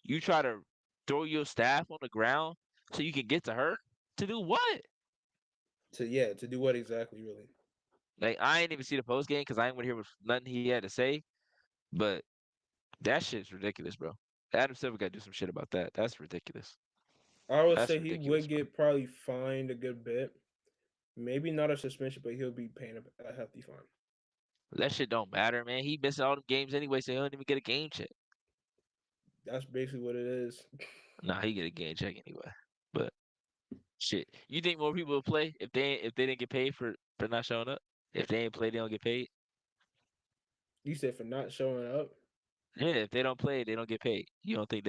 You try to throw your staff on the ground so you can get to her to do what? To do what exactly, really? Like I ain't even see the post game because I ain't want to hear what nothing he had to say. But that shit's ridiculous, bro. Adam Silver got to do some shit about that. That's ridiculous. I would That's say he ridiculous, would bro. get probably fined a good bit. Maybe not a suspension, but he'll be paying a hefty fine. That shit don't matter, man. He missing all the games anyway, so he don't even get a game check. That's basically what it is. Nah, he get a game check anyway. But shit, you think more people would play if they didn't get paid for not showing up? If they ain't play, they don't get paid. You said for not showing up. Yeah, if they don't play, they don't get paid. You don't think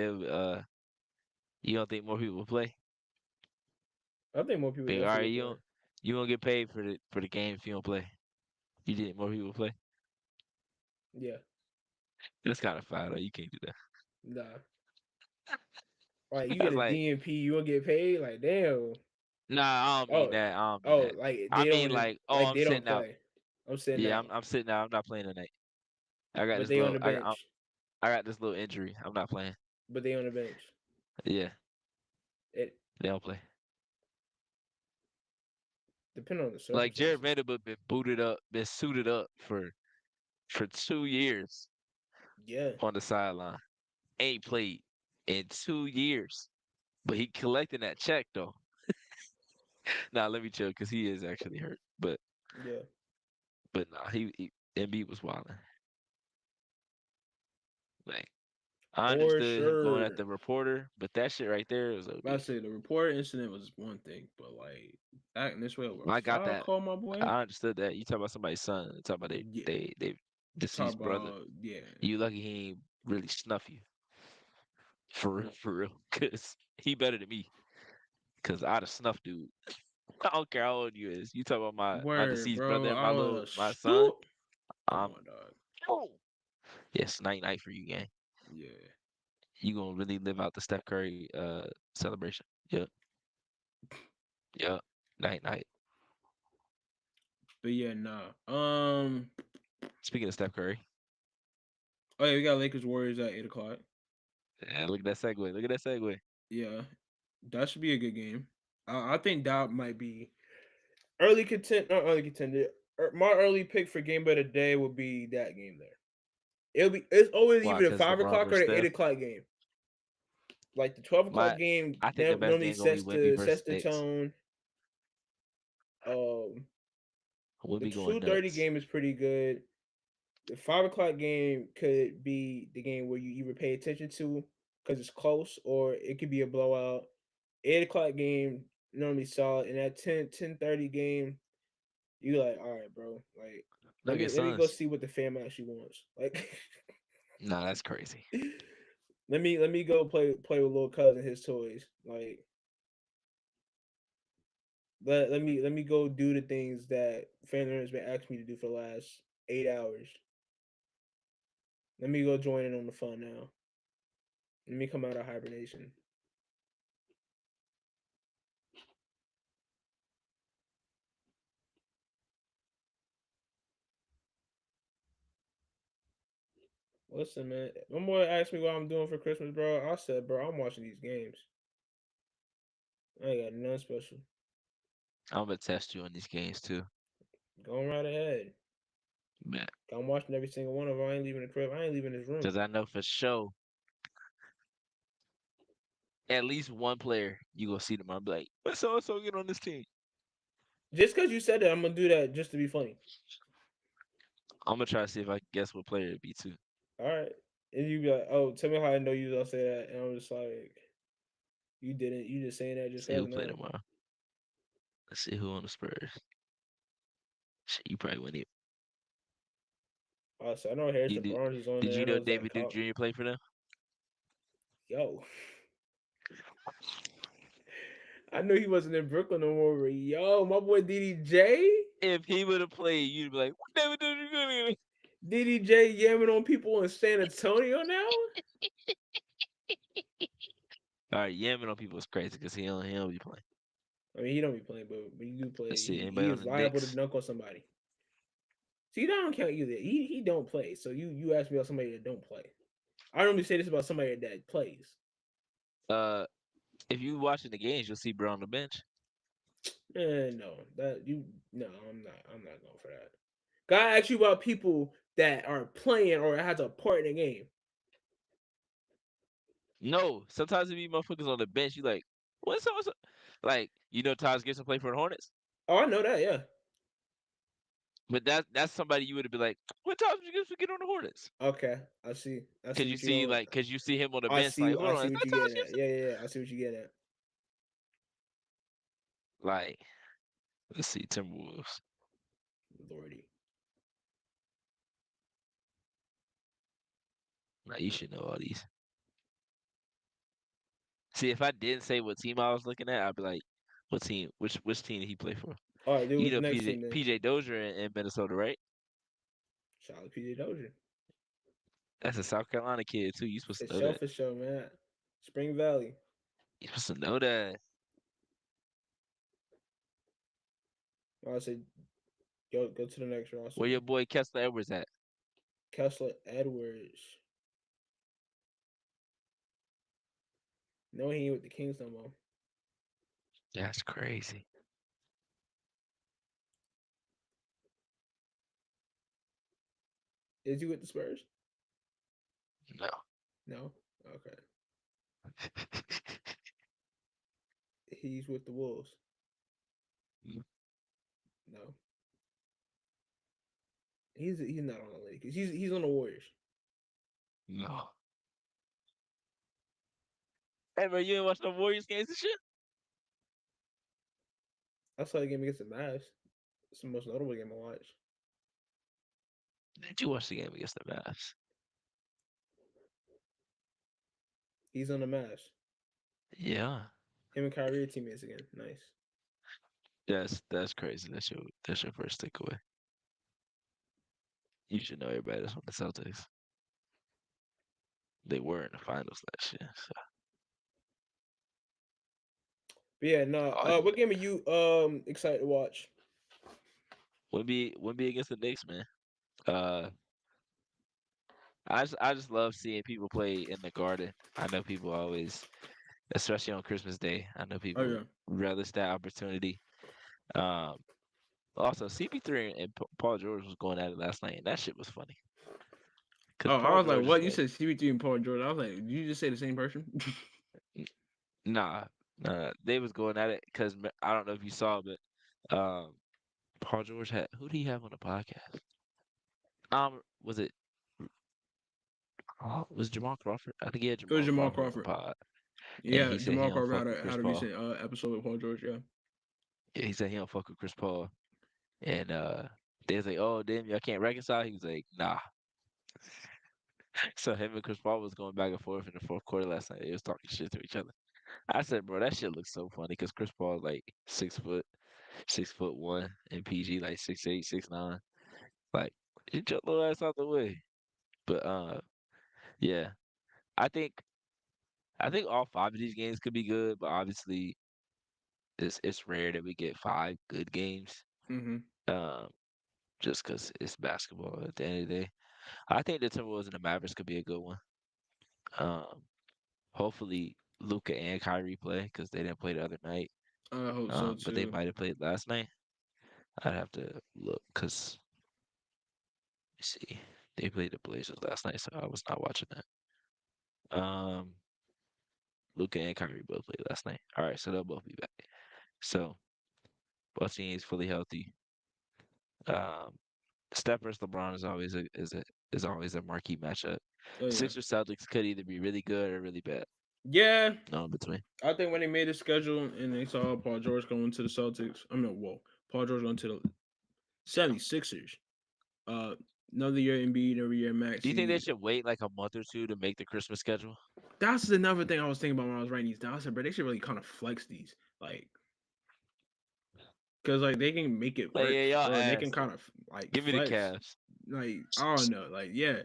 more people will play? I think more people Big, all definitely right, will play. you don't get paid for the game if you don't play. You think more people will play? Yeah, That's kind of foul though. You can't do that. nah. Like you get That's a like, DNP, you won't get paid. Like damn. nah, I don't mean Oh, that. I don't mean oh, that. like I they mean don't like, oh, like I'm they don't sitting out. play. I'm sitting Yeah, out, I'm sitting out. I'm not playing tonight. I got but this they on little the bench. I got this little injury. I'm not playing. But they on the bench. Yeah, It they don't play. depending on the Like Jared circumstances. Vanderbilt been booted up, been suited up for for 2 years Yeah, on the sideline. Ain't played in 2 years. But he collecting that check though. Nah, let me chill because he is actually hurt. yeah. But nah, he Embiid was wilding. Like I For understood him going at sure. the reporter, but that shit right there was I OD. say the reporter incident was one thing, but like acting this way over a I got foul that. call, my boy. I understood that. You talk about somebody's son. You talk about Yeah. they Talk deceased brother. about yeah. You lucky he ain't really snuff you for real, cause he better than me. Cause I'd have snuffed dude. I don't care how old you is. You talk about my Word, deceased bro. brother and I my was son. stoop. Come I'm on, dog. oh yes, night for you, gang. Yeah. You gonna really live out the Steph Curry celebration. Yep, yep. Night. But yeah, nah. Speaking of Steph Curry, Oh yeah, we got Lakers Warriors at 8 o'clock. yeah, look at that segue. Look at that segue. Yeah, that should be a good game. I think that might be early content, not early contender. My early pick for game of the day would be that game there. It's always Why? either the Cause 5 o'clock LeBron or versus the eight Steph. o'clock game. Like the 12 o'clock My, game I think the best normally game gonna be Wemby sets versus the Knicks. tone. Um, the Wemby going 2:30 nuts. game is pretty good. The 5 o'clock game could be the game where you either pay attention to because it's close, or it could be a blowout. 8 o'clock game normally solid, and that 10:30 game, you like, all right, bro. Like, let me Nuggets let me go Suns. see what the fam actually wants. Like, Nah, that's crazy. let me go play with little cousin his toys. Like, let me go do the things that family has been asking me to do for the last 8 hours. Let me go join in on the fun now. Let me come out of hibernation. Listen, man. My boy asked me what I'm doing for Christmas, bro. I said, bro, I'm watching these games. I ain't got nothing special. I'm gonna test you on these games too, Going right ahead. man. I'm watching every single one of them. I ain't leaving the crib. I ain't leaving this room. Cause I know for sure at least one player you gonna see tomorrow. Be like, what's so and so get on this team? Just because you said that, I'm gonna do that just to be funny. I'm gonna try to see if I can guess what player it'd be too. All right. And you be like, oh, tell me how I know you don't say that. And I'm just like, you didn't. You just saying that just See because who play no. tomorrow. Let's see who on the Spurs. Shit, you probably wouldn't even. So I know Harrison You Barnes is on did there. you I know know Zach David Duke Cop. Jr. played for them? Yo. I knew he wasn't in Brooklyn no more. But yo, my boy DDJ. If he would have played, you'd be like, what David Duke Jr. DDJ yamming on people in San Antonio now? All right, yamming on people is crazy because he don't be playing. I mean, he don't be playing, but when you do play, Let's see he anybody on is the liable to Knicks. dunk on somebody. See, that don't count either. He don't play. So you ask me about somebody that don't play. I normally say this about somebody that plays. Uh, if you watching the games, you'll see Bro on the bench. No, no, I'm not going for that. Gotta ask you about people that are playing or has a part in the game. No, sometimes it be motherfuckers on the bench. You like, what's up? What's up? Like, Taj Gibson play for the Hornets, Oh, I know that. Yeah. but that's somebody you would be like, what Taj Gibson get on the Hornets? Okay. I see. I see Cause you what you see going. like, cause you see him on the I bench. Like, see. hold I on, see is what that you Taj getting at. Gibson? Yeah. I see what you getting at. Like, let's see, Timberwolves. Lordy. Like, you should know all these. See, if I didn't say what team I was looking at, I'd be like, what team? Which team did he play for? All right. Do You with the know next PJ team then. PJ Dozier in Minnesota, right? Shout out to PJ Dozier. That's a South Carolina kid too. You supposed to know that. For sure, man. Spring Valley. You supposed to know that. I say go to the next roster. Where your boy Kessler Edwards at? Kessler Edwards. No, he ain't with the Kings no more. That's crazy. Is he with the Spurs? No. No. Okay. He's with the Wolves. No. He's not on the Lakers. He's on the Warriors. No. Hey, bro, you ain't watch no Warriors games and shit? I saw the game against the Mavs. It's the most notable game I watched. Did you watch the game against the Mavs? He's on the Mavs. Yeah. Him and Kyrie are teammates again. Nice. That's crazy. That's your first takeaway. You should know everybody that's on the Celtics. They were in the finals last year. So But yeah, no. oh, yeah. What game are you excited to watch? Wouldn't be against the Knicks, man. Uh, I just love seeing people play in the Garden. I know people always, especially on Christmas Day. I know Oh people yeah. relish that opportunity. Um, Also, CP3 and Paul George was going at it last night, and that shit was funny. Cause Oh, I Paul was like, George is what? You like, said CB3 and Paul George. I was like, did you just say the same person? "N- nah, they was going at it because I don't know if you saw, but Paul George had who did he have on the podcast? Was it was Jamal Crawford? I think he had It was Jamal Jamal Crawford on the Crawford. pod, and Yeah, he said he Jamal don't Crawford fuck with Chris had a Paul. recent episode with Paul George. Yeah. Yeah, he said he don't fuck with Chris Paul, and they was like, oh damn, y'all can't reconcile. He was like, nah. So him and Chris Paul was going back and forth in the fourth quarter last night. They was talking shit to each other. I said, bro, that shit looks so funny because Chris Paul like 6 foot, 6'1", and PG like 6'8", 6'9". Like, get your little ass out the way. But yeah, I think I think all five of these games could be good, but obviously it's rare that we get five good games. Mm-hmm. Um, just because it's basketball at the end of the day. I think the Timberwolves and the Mavericks could be a good one. Um, Hopefully Luca and Kyrie play because they didn't play the other night. I hope so But they too. might have played last night. I'd have to look because see, they played the Blazers last night, so I was not watching that. Luca and Kyrie both played last night. All right, so they'll both be back. So both teams fully healthy. Um, Steph versus LeBron is always a marquee matchup. Oh yeah. Sixers Celtics could either be really good or really bad. Yeah. No in between. I think when they made the schedule and they saw Paul George going to the Celtics, I mean, whoa, Paul George going to the 76ers. Uh, another year Embiid, every year Do you think they Maxi. should wait like a month or two to make the Christmas schedule? That's another thing I was thinking about when I was writing these down. I said, bro, they should really kind of flex these, like, cause like they can make it Like, work, yeah, y'all or they can ass. kind of like Give me the flex. Cavs. Like I don't know, like yeah,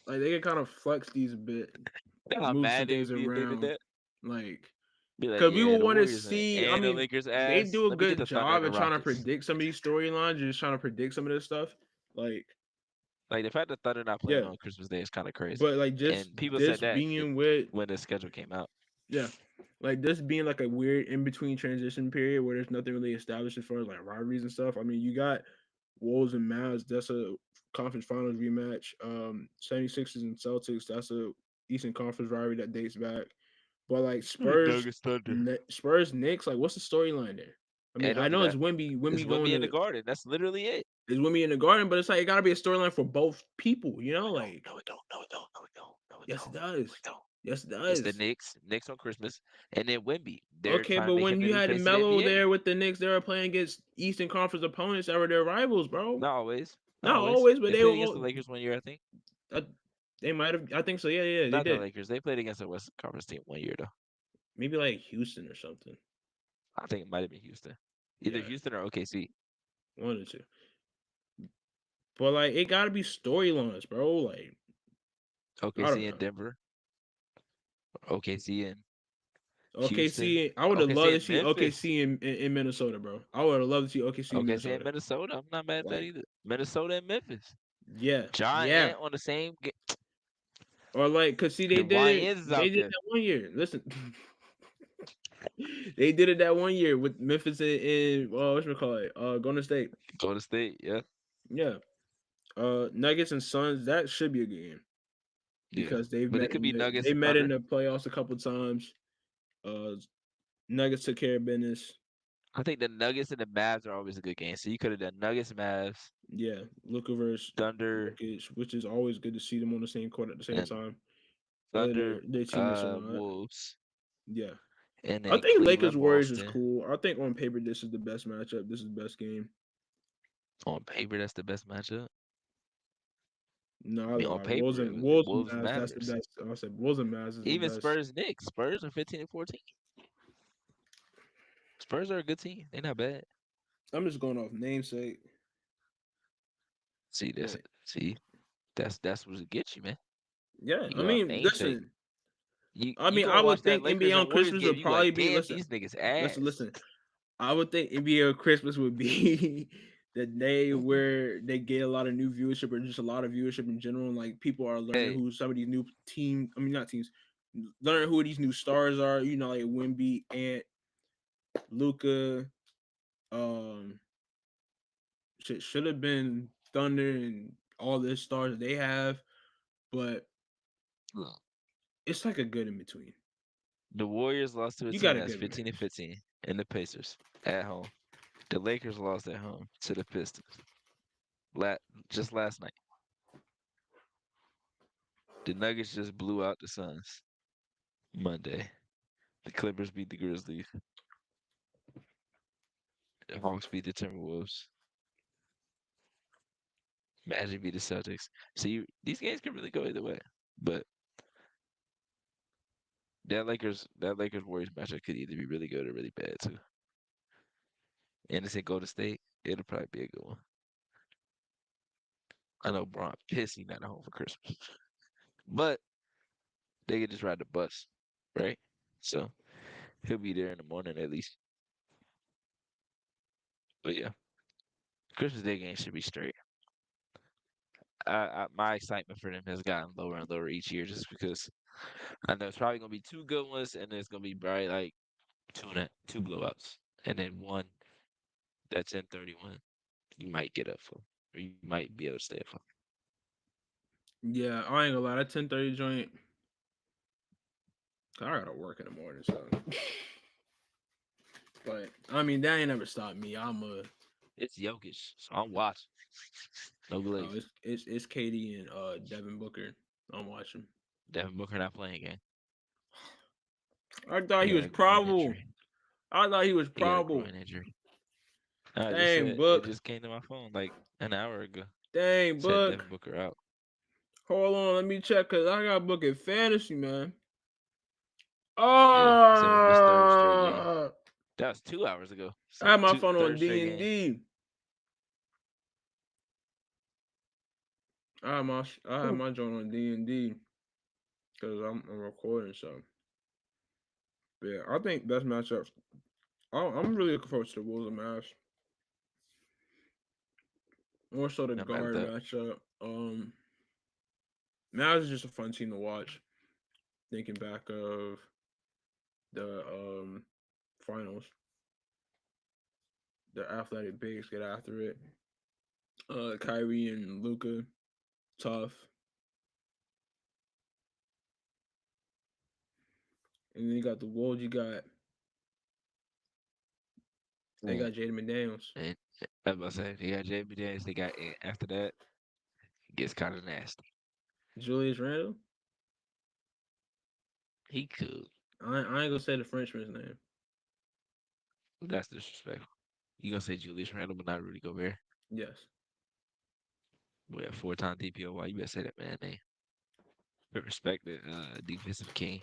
like they can kind of flex these a bit, You know how move some mad they things would be if they did around, that? like Be like, because we yeah, will the want to Warriors see. I and the mean, Lakers they ass. do a Let me get good the Thunder and job the at trying to Rockets. predict some of these storylines, just trying to predict some of this stuff. Like Like the fact that Thunder not playing yeah, on Christmas Day is kind of crazy. but like just And people this said that being with when the schedule came out. yeah, like this being like a weird in between transition period where there's nothing really established as far as like rivalries and stuff. I mean, you got Wolves and Mavs. That's a conference finals rematch. 76ers and Celtics. That's a Eastern Conference rivalry that dates back. But like Nuggets Thunder. Spurs Knicks. Like, what's the storyline there? I mean, Hey, I don't do know it's that. Wimby. It's Wimby going Wimby in the to Garden. That's literally it. is Wimby in the Garden, but it's like it got to be a storyline for both people. You No, know, it don't. like No, it don't. No, it don't. No, it don't. No, it yes, it don't. No, does. it don't. Yes, it It's the does. Knicks on Christmas, and then Wimby. They're Okay, trying to but make him when the you new had face of the Melo NBA. there with the Knicks, they were playing against Eastern Conference opponents that were their rivals, bro. Not always. Not Not always. always, but They they were played against the all. Lakers one year, I think. Uh, they might have. I think so. Yeah, yeah, they Not the did. Lakers. They played against the West Conference team one year though. Maybe like Houston or something. I think it might have been Houston. Either Yeah, Houston or OKC. one or two. But like, it got to be storylines, bro. Like, I don't OKC in know. Denver. OKC in Houston. OKC, I would have OKC loved to in see Memphis. OKC in Minnesota, bro. I would have loved to see OKC in OKC in Minnesota. Minnesota. I'm not mad at that Like, either. Minnesota and Memphis. yeah, John yeah. Ant on the same game. Or like, cause see, The they did it. YNs is They out did there. that one year. Listen, they did it that one year with Memphis and what call it? Golden State. Go to state, yeah. Yeah. Nuggets and Suns, that should be a good game Yeah, because they've but it met could in be Nuggets they and met in Thunder. the playoffs a couple times. Uh, Nuggets took care of business. I think the Nuggets and the Mavs are always a good game. So you could have done Nuggets, Mavs, Yeah, Luka versus Thunder, Jokic, which is always good to see them on the same court at the same and time. Whether Thunder, their teammates or not. Wolves, Yeah. and I then think Lakers Cleveland, Warriors is Boston. cool. I think on paper this is the best matchup. This is the best game. On paper, that's the best matchup. No, I I mean, on lied. paper, it was the Wolves and Wolves Mavs. That's the Mavericks. best. I said Wolves and Mavs is the Even best. Spurs, Knicks. Spurs are 15 and 14. Spurs are a good team. They're not bad. I'm just going off namesake, See, but that's what it gets you, man. yeah. You I go off mean, namesake. listen. You I go would watch that think NBA Lakers on and Warriors Christmas game. would You be like, probably be damn, listen, these niggas ass. listen. I would think NBA on Christmas would be the day where they get a lot of new viewership or just a lot of viewership in general. And like people are learning Hey, who some of these new team. I mean, not teams. Learning who these new stars are. You know, like Wimby, Ant, Luca. Um, should have been Thunder and all the stars they have, but look, it's like a good in between. the Warriors lost to a You team got a that's good 15 and mix. 15, and the Pacers at home. The Lakers lost at home to the Pistons la- just last night. The Nuggets just blew out the Suns Monday. The Clippers beat the Grizzlies. The Hawks beat the Timberwolves. Magic beat the Celtics. See, these games can really go either way. But that Lakers Warriors matchup could either be really good or really bad too. And it's in Golden State. It'll probably be a good one. I know Braun pissed he not at home for Christmas, but they could just ride the bus, right? So he'll be there in the morning at least. But yeah, Christmas Day game should be straight. My excitement for them has gotten lower and lower each year just because I know it's probably gonna be two good ones and there's gonna be probably like two blowouts and then one that's in 31 you might get up for or you might be able to stay up for. Yeah, I ain't gonna lie. That 10:30 joint. I gotta work in the morning, so. But I mean, that ain't never stopped me. I'm a. It's Jokic, so I'm watching. No Oh, glaze. it's Katie and Devin Booker. I'm watching. Devin Booker not playing again. I thought He he got was a groin probable. injury. I thought he was He got a probable. groin injury. I just Dang, said it Book. just came to my phone like an hour ago. Dang, Said Book. Devin Booker out. Hold on, let me check because I got Book in fantasy, man. Yeah, he said his third straight game. Oh, That was 2 hours ago. I So had my two phone on third D straight and game. D. I had my joint on D and D because I'm recording. So yeah, I think best matchups. I'm really looking forward to the Wolves and Mavs. More so the I'm mad at guard that. matchup. Mavs is just a fun team to watch. Thinking back of the finals, the athletic bigs get after it. Kyrie and Luca, tough. And then you got the Wolves. You got they Mm. got Jaden McDaniels, And I was about to say, they got JB Daniels, they got Ant. After that, it gets kind of nasty. Julius Randle. He could. I ain't gonna say the Frenchman's name. That's disrespectful. You gonna say Julius Randle, but not Rudy Gobert? Yes, We have four-time DPOY. You better say that man name. But respect the defensive king.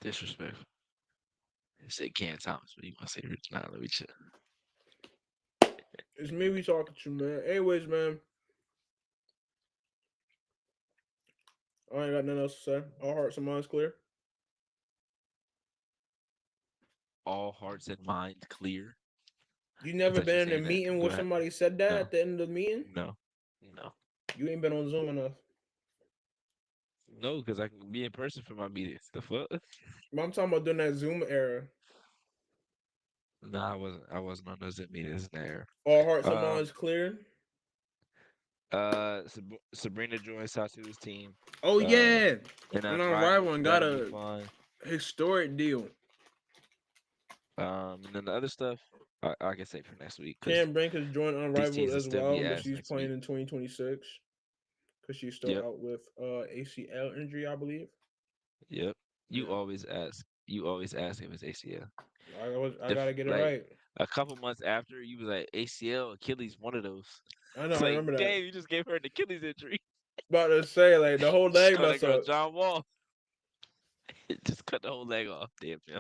Disrespectful. I said Cam Thomas, but you want to say Rich? Nah, let me chill. it's me we talking to, man. Anyways, man, I ain't got nothing else to say. All hearts and minds clear. All hearts and minds clear. You I never thought you were been in a saying that. meeting Go where ahead. somebody said that No, at the end of the meeting? no, no, You ain't been on Zoom enough. no, because I can be in person for my meetings. The fuck? But I'm talking about during that Zoom era. No, I wasn't on those meetings there. All hearts and Um, minds clear. Sabrina joined Sasu's team. Oh Uh, yeah, and and Unrivaled Unrivaled, one so got that'll be a fun. historic deal. And then the other stuff I can say for next week because Cam Brink has joined these Unrivaled teams will as still well, be but ass she's next playing week. in 2026 because she's still Yep, out with ACL injury, I believe. yep. You Yeah, always ask. You always ask if it's ACL. I gotta get it Like right. a couple months after, you was like ACL, Achilles, one of those. I know, It's I like, remember that. damn, you just gave her an Achilles injury. About to say like the whole Just leg call that mess girl up. John Wall. Just cut the whole leg off. Damn, yeah.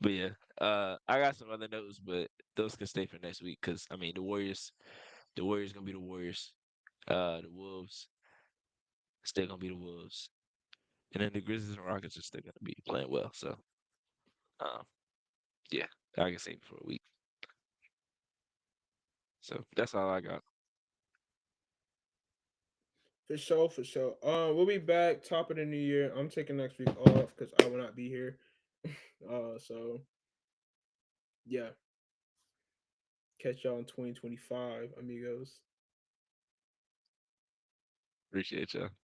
But yeah, I got some other notes, but those can stay for next week because I mean the Warriors gonna be the Warriors. The Wolves still gonna be the Wolves, and then the Grizzlies and Rockets are still gonna be playing well. So, um, yeah, I can save it for a week. So that's all I got. For sure, for sure. We'll be back top of the new year. I'm taking next week off because I will not be here. So yeah, catch y'all in 2025, amigos. Appreciate y'all.